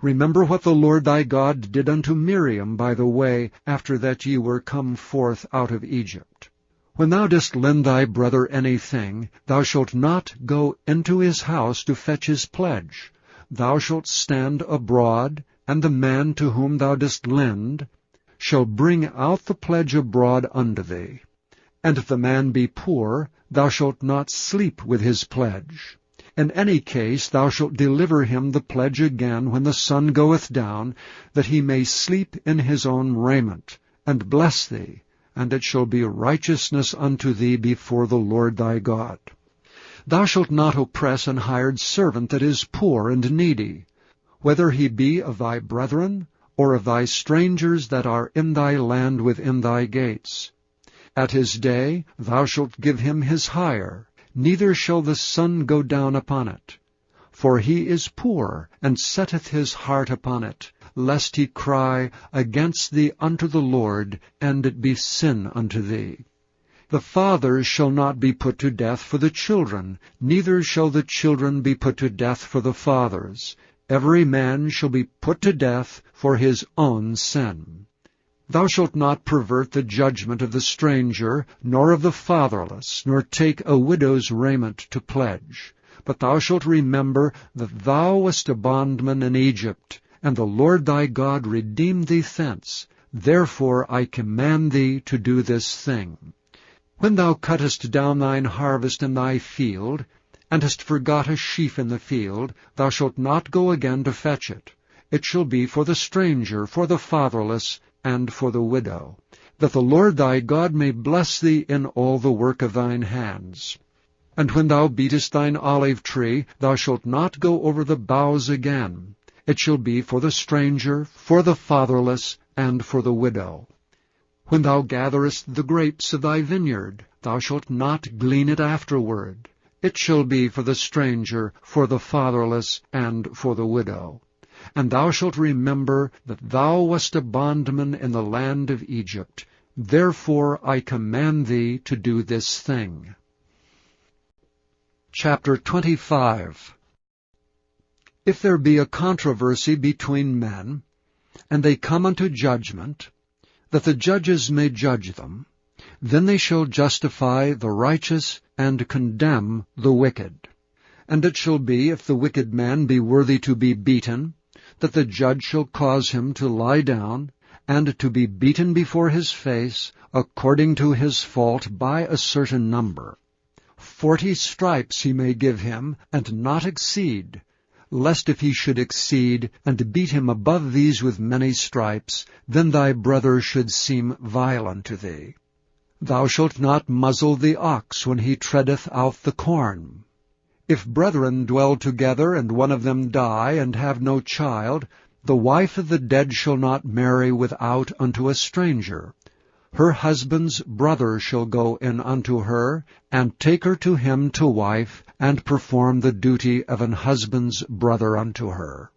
Remember what the Lord thy God did unto Miriam by the way, after that ye were come forth out of Egypt. When thou dost lend thy brother anything, thou shalt not go into his house to fetch his pledge. Thou shalt stand abroad, and the man to whom thou dost lend shall bring out the pledge abroad unto thee. And if the man be poor, thou shalt not sleep with his pledge. In any case thou shalt deliver him the pledge again when the sun goeth down, that he may sleep in his own raiment, and bless thee, and it shall be righteousness unto thee before the Lord thy God. Thou shalt not oppress an hired servant that is poor and needy, whether he be of thy brethren, or of thy strangers that are in thy land within thy gates. At his day thou shalt give him his hire, neither shall the sun go down upon it. For he is poor, and setteth his heart upon it, lest he cry against thee unto the Lord, and it be sin unto thee. The fathers shall not be put to death for the children, neither shall the children be put to death for the fathers. Every man shall be put to death for his own sin. Thou shalt not pervert the judgment of the stranger, nor of the fatherless, nor take a widow's raiment to pledge. But thou shalt remember that thou wast a bondman in Egypt, and the Lord thy God redeemed thee thence. Therefore I command thee to do this thing. When thou cuttest down thine harvest in thy field, and hast forgot a sheaf in the field, thou shalt not go again to fetch it. It shall be for the stranger, for the fatherless, and for the widow, that the Lord thy God may bless thee in all the work of thine hands. And when thou beatest thine olive tree, thou shalt not go over the boughs again. It shall be for the stranger, for the fatherless, and for the widow. When thou gatherest the grapes of thy vineyard, thou shalt not glean it afterward. It shall be for the stranger, for the fatherless, and for the widow. And thou shalt remember that thou wast a bondman in the land of Egypt. Therefore I command thee to do this thing. Chapter 25. If there be a controversy between men, and they come unto judgment, that the judges may judge them, then they shall justify the righteous and condemn the wicked. And it shall be, if the wicked man be worthy to be beaten, that the judge shall cause him to lie down, and to be beaten before his face, according to his fault by a certain number. 40 stripes he may give him, and not exceed, lest if he should exceed, and beat him above these with many stripes, then thy brother should seem vile unto thee. Thou shalt not muzzle the ox when he treadeth out the corn. If brethren dwell together, and one of them die, and have no child, the wife of the dead shall not marry without unto a stranger. Her husband's brother shall go in unto her, and take her to him to wife, and perform the duty of an husband's brother unto her.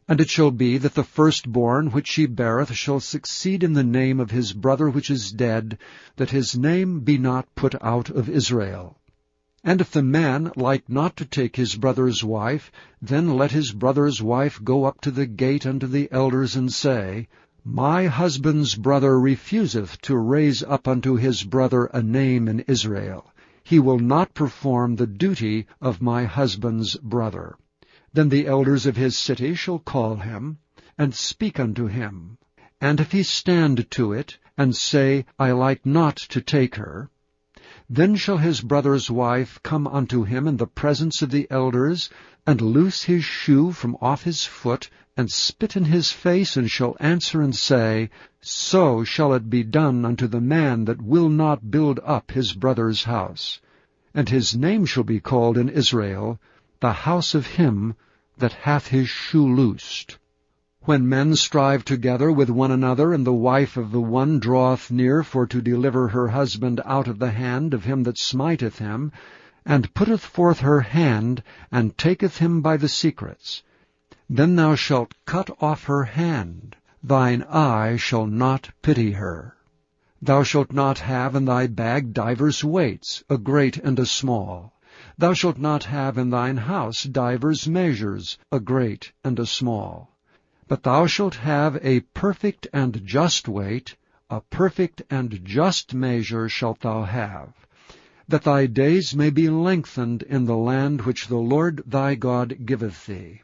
And it shall be that the firstborn which she beareth shall succeed in the name of his brother which is dead, that his name be not put out of Israel. And if the man like not to take his brother's wife, then let his brother's wife go up to the gate unto the elders, and say, My husband's brother refuseth to raise up unto his brother a name in Israel. He will not perform the duty of my husband's brother. Then the elders of his city shall call him, and speak unto him. And if he stand to it, and say, I like not to take her, then shall his brother's wife come unto him in the presence of the elders, and loose his shoe from off his foot, and spit in his face, and shall answer and say, So shall it be done unto the man that will not build up his brother's house. And his name shall be called in Israel, the house of him that hath his shoe loosed. When men strive together with one another, and the wife of the one draweth near for to deliver her husband out of the hand of him that smiteth him, and putteth forth her hand, and taketh him by the secrets, then thou shalt cut off her hand. Thine eye shall not pity her. Thou shalt not have in thy bag divers weights, a great and a small. Thou shalt not have in thine house divers measures, a great and a small. But thou shalt have a perfect and just weight, a perfect and just measure shalt thou have, that thy days may be lengthened in the land which the Lord thy God giveth thee.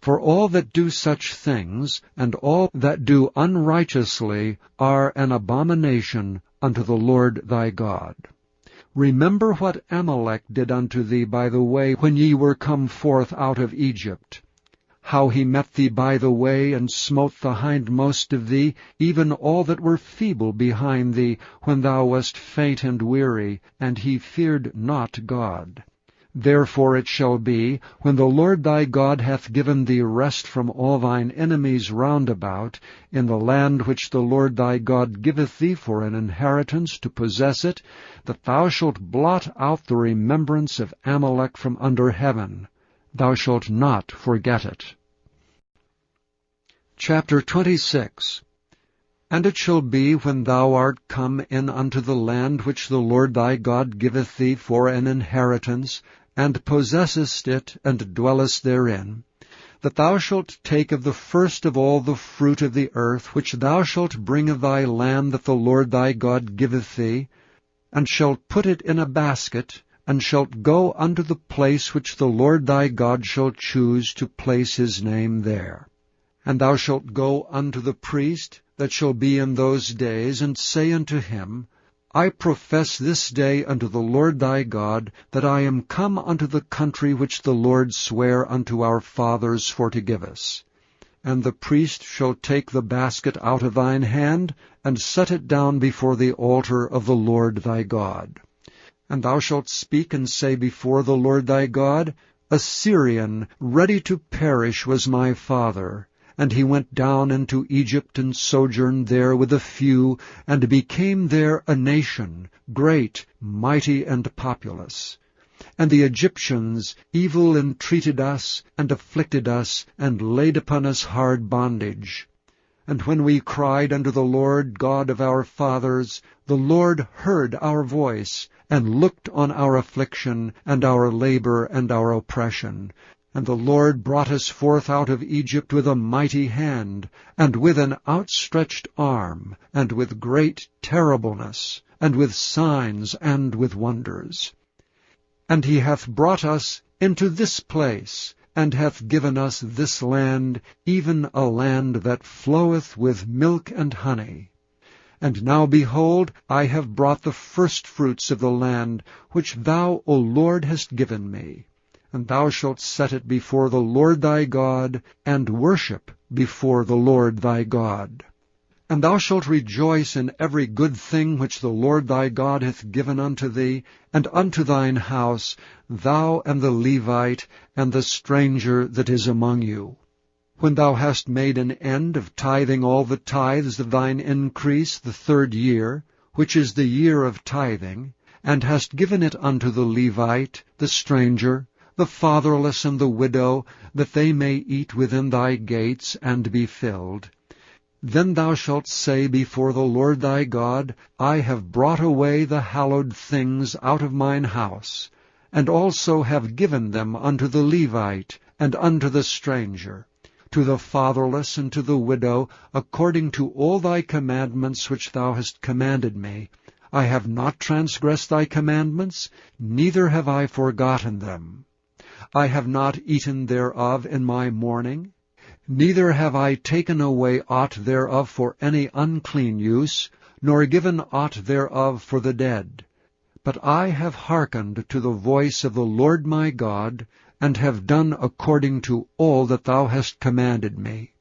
For all that do such things, and all that do unrighteously, are an abomination unto the Lord thy God. Remember what Amalek did unto thee by the way when ye were come forth out of Egypt, how he met thee by the way, and smote the hindmost of thee, even all that were feeble behind thee, when thou wast faint and weary, and he feared not God. Therefore it shall be, when the Lord thy God hath given thee rest from all thine enemies round about, in the land which the Lord thy God giveth thee for an inheritance to possess it, that thou shalt blot out the remembrance of Amalek from under heaven. Thou shalt not forget it. Chapter 26. And it shall be, when thou art come in unto the land which the Lord thy God giveth thee for an inheritance, and possessest it, and dwellest therein, that thou shalt take of the first of all the fruit of the earth, which thou shalt bring of thy land that the Lord thy God giveth thee, and shalt put it in a basket, and shalt go unto the place which the Lord thy God shall choose to place his name there. And thou shalt go unto the priest that shall be in those days, and say unto him, I profess this day unto the Lord thy God, that I am come unto the country which the Lord sware unto our fathers for to give us. And the priest shall take the basket out of thine hand, and set it down before the altar of the Lord thy God. And thou shalt speak and say before the Lord thy God, A Syrian, ready to perish, was my father. And he went down into Egypt, and sojourned there with a few, and became there a nation, great, mighty, and populous. And the Egyptians evil entreated us, and afflicted us, and laid upon us hard bondage. And when we cried unto the Lord God of our fathers, the Lord heard our voice, and looked on our affliction, and our labor, and our oppression. And the Lord brought us forth out of Egypt with a mighty hand, and with an outstretched arm, and with great terribleness, and with signs, and with wonders. And he hath brought us into this place, and hath given us this land, even a land that floweth with milk and honey. And now, behold, I have brought the firstfruits of the land, which thou, O Lord, hast given me. And thou shalt set it before the Lord thy God, and worship before the Lord thy God. And thou shalt rejoice in every good thing which the Lord thy God hath given unto thee, and unto thine house, thou and the Levite, and the stranger that is among you. When thou hast made an end of tithing all the tithes of thine increase the 3rd year, which is the year of tithing, and hast given it unto the Levite, the stranger, the fatherless, and the widow, that they may eat within thy gates, and be filled, then thou shalt say before the Lord thy God, I have brought away the hallowed things out of mine house, and also have given them unto the Levite, and unto the stranger, to the fatherless, and to the widow, according to all thy commandments which thou hast commanded me. I have not transgressed thy commandments, neither have I forgotten them. I have not eaten thereof in my mourning, neither have I taken away aught thereof for any unclean use, nor given aught thereof for the dead. But I have hearkened to the voice of the Lord my God, and have done according to all that thou hast commanded me.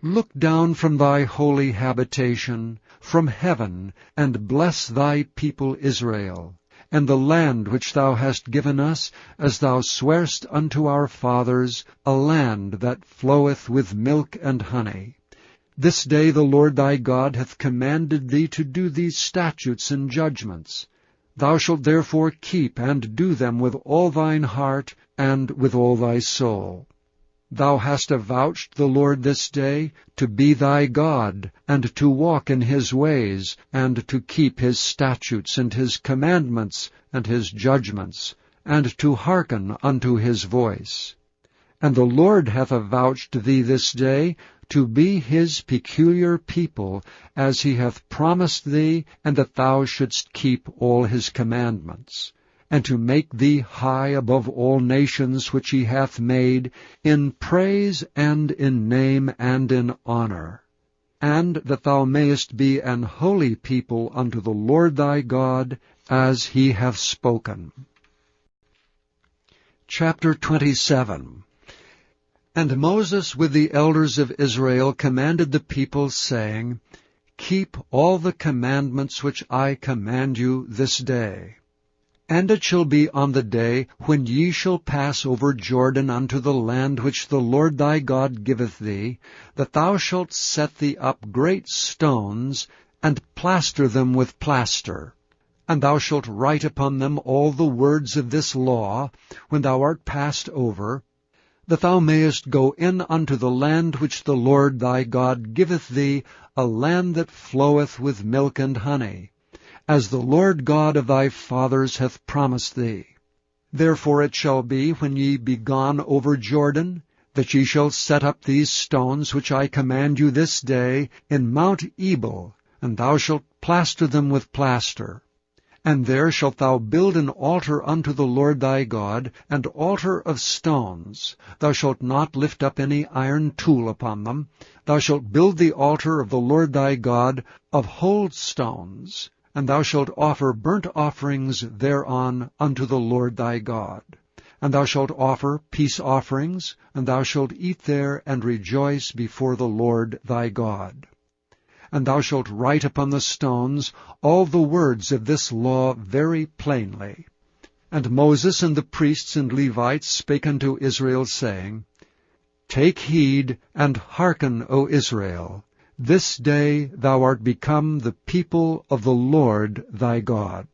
Look down from thy holy habitation, from heaven, and bless thy people Israel, and the land which thou hast given us, as thou swarest unto our fathers, a land that floweth with milk and honey. This day the Lord thy God hath commanded thee to do these statutes and judgments. Thou shalt therefore keep and do them with all thine heart, and with all thy soul. Thou hast avouched the Lord this day to be thy God, and to walk in his ways, and to keep his statutes, and his commandments, and his judgments, and to hearken unto his voice. And the Lord hath avouched thee this day to be his peculiar people, as he hath promised thee, and that thou shouldst keep all his commandments, and to make thee high above all nations which he hath made, in praise, and in name, and in honor, and that thou mayest be an holy people unto the Lord thy God, as he hath spoken. Chapter 27. And Moses with the elders of Israel commanded the people, saying, Keep all the commandments which I command you this day. And it shall be on the day when ye shall pass over Jordan unto the land which the Lord thy God giveth thee, that thou shalt set thee up great stones, and plaster them with plaster. And thou shalt write upon them all the words of this law, when thou art passed over, that thou mayest go in unto the land which the Lord thy God giveth thee, a land that floweth with milk and honey, as the Lord God of thy fathers hath promised thee. Therefore it shall be, when ye be gone over Jordan, that ye shall set up these stones which I command you this day in Mount Ebal, and thou shalt plaster them with plaster. And there shalt thou build an altar unto the Lord thy God, an altar of stones. Thou shalt not lift up any iron tool upon them. Thou shalt build the altar of the Lord thy God of whole stones, and thou shalt offer burnt offerings thereon unto the Lord thy God. And thou shalt offer peace offerings, and thou shalt eat there and rejoice before the Lord thy God. And thou shalt write upon the stones all the words of this law very plainly. And Moses and the priests and Levites spake unto Israel, saying, Take heed, and hearken, O Israel. This day thou art become the people of the Lord thy God.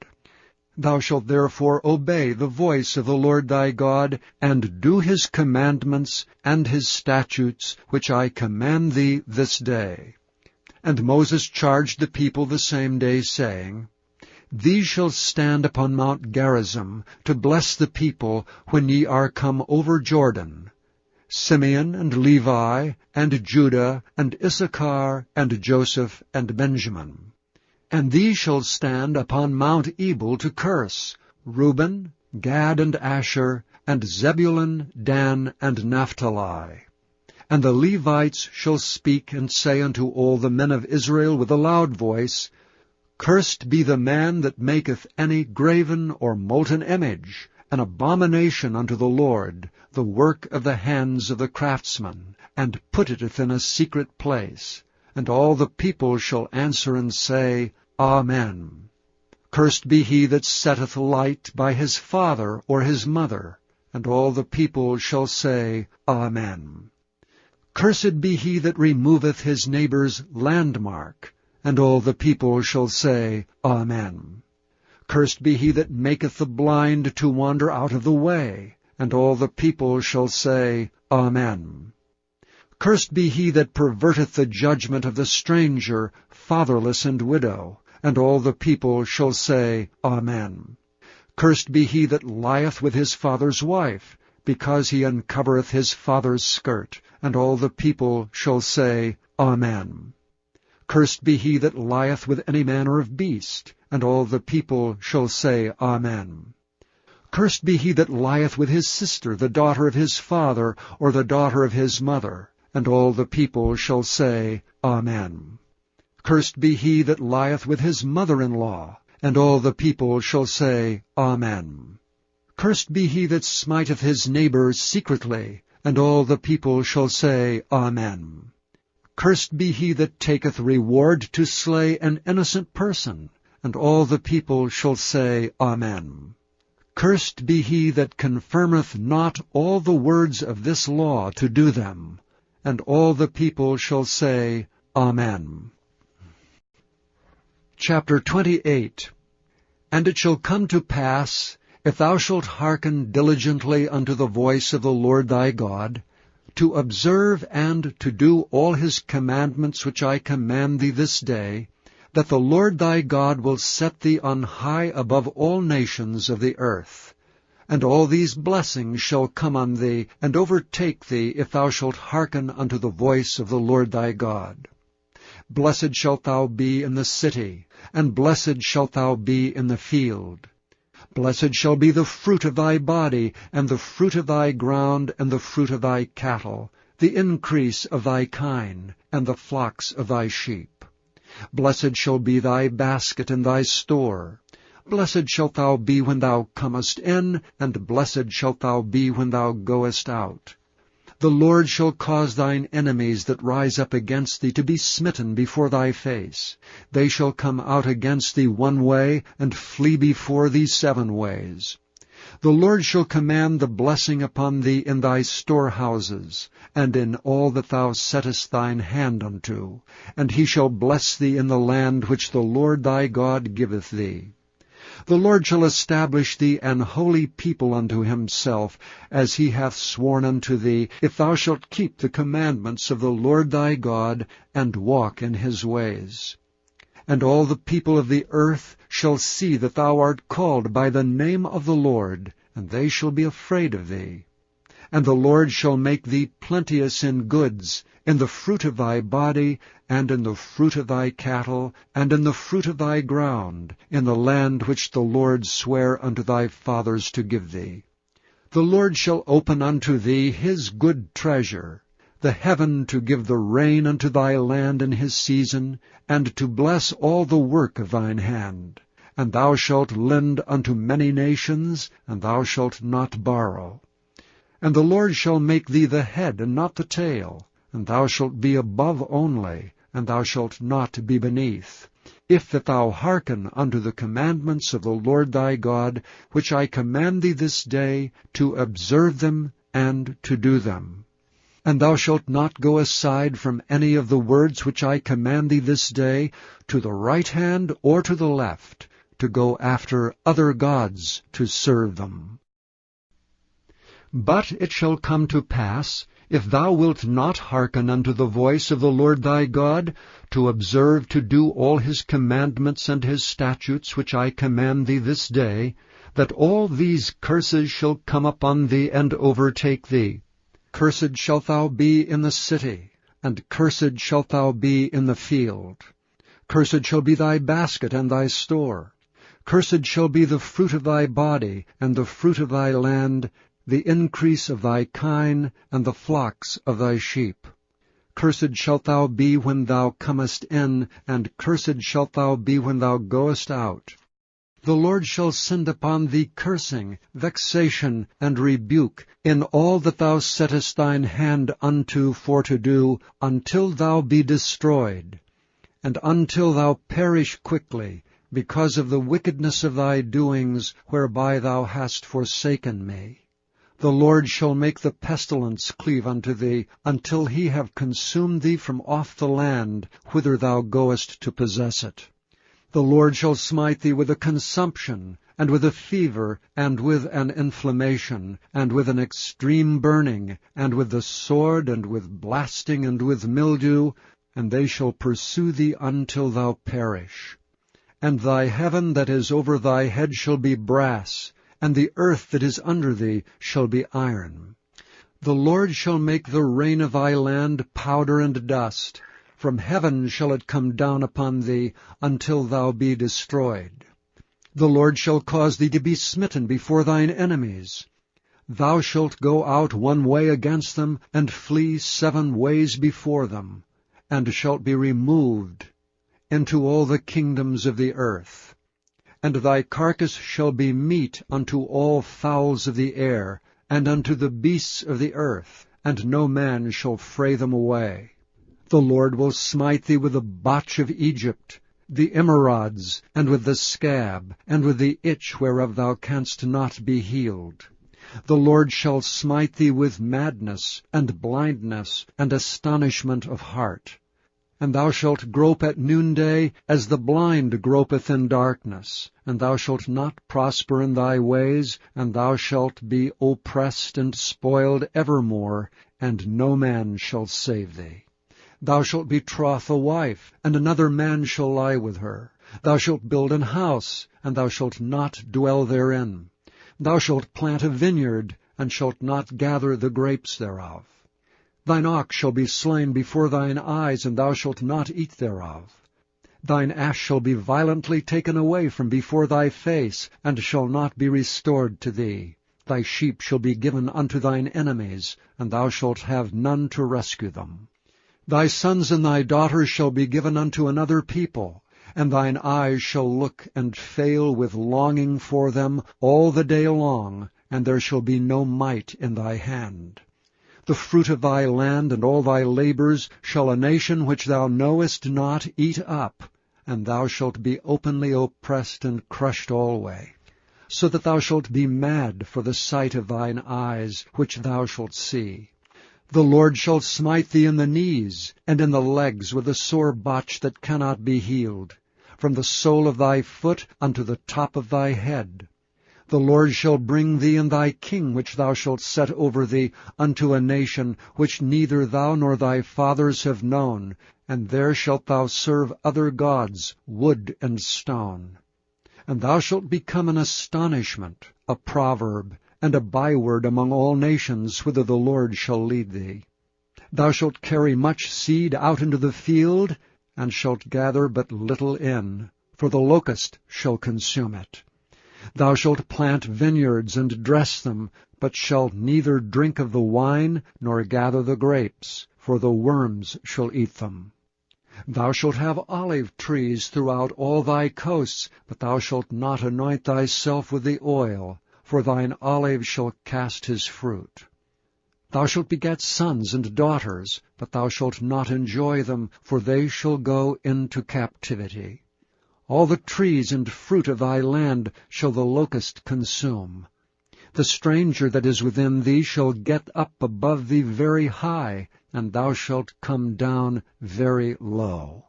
Thou shalt therefore obey the voice of the Lord thy God, and do his commandments and his statutes, which I command thee this day. And Moses charged the people the same day, saying, These shall stand upon Mount Gerizim, to bless the people, when ye are come over Jordan, Simeon and Levi, and Judah, and Issachar, and Joseph, and Benjamin. And these shall stand upon Mount Ebal to curse, Reuben, Gad, and Asher, and Zebulun, Dan, and Naphtali. And the Levites shall speak and say unto all the men of Israel with a loud voice, Cursed be the man that maketh any graven or molten image, an abomination unto the Lord, the work of the hands of the craftsman, and putteth it in a secret place. And all the people shall answer and say, Amen. Cursed be he that setteth light by his father or his mother. And all the people shall say, Amen. Cursed be he that removeth his neighbour's landmark. And all the people shall say, Amen. Cursed be he that maketh the blind to wander out of the way. And all the people shall say, Amen. Cursed be he that perverteth the judgment of the stranger, fatherless, and widow. And all the people shall say, Amen. Cursed be he that lieth with his father's wife, because he uncovereth his father's skirt. And all the people shall say, Amen. Cursed be he that lieth with any manner of beast. And all the people shall say, Amen. Cursed be he that lieth with his sister, the daughter of his father, or the daughter of his mother. And all the people shall say, Amen. Cursed be he that lieth with his mother-in-law. And all the people shall say, Amen. Cursed be he that smiteth his neighbor secretly. And all the people shall say, Amen. Cursed be he that taketh reward to slay an innocent person. And all the people shall say, Amen. Cursed be he that confirmeth not all the words of this law to do them. And all the people shall say, Amen. Chapter 28. And it shall come to pass, if thou shalt hearken diligently unto the voice of the Lord thy God, to observe and to do all his commandments which I command thee this day, that the Lord thy God will set thee on high above all nations of the earth. And all these blessings shall come on thee, and overtake thee, if thou shalt hearken unto the voice of the Lord thy God. Blessed shalt thou be in the city, and blessed shalt thou be in the field. Blessed shall be the fruit of thy body, and the fruit of thy ground, and the fruit of thy cattle, the increase of thy kine, and the flocks of thy sheep. Blessed shall be thy basket and thy store. Blessed shalt thou be when thou comest in, and blessed shalt thou be when thou goest out. The Lord shall cause thine enemies that rise up against thee to be smitten before thy face. They shall come out against thee one way, and flee before thee 7 ways. The Lord shall command the blessing upon thee in thy storehouses, and in all that thou settest thine hand unto. And he shall bless thee in the land which the Lord thy God giveth thee. The Lord shall establish thee an holy people unto himself, as he hath sworn unto thee, if thou shalt keep the commandments of the Lord thy God, and walk in his ways. And all the people of the earth shall see that thou art called by the name of the Lord, and they shall be afraid of thee. And the Lord shall make thee plenteous in goods, in the fruit of thy body, and in the fruit of thy cattle, and in the fruit of thy ground, in the land which the Lord sware unto thy fathers to give thee. The Lord shall open unto thee his good treasure, the heaven to give the rain unto thy land in his season, and to bless all the work of thine hand. And thou shalt lend unto many nations, and thou shalt not borrow. And the Lord shall make thee the head and not the tail, and thou shalt be above only, and thou shalt not be beneath, if that thou hearken unto the commandments of the Lord thy God, which I command thee this day, to observe them and to do them. And thou shalt not go aside from any of the words which I command thee this day, to the right hand or to the left, to go after other gods to serve them. But it shall come to pass, if thou wilt not hearken unto the voice of the Lord thy God, to observe to do all his commandments and his statutes which I command thee this day, that all these curses shall come upon thee and overtake thee. Cursed shalt thou be in the city, and cursed shalt thou be in the field. Cursed shall be thy basket and thy store. Cursed shall be the fruit of thy body, and the fruit of thy land, the increase of thy kine, and the flocks of thy sheep. Cursed shalt thou be when thou comest in, and cursed shalt thou be when thou goest out. The Lord shall send upon thee cursing, vexation, and rebuke, in all that thou settest thine hand unto for to do, until thou be destroyed, and until thou perish quickly, because of the wickedness of thy doings, whereby thou hast forsaken me. The Lord shall make the pestilence cleave unto thee, until he have consumed thee from off the land, whither thou goest to possess it. The Lord shall smite thee with a consumption, and with a fever, and with an inflammation, and with an extreme burning, and with the sword, and with blasting, and with mildew, and they shall pursue thee until thou perish. And thy heaven that is over thy head shall be brass, and the earth that is under thee shall be iron. The Lord shall make the rain of thy land powder and dust. From heaven shall it come down upon thee, until thou be destroyed. The Lord shall cause thee to be smitten before thine enemies. Thou shalt go out one way against them, and flee 7 ways before them, and shalt be removed into all the kingdoms of the earth. And thy carcass shall be meat unto all fowls of the air, and unto the beasts of the earth, and no man shall fray them away. The Lord will smite thee with the botch of Egypt, the emerods, and with the scab, and with the itch whereof thou canst not be healed. The Lord shall smite thee with madness, and blindness, and astonishment of heart. And thou shalt grope at noonday, as the blind gropeth in darkness. And thou shalt not prosper in thy ways, and thou shalt be oppressed and spoiled evermore, and no man shall save thee. Thou shalt betroth a wife, and another man shall lie with her. Thou shalt build an house, and thou shalt not dwell therein. Thou shalt plant a vineyard, and shalt not gather the grapes thereof. Thine ox shall be slain before thine eyes, and thou shalt not eat thereof. Thine ass shall be violently taken away from before thy face, and shall not be restored to thee. Thy sheep shall be given unto thine enemies, and thou shalt have none to rescue them. Thy sons and thy daughters shall be given unto another people, and thine eyes shall look and fail with longing for them all the day long, and there shall be no might in thy hand. The fruit of thy land and all thy labors shall a nation which thou knowest not eat up, and thou shalt be openly oppressed and crushed alway, so that thou shalt be mad for the sight of thine eyes, which thou shalt see. The Lord shall smite thee in the knees, and in the legs with a sore botch that cannot be healed, from the sole of thy foot unto the top of thy head. The Lord shall bring thee and thy king which thou shalt set over thee unto a nation which neither thou nor thy fathers have known, and there shalt thou serve other gods, wood and stone. And thou shalt become an astonishment, a proverb, and a byword among all nations, whither the Lord shall lead thee. Thou shalt carry much seed out into the field, and shalt gather but little in, for the locust shall consume it. Thou shalt plant vineyards and dress them, but shalt neither drink of the wine, nor gather the grapes, for the worms shall eat them. Thou shalt have olive trees throughout all thy coasts, but thou shalt not anoint thyself with the oil, for thine olive shall cast his fruit. Thou shalt beget sons and daughters, but thou shalt not enjoy them, for they shall go into captivity. All the trees and fruit of thy land shall the locust consume. The stranger that is within thee shall get up above thee very high, and thou shalt come down very low.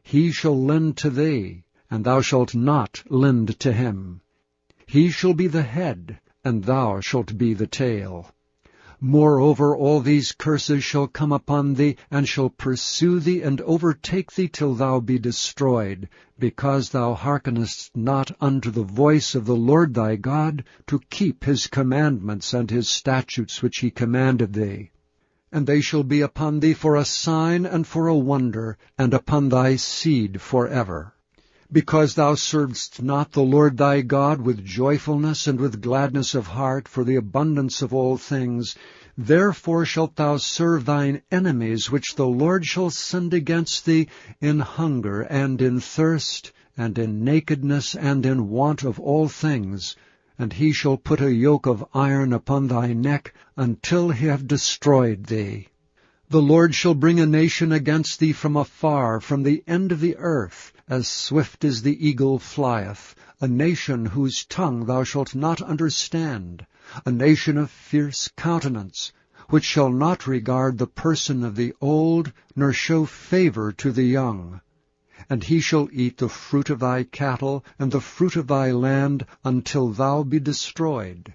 He shall lend to thee, and thou shalt not lend to him. He shall be the head, and thou shalt be the tail. Moreover, all these curses shall come upon thee, and shall pursue thee, and overtake thee till thou be destroyed, because thou hearkenest not unto the voice of the Lord thy God, to keep his commandments and his statutes which he commanded thee. And they shall be upon thee for a sign and for a wonder, and upon thy seed forever. Because thou servedst not the Lord thy God with joyfulness and with gladness of heart for the abundance of all things, therefore shalt thou serve thine enemies, which the Lord shall send against thee, in hunger and in thirst, and in nakedness and in want of all things. And he shall put a yoke of iron upon thy neck, until he have destroyed thee. The Lord shall bring a nation against thee from afar, from the end of the earth, as swift as the eagle flieth, a nation whose tongue thou shalt not understand, a nation of fierce countenance, which shall not regard the person of the old, nor show favor to the young. And he shall eat the fruit of thy cattle, and the fruit of thy land, until thou be destroyed.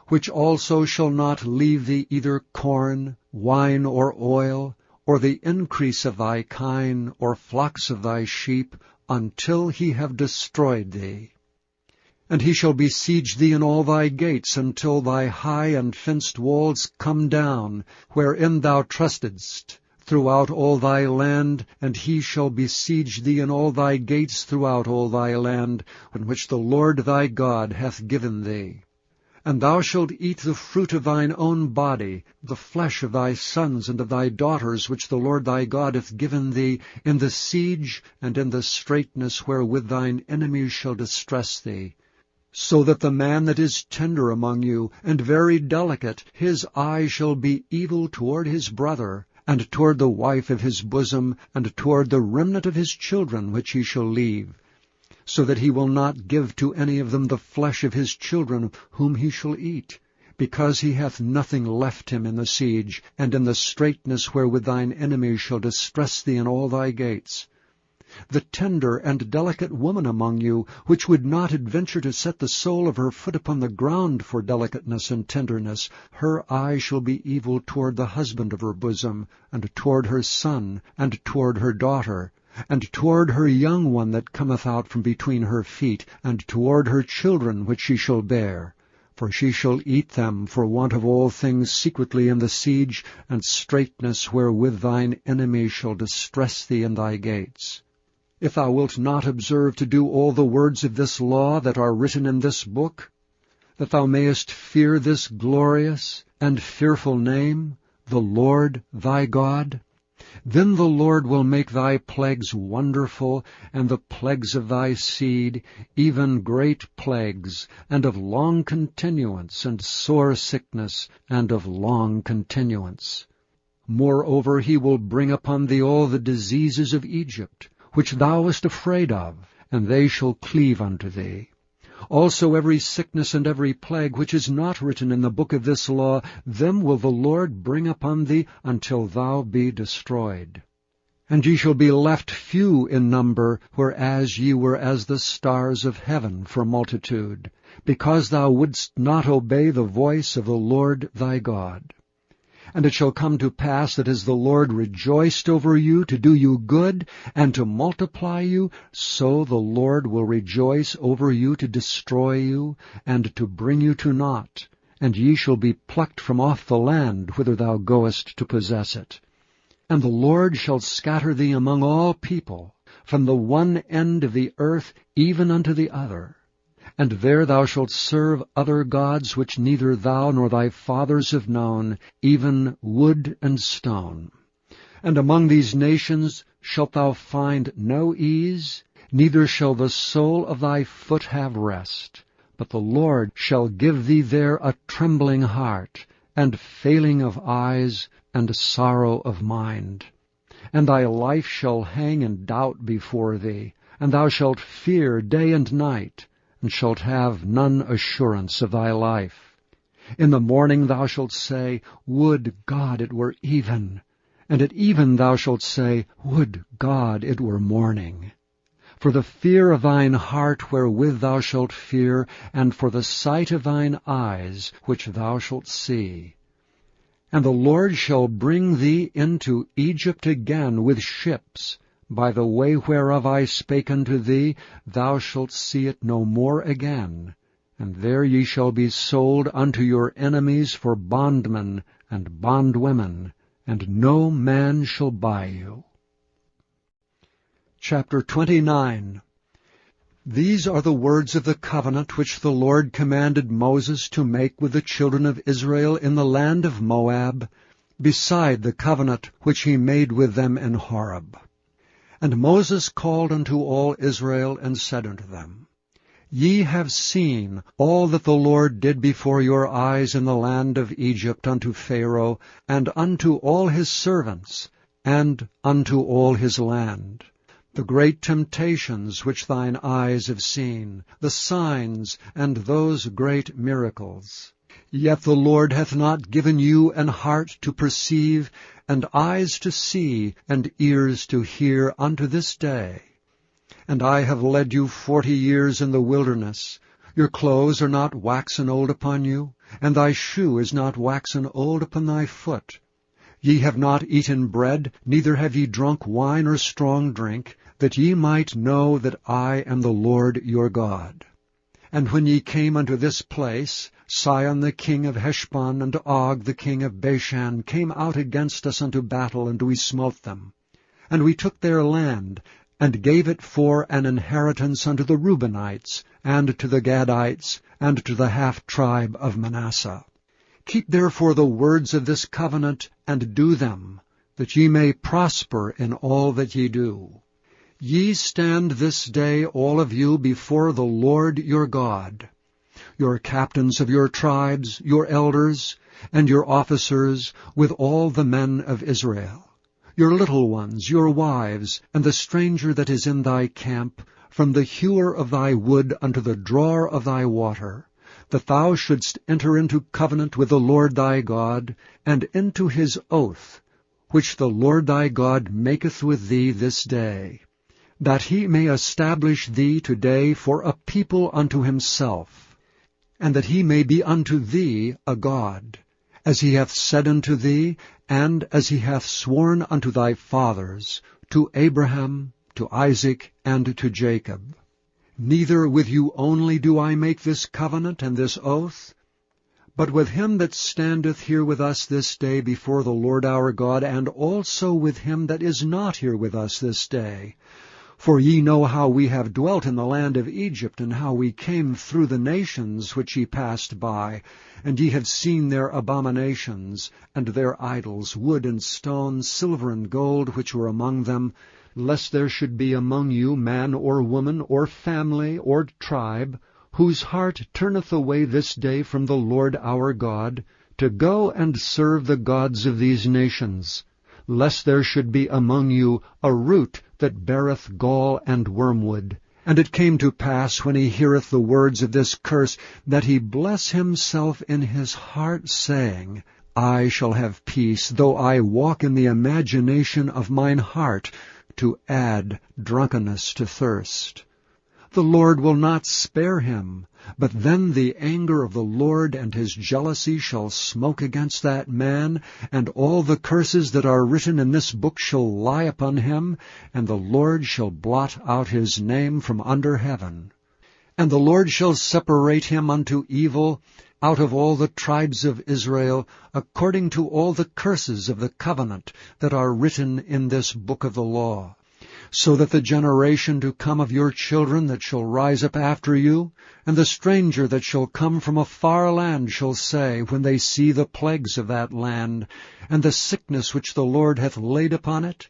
Which also shall not leave thee either corn, wine, or oil, or the increase of thy kine, or flocks of thy sheep, until he have destroyed thee. And he shall besiege thee in all thy gates, until thy high and fenced walls come down, wherein thou trustedst, throughout all thy land, and he shall besiege thee in all thy gates throughout all thy land, in which the Lord thy God hath given thee. And thou shalt eat the fruit of thine own body, the flesh of thy sons and of thy daughters, which the Lord thy God hath given thee, in the siege and in the straitness wherewith thine enemies shall distress thee. So that the man that is tender among you, and very delicate, his eye shall be evil toward his brother, and toward the wife of his bosom, and toward the remnant of his children which he shall leave, so that he will not give to any of them the flesh of his children whom he shall eat, because he hath nothing left him in the siege, and in the straitness wherewith thine enemies shall distress thee in all thy gates. The tender and delicate woman among you, which would not adventure to set the sole of her foot upon the ground for delicateness and tenderness, her eye shall be evil toward the husband of her bosom, and toward her son, and toward her daughter, and toward her young one that cometh out from between her feet, and toward her children which she shall bear. For she shall eat them for want of all things secretly in the siege, and straitness wherewith thine enemies shall distress thee in thy gates. If thou wilt not observe to do all the words of this law that are written in this book, that thou mayest fear this glorious and fearful name, the Lord thy God, then the Lord will make thy plagues wonderful, and the plagues of thy seed, even great plagues, and of long continuance, and sore sickness, and of long continuance. Moreover, he will bring upon thee all the diseases of Egypt, which thou wast afraid of, and they shall cleave unto thee. Also every sickness and every plague which is not written in the book of this law, them will the Lord bring upon thee until thou be destroyed. And ye shall be left few in number, whereas ye were as the stars of heaven for multitude, because thou wouldst not obey the voice of the Lord thy God. And it shall come to pass that as the Lord rejoiced over you to do you good and to multiply you, so the Lord will rejoice over you to destroy you and to bring you to naught, and ye shall be plucked from off the land whither thou goest to possess it. And the Lord shall scatter thee among all people, from the one end of the earth even unto the other. And there thou shalt serve other gods which neither thou nor thy fathers have known, even wood and stone. And among these nations shalt thou find no ease, neither shall the sole of thy foot have rest. But the Lord shall give thee there a trembling heart, and failing of eyes, and sorrow of mind. And thy life shall hang in doubt before thee, and thou shalt fear day and night, and shalt have none assurance of thy life. In the morning thou shalt say, Would God it were even! And at even thou shalt say, Would God it were morning! For the fear of thine heart wherewith thou shalt fear, and for the sight of thine eyes which thou shalt see. And the Lord shall bring thee into Egypt again with ships. By the way whereof I spake unto thee, thou shalt see it no more again. And there ye shall be sold unto your enemies for bondmen and bondwomen, and no man shall buy you. Chapter 29. These are the words of the covenant which the Lord commanded Moses to make with the children of Israel in the land of Moab, beside the covenant which he made with them in Horeb. And Moses called unto all Israel, and said unto them, Ye have seen all that the Lord did before your eyes in the land of Egypt unto Pharaoh, and unto all his servants, and unto all his land. The great temptations which thine eyes have seen, the signs, and those great miracles. Yet the Lord hath not given you an heart to perceive, and eyes to see, and ears to hear unto this day. And I have led you 40 years in the wilderness. Your clothes are not waxen old upon you, and thy shoe is not waxen old upon thy foot. Ye have not eaten bread, neither have ye drunk wine or strong drink, that ye might know that I am the Lord your God. And when ye came unto this place, Sihon the king of Heshbon and Og the king of Bashan came out against us unto battle, and we smote them. And we took their land, and gave it for an inheritance unto the Reubenites, and to the Gadites, and to the half-tribe of Manasseh. Keep therefore the words of this covenant, and do them, that ye may prosper in all that ye do. Ye stand this day all of you before the Lord your God, your captains of your tribes, your elders, and your officers, with all the men of Israel, your little ones, your wives, and the stranger that is in thy camp, from the hewer of thy wood unto the drawer of thy water, that thou shouldst enter into covenant with the Lord thy God, and into his oath, which the Lord thy God maketh with thee this day, that he may establish thee today for a people unto himself, and that he may be unto thee a God, as he hath said unto thee, and as he hath sworn unto thy fathers, to Abraham, to Isaac, and to Jacob. Neither with you only do I make this covenant and this oath, but with him that standeth here with us this day before the Lord our God, and also with him that is not here with us this day. For ye know how we have dwelt in the land of Egypt, and how we came through the nations which ye passed by, and ye have seen their abominations, and their idols, wood and stone, silver and gold, which were among them, lest there should be among you man or woman, or family, or tribe, whose heart turneth away this day from the Lord our God, to go and serve the gods of these nations, lest there should be among you a root that beareth gall and wormwood. And it came to pass, when he heareth the words of this curse, that he bless himself in his heart, saying, I shall have peace, though I walk in the imagination of mine heart, to add drunkenness to thirst. The Lord will not spare him, but then the anger of the Lord and his jealousy shall smoke against that man, and all the curses that are written in this book shall lie upon him, and the Lord shall blot out his name from under heaven. And the Lord shall separate him unto evil out of all the tribes of Israel, according to all the curses of the covenant that are written in this book of the law. So that the generation to come of your children that shall rise up after you, and the stranger that shall come from a far land shall say, when they see the plagues of that land, and the sickness which the Lord hath laid upon it,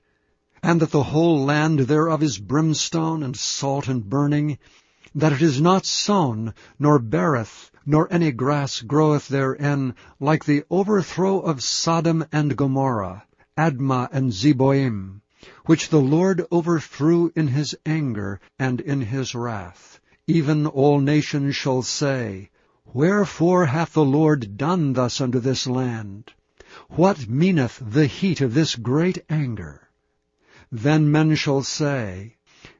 and that the whole land thereof is brimstone and salt and burning, that it is not sown, nor beareth, nor any grass groweth therein, like the overthrow of Sodom and Gomorrah, Admah and Zeboim, which the Lord overthrew in his anger and in his wrath. Even all nations shall say, Wherefore hath the Lord done thus unto this land? What meaneth the heat of this great anger? Then men shall say,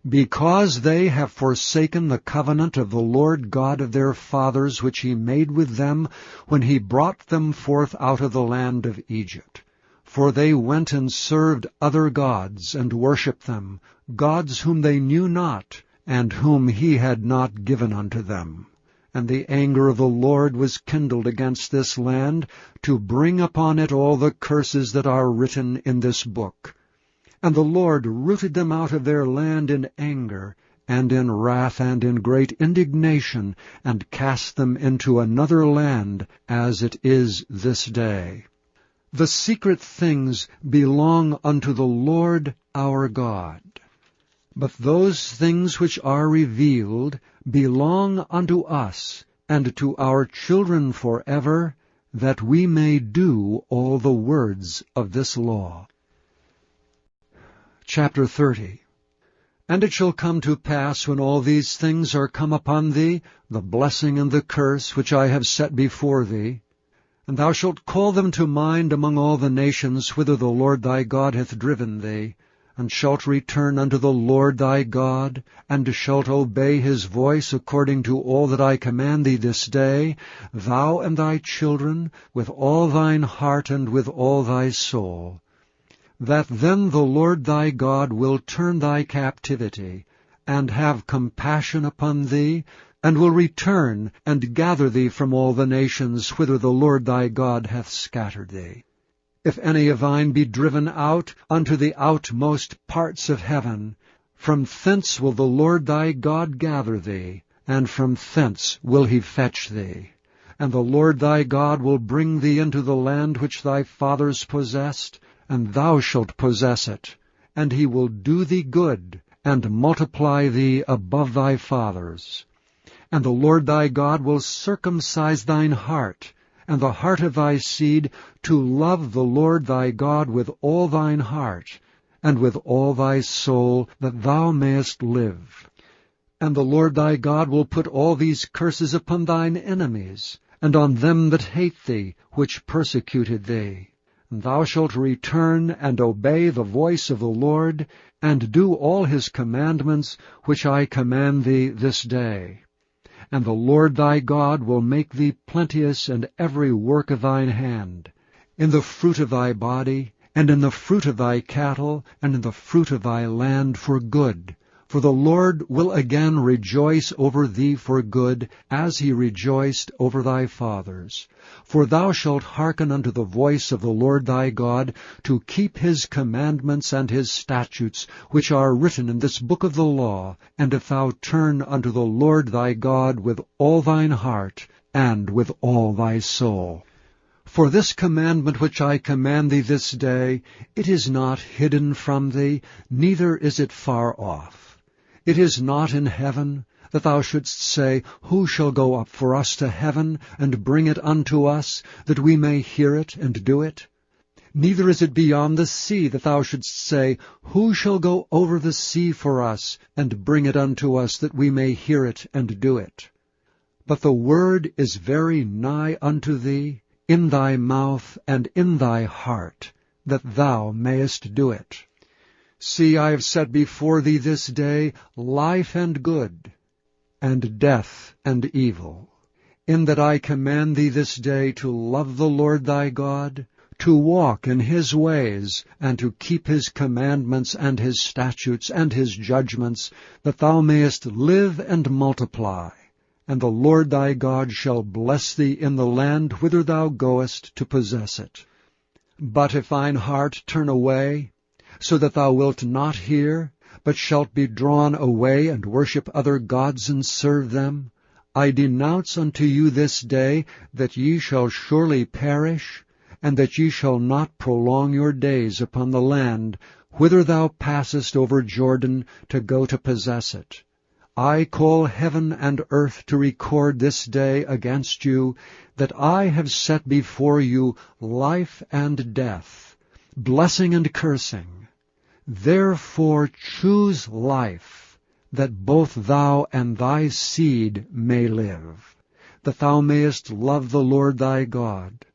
Because they have forsaken the covenant of the Lord God of their fathers, which he made with them when he brought them forth out of the land of Egypt. For they went and served other gods, and worshipped them, gods whom they knew not, and whom he had not given unto them. And the anger of the Lord was kindled against this land, to bring upon it all the curses that are written in this book. And the Lord rooted them out of their land in anger, and in wrath, and in great indignation, and cast them into another land, as it is this day. The secret things belong unto the Lord our God. But those things which are revealed belong unto us, and to our children forever, that we may do all the words of this law. Chapter 30. And it shall come to pass, when all these things are come upon thee, the blessing and the curse which I have set before thee, and thou shalt call them to mind among all the nations whither the Lord thy God hath driven thee, and shalt return unto the Lord thy God, and shalt obey his voice according to all that I command thee this day, thou and thy children, with all thine heart and with all thy soul, that then the Lord thy God will turn thy captivity, and have compassion upon thee, and will return and gather thee from all the nations whither the Lord thy God hath scattered thee. If any of thine be driven out unto the outmost parts of heaven, from thence will the Lord thy God gather thee, and from thence will he fetch thee. And the Lord thy God will bring thee into the land which thy fathers possessed, and thou shalt possess it, and he will do thee good, and multiply thee above thy fathers. And the Lord thy God will circumcise thine heart, and the heart of thy seed, to love the Lord thy God with all thine heart, and with all thy soul, that thou mayest live. And the Lord thy God will put all these curses upon thine enemies, and on them that hate thee, which persecuted thee. And thou shalt return and obey the voice of the Lord, and do all his commandments, which I command thee this day. And the Lord thy God will make thee plenteous in every work of thine hand, in the fruit of thy body, and in the fruit of thy cattle, and in the fruit of thy land for good. For the Lord will again rejoice over thee for good, as he rejoiced over thy fathers. For thou shalt hearken unto the voice of the Lord thy God, to keep his commandments and his statutes, which are written in this book of the law, and if thou turn unto the Lord thy God with all thine heart, and with all thy soul. For this commandment which I command thee this day, it is not hidden from thee, neither is it far off. It is not in heaven, that thou shouldst say, Who shall go up for us to heaven, and bring it unto us, that we may hear it and do it? Neither is it beyond the sea, that thou shouldst say, Who shall go over the sea for us, and bring it unto us, that we may hear it and do it? But the word is very nigh unto thee, in thy mouth and in thy heart, that thou mayest do it. See, I have set before thee this day life and good, and death and evil, in that I command thee this day to love the Lord thy God, to walk in his ways, and to keep his commandments and his statutes and his judgments, that thou mayest live and multiply. And the Lord thy God shall bless thee in the land whither thou goest to possess it. But if thine heart turn away, so that thou wilt not hear, but shalt be drawn away and worship other gods and serve them, I denounce unto you this day that ye shall surely perish, and that ye shall not prolong your days upon the land whither thou passest over Jordan to go to possess it. I call heaven and earth to record this day against you, that I have set before you life and death, blessing and cursing. Therefore choose life, that both thou and thy seed may live, that thou mayest love the Lord thy God,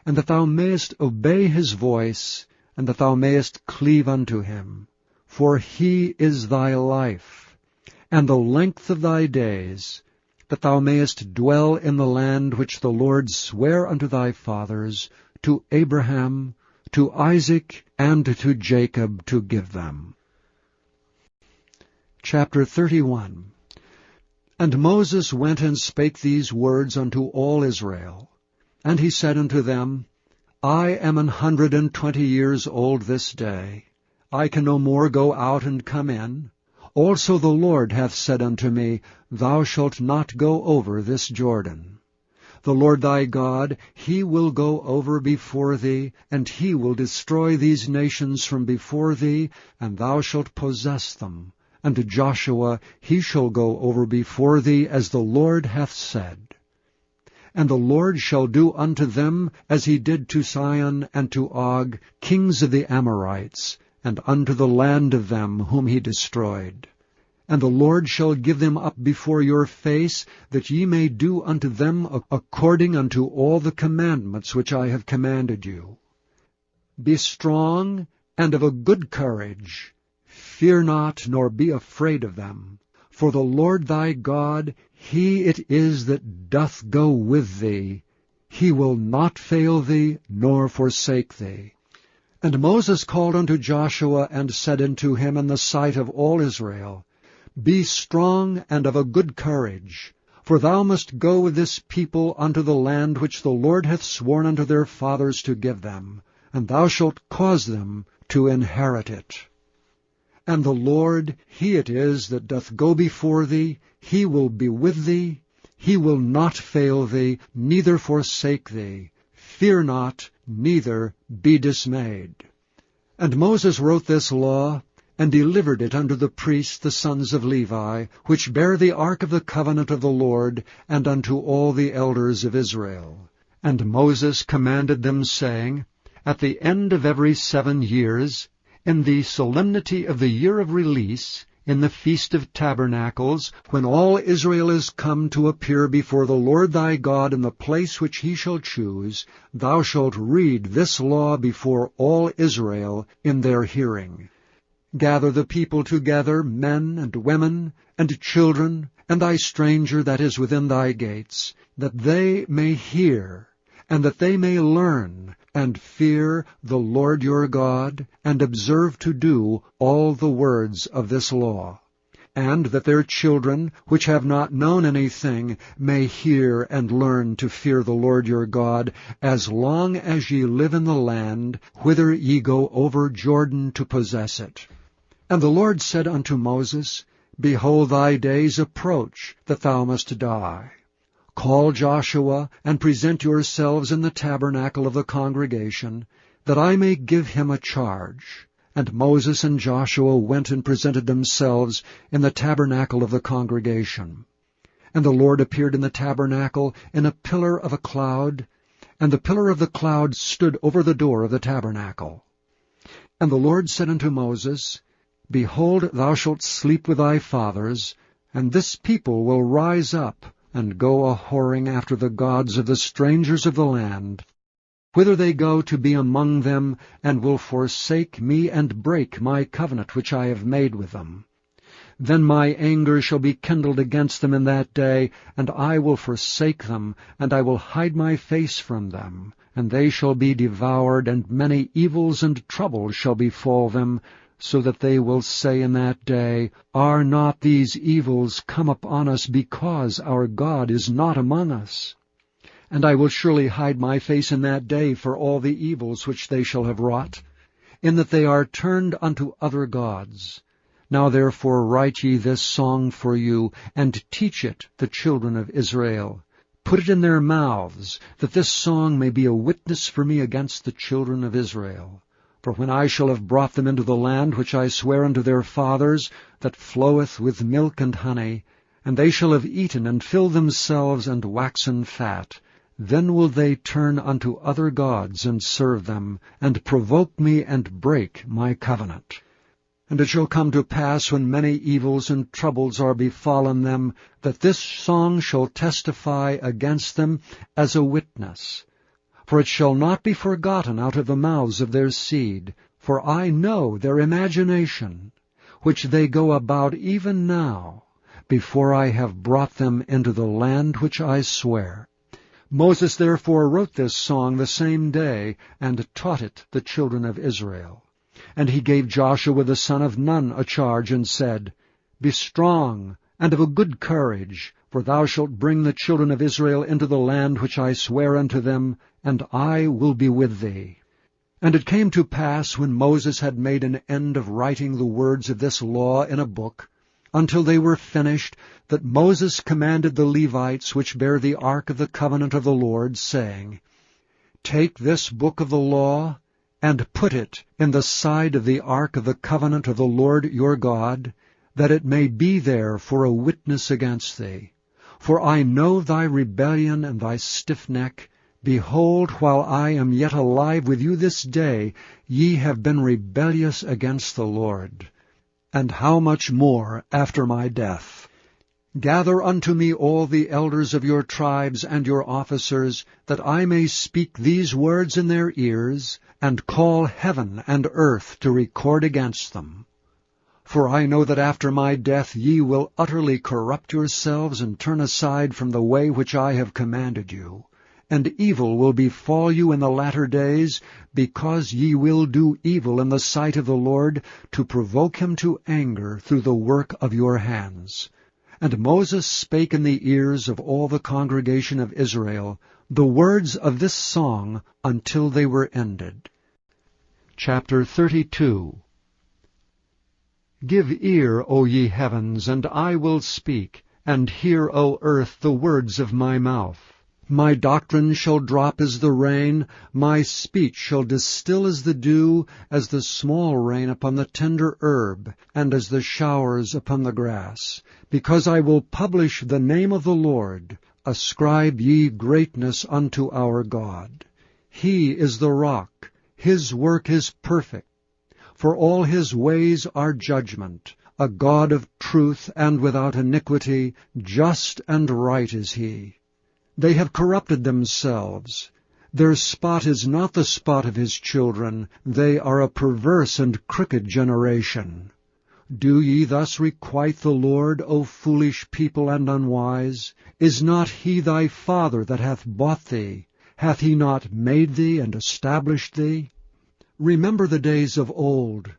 and that thou mayest obey his voice, and that thou mayest cleave unto him. For he is thy life, and the length of thy days, that thou mayest dwell in the land which the Lord sware unto thy fathers, to Abraham, to Isaac, and to Jacob, to give them. Chapter 31. And Moses went and spake these words unto all Israel. And he said unto them, I am 120 years old this day. I can no more go out and come in. Also the Lord hath said unto me, Thou shalt not go over this Jordan. The Lord thy God, he will go over before thee, and he will destroy these nations from before thee, and thou shalt possess them. And to Joshua he shall go over before thee, as the Lord hath said. And the Lord shall do unto them as he did to Sihon and to Og, kings of the Amorites, and unto the land of them whom he destroyed. And the Lord shall give them up before your face, that ye may do unto them according unto all the commandments which I have commanded you. Be strong and of a good courage. Fear not, nor be afraid of them. For the Lord thy God, he it is that doth go with thee. He will not fail thee, nor forsake thee. And Moses called unto Joshua, and said unto him in the sight of all Israel, Be strong and of a good courage, for thou must go with this people unto the land which the Lord hath sworn unto their fathers to give them, and thou shalt cause them to inherit it. And the Lord, he it is that doth go before thee, he will be with thee, he will not fail thee, neither forsake thee. Fear not, neither be dismayed. And Moses wrote this law, and delivered it unto the priests the sons of Levi, which bear the ark of the covenant of the Lord, and unto all the elders of Israel. And Moses commanded them, saying, At the end of every 7 years, in the solemnity of the year of release, in the Feast of Tabernacles, when all Israel is come to appear before the Lord thy God in the place which he shall choose, thou shalt read this law before all Israel in their hearing. Gather the people together, men and women, and children, and thy stranger that is within thy gates, that they may hear, and that they may learn, and fear the Lord your God, and observe to do all the words of this law, and that their children, which have not known anything, may hear and learn to fear the Lord your God, as long as ye live in the land, whither ye go over Jordan to possess it. And the Lord said unto Moses, Behold, thy days approach, that thou must die. Call Joshua, and present yourselves in the tabernacle of the congregation, that I may give him a charge. And Moses and Joshua went and presented themselves in the tabernacle of the congregation. And the Lord appeared in the tabernacle in a pillar of a cloud, and the pillar of the cloud stood over the door of the tabernacle. And the Lord said unto Moses, Behold, thou shalt sleep with thy fathers, and this people will rise up, and go a-whoring after the gods of the strangers of the land, whither they go to be among them, and will forsake me, and break my covenant which I have made with them. Then my anger shall be kindled against them in that day, and I will forsake them, and I will hide my face from them, and they shall be devoured, and many evils and troubles shall befall them, so that they will say in that day, Are not these evils come upon us because our God is not among us? And I will surely hide my face in that day for all the evils which they shall have wrought, in that they are turned unto other gods. Now therefore write ye this song for you, and teach it the children of Israel. Put it in their mouths, that this song may be a witness for me against the children of Israel. For when I shall have brought them into the land which I swear unto their fathers, that floweth with milk and honey, and they shall have eaten and filled themselves and waxen fat, then will they turn unto other gods and serve them, and provoke me and break my covenant. And it shall come to pass, when many evils and troubles are befallen them, that this song shall testify against them as a witness. For it shall not be forgotten out of the mouths of their seed, for I know their imagination, which they go about even now, before I have brought them into the land which I swear. Moses therefore wrote this song the same day, and taught it the children of Israel. And he gave Joshua the son of Nun a charge, and said, Be strong, and of a good courage, for thou shalt bring the children of Israel into the land which I swear unto them, and I will be with thee. And it came to pass, when Moses had made an end of writing the words of this law in a book, until they were finished, that Moses commanded the Levites which bear the ark of the covenant of the Lord, saying, Take this book of the law, and put it in the side of the ark of the covenant of the Lord your God, that it may be there for a witness against thee. For I know thy rebellion and thy stiff neck. Behold, while I am yet alive with you this day, ye have been rebellious against the Lord. And how much more after my death? Gather unto me all the elders of your tribes and your officers, that I may speak these words in their ears, and call heaven and earth to record against them. For I know that after my death ye will utterly corrupt yourselves, and turn aside from the way which I have commanded you. And evil will befall you in the latter days, because ye will do evil in the sight of the Lord, to provoke him to anger through the work of your hands. And Moses spake in the ears of all the congregation of Israel the words of this song until they were ended. Chapter 32. Give ear, O ye heavens, and I will speak, and hear, O earth, the words of my mouth. My doctrine shall drop as the rain, my speech shall distill as the dew, as the small rain upon the tender herb, and as the showers upon the grass. Because I will publish the name of the Lord. Ascribe ye greatness unto our God. He is the rock, his work is perfect. For all his ways are judgment, a God of truth and without iniquity, just and right is he. They have corrupted themselves. Their spot is not the spot of his children. They are a perverse and crooked generation. Do ye thus requite the Lord, O foolish people and unwise? Is not he thy father that hath bought thee? Hath he not made thee and established thee? Remember the days of old.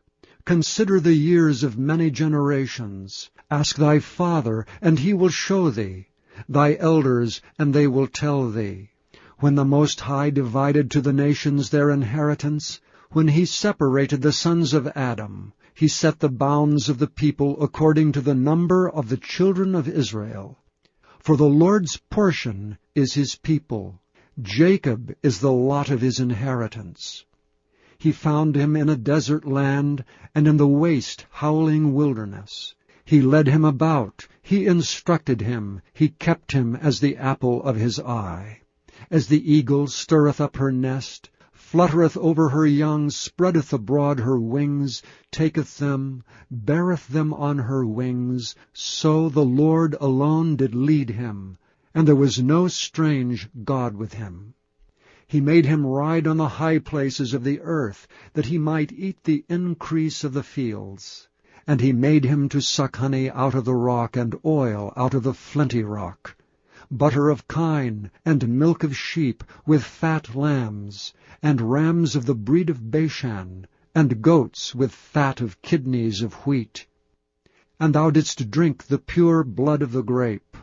Consider the years of many generations. Ask thy father, and he will show thee. Thy elders, and they will tell thee. When the Most High divided to the nations their inheritance, when he separated the sons of Adam, he set the bounds of the people according to the number of the children of Israel. For the Lord's portion is his people. Jacob is the lot of his inheritance. He found him in a desert land, and in the waste howling wilderness. He led him about, he instructed him, he kept him as the apple of his eye. As the eagle stirreth up her nest, fluttereth over her young, spreadeth abroad her wings, taketh them, beareth them on her wings, so the Lord alone did lead him, and there was no strange God with him. He made him ride on the high places of the earth, that he might eat the increase of the fields. And he made him to suck honey out of the rock, and oil out of the flinty rock, butter of kine, and milk of sheep, with fat lambs, and rams of the breed of Bashan, and goats with fat of kidneys of wheat. And thou didst drink the pure blood of the grape.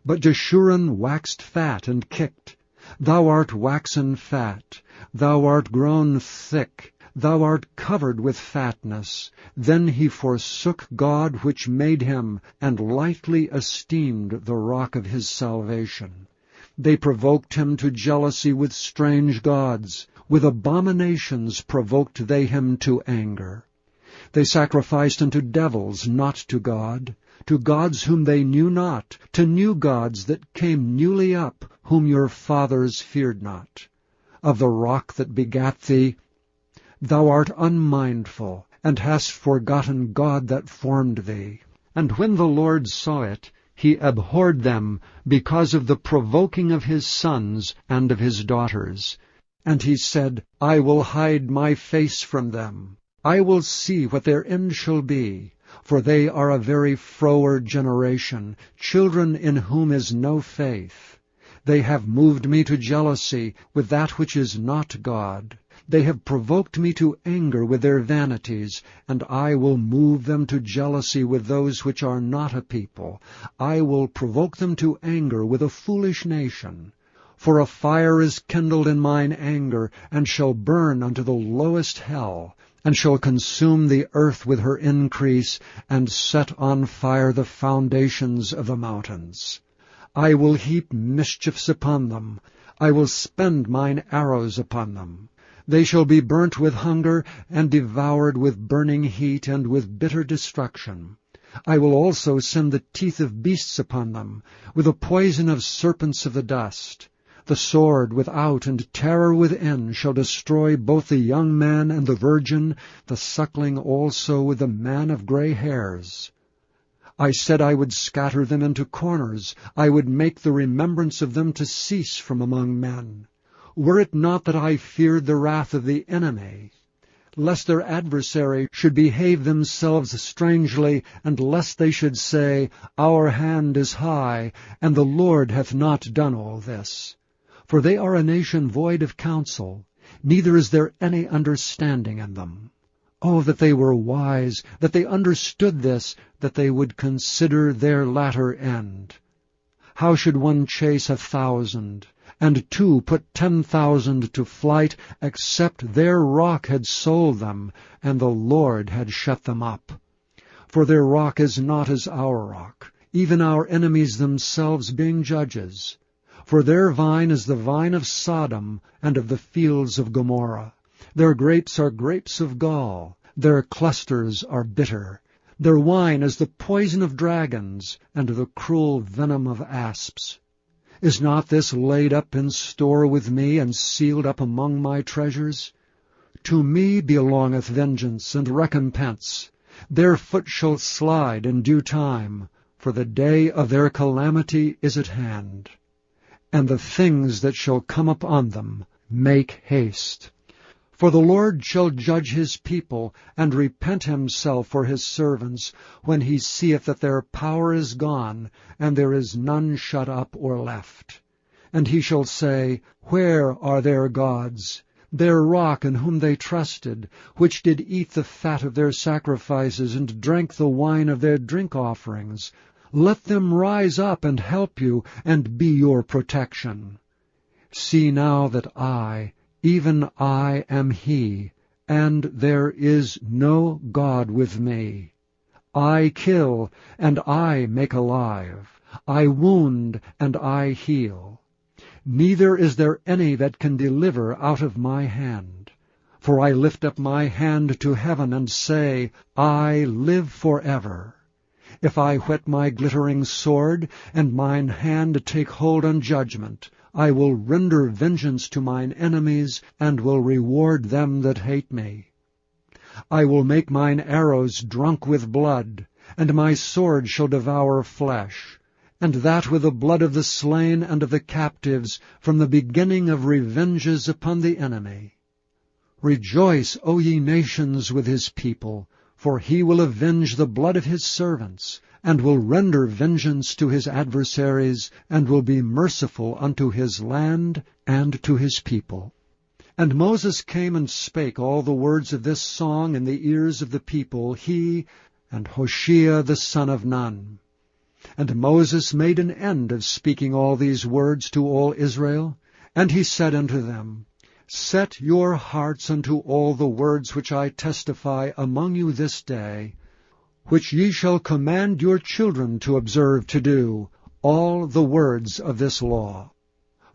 But Jeshurun waxed fat and kicked. Thou art waxen fat, thou art grown thick, thou art covered with fatness. Then he forsook God which made him, and lightly esteemed the rock of his salvation. They provoked him to jealousy with strange gods. With abominations provoked they him to anger. They sacrificed unto devils, not to God, to gods whom they knew not, to new gods that came newly up, whom your fathers feared not. Of the rock that begat thee, thou art unmindful, and hast forgotten God that formed thee. And when the Lord saw it, he abhorred them because of the provoking of his sons and of his daughters. And he said, I will hide my face from them. I will see what their end shall be. For they are a very froward generation, children in whom is no faith. They have moved me to jealousy with that which is not God. They have provoked me to anger with their vanities, and I will move them to jealousy with those which are not a people. I will provoke them to anger with a foolish nation. For a fire is kindled in mine anger, and shall burn unto the lowest hell, and shall consume the earth with her increase, and set on fire the foundations of the mountains. I will heap mischiefs upon them. I will spend mine arrows upon them. They shall be burnt with hunger, and devoured with burning heat, and with bitter destruction. I will also send the teeth of beasts upon them, with the poison of serpents of the dust. The sword without and terror within shall destroy both the young man and the virgin, the suckling also with the man of gray hairs. I said I would scatter them into corners. I would make the remembrance of them to cease from among men. Were it not that I feared the wrath of the enemy, lest their adversary should behave themselves strangely, and lest they should say, Our hand is high, and the Lord hath not done all this. For they are a nation void of counsel, neither is there any understanding in them. Oh, that they were wise, that they understood this, that they would consider their latter end. How should one chase 1,000, and two put 10,000 to flight, except their rock had sold them, and the Lord had shut them up? For their rock is not as our rock, even our enemies themselves being judges. For their vine is the vine of Sodom, and of the fields of Gomorrah. Their grapes are grapes of gall, their clusters are bitter. Their wine is the poison of dragons, and the cruel venom of asps. Is not this laid up in store with me, and sealed up among my treasures? To me belongeth vengeance and recompense. Their foot shall slide in due time, for the day of their calamity is at hand. And the things that shall come upon them make haste. For the Lord shall judge his people, and repent himself for his servants, when he seeth that their power is gone, and there is none shut up or left. And he shall say, Where are their gods, their rock in whom they trusted, which did eat the fat of their sacrifices, and drank the wine of their drink offerings? Let them rise up and help you, and be your protection. See now that I, even I, am he, and there is no God with me. I kill, and I make alive. I wound, and I heal. Neither is there any that can deliver out of my hand. For I lift up my hand to heaven, and say, I live forever. If I whet my glittering sword, and mine hand take hold on judgment, I will render vengeance to mine enemies, and will reward them that hate me. I will make mine arrows drunk with blood, and my sword shall devour flesh, and that with the blood of the slain and of the captives, from the beginning of revenges upon the enemy. Rejoice, O ye nations, with his people, for he will avenge the blood of his servants, and will render vengeance to his adversaries, and will be merciful unto his land and to his people. And Moses came and spake all the words of this song in the ears of the people, he and Hoshea the son of Nun. And Moses made an end of speaking all these words to all Israel, and he said unto them, Set your hearts unto all the words which I testify among you this day, which ye shall command your children to observe to do, all the words of this law.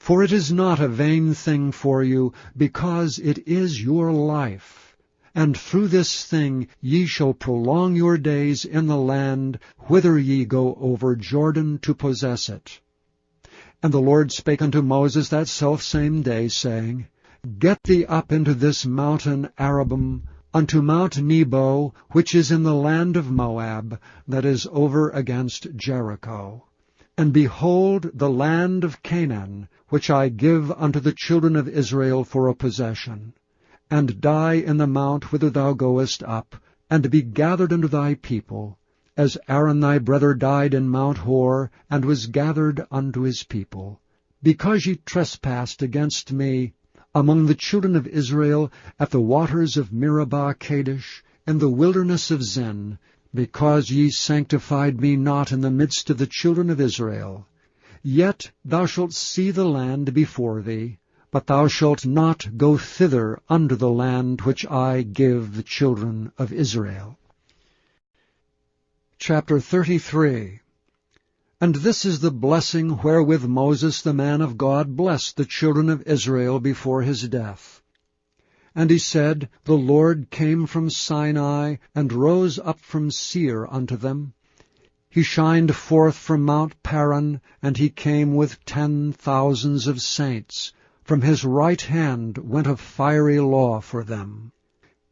For it is not a vain thing for you, because it is your life. And through this thing ye shall prolong your days in the land, whither ye go over Jordan to possess it. And the Lord spake unto Moses that selfsame day, saying, Get thee up into this mountain Arabim, unto Mount Nebo, which is in the land of Moab, that is over against Jericho. And behold the land of Canaan, which I give unto the children of Israel for a possession. And die in the mount whither thou goest up, and be gathered unto thy people, as Aaron thy brother died in Mount Hor, and was gathered unto his people, because ye trespassed against me among the children of Israel at the waters of Meribah Kadesh, in the wilderness of Zin, because ye sanctified me not in the midst of the children of Israel. Yet thou shalt see the land before thee, but thou shalt not go thither unto the land which I give the children of Israel. Chapter 33. And this is the blessing wherewith Moses the man of God blessed the children of Israel before his death. And he said, The Lord came from Sinai, and rose up from Seir unto them. He shined forth from Mount Paran, and he came with 10,000s of saints. From his right hand went a fiery law for them.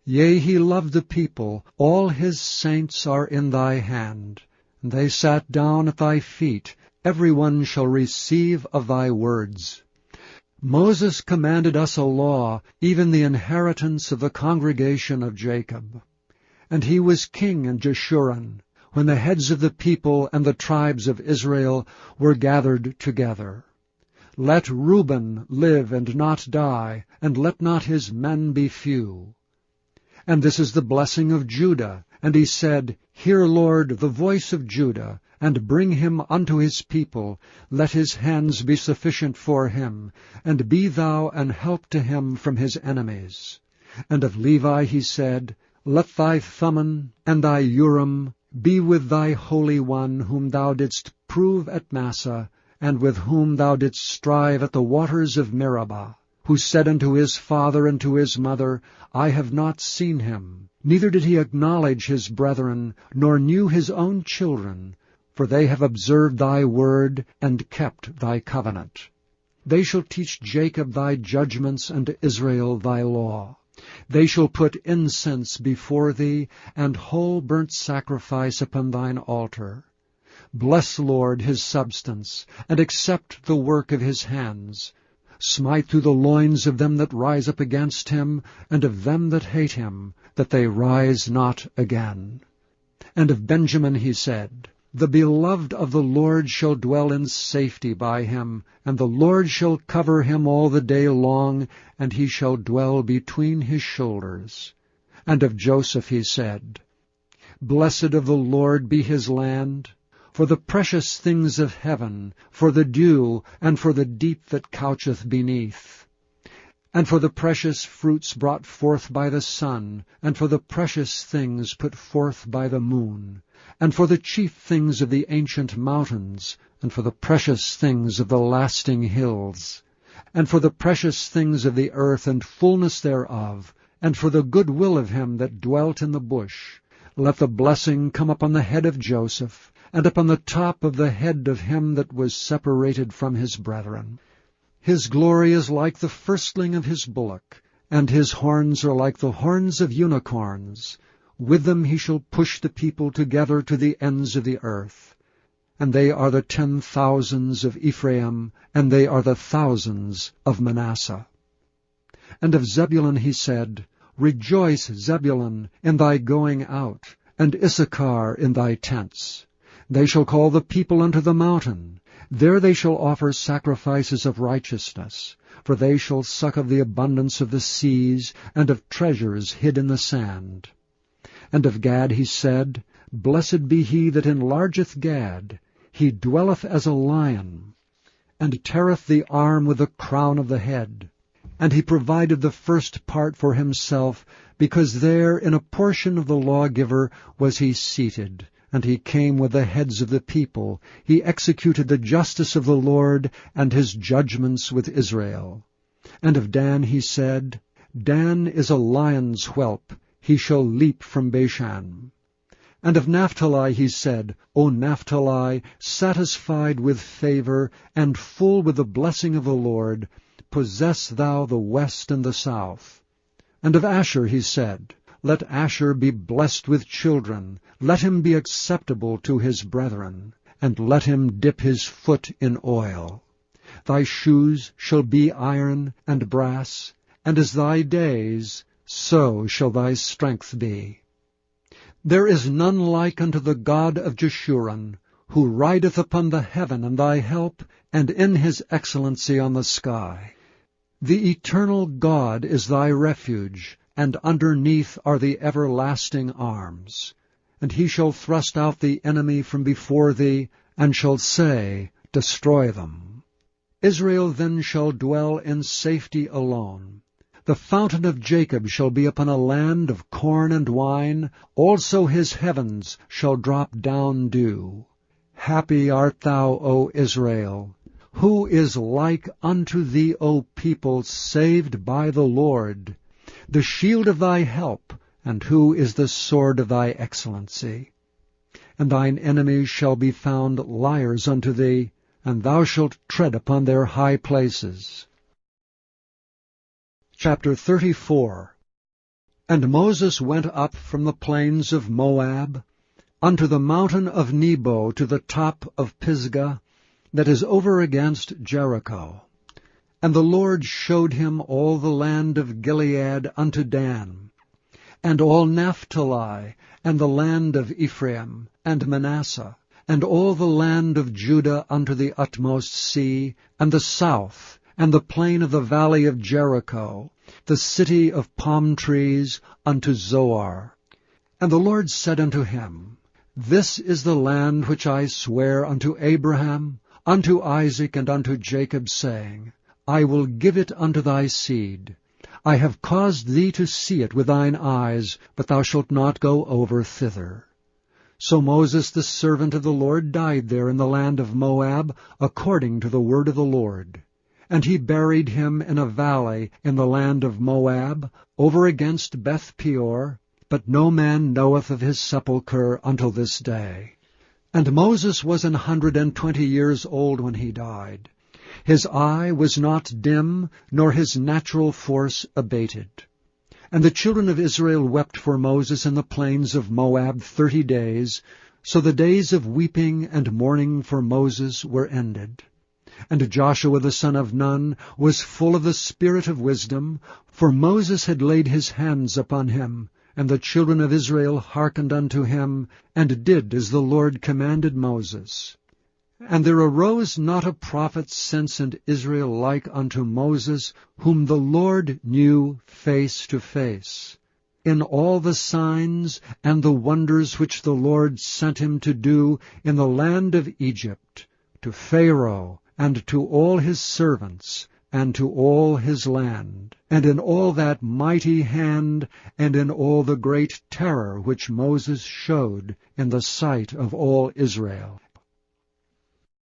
Yea, he loved the people, all his saints are in thy hand. They sat down at thy feet, every one shall receive of thy words. Moses commanded us a law, even the inheritance of the congregation of Jacob. And he was king in Jeshurun, when the heads of the people and the tribes of Israel were gathered together. Let Reuben live and not die, and let not his men be few. And this is the blessing of Judah. And he said, Hear, Lord, the voice of Judah, and bring him unto his people. Let his hands be sufficient for him, and be thou an help to him from his enemies. And of Levi he said, Let thy Thummim and thy Urim be with thy Holy One, whom thou didst prove at Massah, and with whom thou didst strive at the waters of Meribah, who said unto his father and to his mother, I have not seen him, neither did he acknowledge his brethren, nor knew his own children, for they have observed thy word, and kept thy covenant. They shall teach Jacob thy judgments, and Israel thy law. They shall put incense before thee, and whole burnt sacrifice upon thine altar. Bless, Lord, his substance, and accept the work of his hands. Smite through the loins of them that rise up against him, and of them that hate him, that they rise not again. And of Benjamin he said, The beloved of the Lord shall dwell in safety by him, and the Lord shall cover him all the day long, and he shall dwell between his shoulders. And of Joseph he said, Blessed of the Lord be his land, for the precious things of heaven, for the dew, and for the deep that coucheth beneath, and for the precious fruits brought forth by the sun, and for the precious things put forth by the moon, and for the chief things of the ancient mountains, and for the precious things of the lasting hills, and for the precious things of the earth and fullness thereof, and for the good will of him that dwelt in the bush. Let the blessing come upon the head of Joseph, and upon the top of the head of him that was separated from his brethren. His glory is like the firstling of his bullock, and his horns are like the horns of unicorns. With them he shall push the people together to the ends of the earth. And they are the 10,000s of Ephraim, and they are the thousands of Manasseh. And of Zebulun he said, Rejoice, Zebulun, in thy going out, and Issachar in thy tents. They shall call the people unto the mountain. There they shall offer sacrifices of righteousness, for they shall suck of the abundance of the seas, and of treasures hid in the sand. And of Gad he said, Blessed be he that enlargeth Gad. He dwelleth as a lion, and teareth the arm with the crown of the head. And he provided the first part for himself, because there in a portion of the lawgiver was he seated, and he came with the heads of the people. He executed the justice of the Lord, and his judgments with Israel. And of Dan he said, Dan is a lion's whelp, he shall leap from Bashan. And of Naphtali he said, O Naphtali, satisfied with favor, and full with the blessing of the Lord, possess thou the west and the south. And of Asher he said, Let Asher be blessed with children, let him be acceptable to his brethren, and let him dip his foot in oil. Thy shoes shall be iron and brass, and as thy days, so shall thy strength be. There is none like unto the God of Jeshurun, who rideth upon the heaven in thy help, and in his excellency on the sky. The eternal God is thy refuge, and underneath are the everlasting arms. And he shall thrust out the enemy from before thee, and shall say, Destroy them. Israel then shall dwell in safety alone. The fountain of Jacob shall be upon a land of corn and wine, also his heavens shall drop down dew. Happy art thou, O Israel! Who is like unto thee, O people, saved by the Lord? The shield of thy help, and who is the sword of thy excellency? And thine enemies shall be found liars unto thee, and thou shalt tread upon their high places. Chapter 34. And Moses went up from the plains of Moab unto the mountain of Nebo to the top of Pisgah, that is over against Jericho. And the Lord showed him all the land of Gilead unto Dan, and all Naphtali, and the land of Ephraim, and Manasseh, and all the land of Judah unto the utmost sea, and the south, and the plain of the valley of Jericho, the city of palm trees, unto Zoar. And the Lord said unto him, This is the land which I sware unto Abraham, unto Isaac, and unto Jacob, saying, I will give it unto thy seed. I have caused thee to see it with thine eyes, but thou shalt not go over thither. So Moses the servant of the Lord died there in the land of Moab, according to the word of the Lord. And he buried him in a valley in the land of Moab, over against Beth-peor, but no man knoweth of his sepulchre until this day. And Moses was 120 years old when he died. His eye was not dim, nor his natural force abated. And the children of Israel wept for Moses in the plains of Moab 30 days, so the days of weeping and mourning for Moses were ended. And Joshua the son of Nun was full of the spirit of wisdom, for Moses had laid his hands upon him, and the children of Israel hearkened unto him, and did as the Lord commanded Moses. And there arose not a prophet since in Israel like unto Moses, whom the Lord knew face to face, in all the signs and the wonders which the Lord sent him to do in the land of Egypt, to Pharaoh, and to all his servants, and to all his land, and in all that mighty hand, and in all the great terror which Moses showed in the sight of all Israel.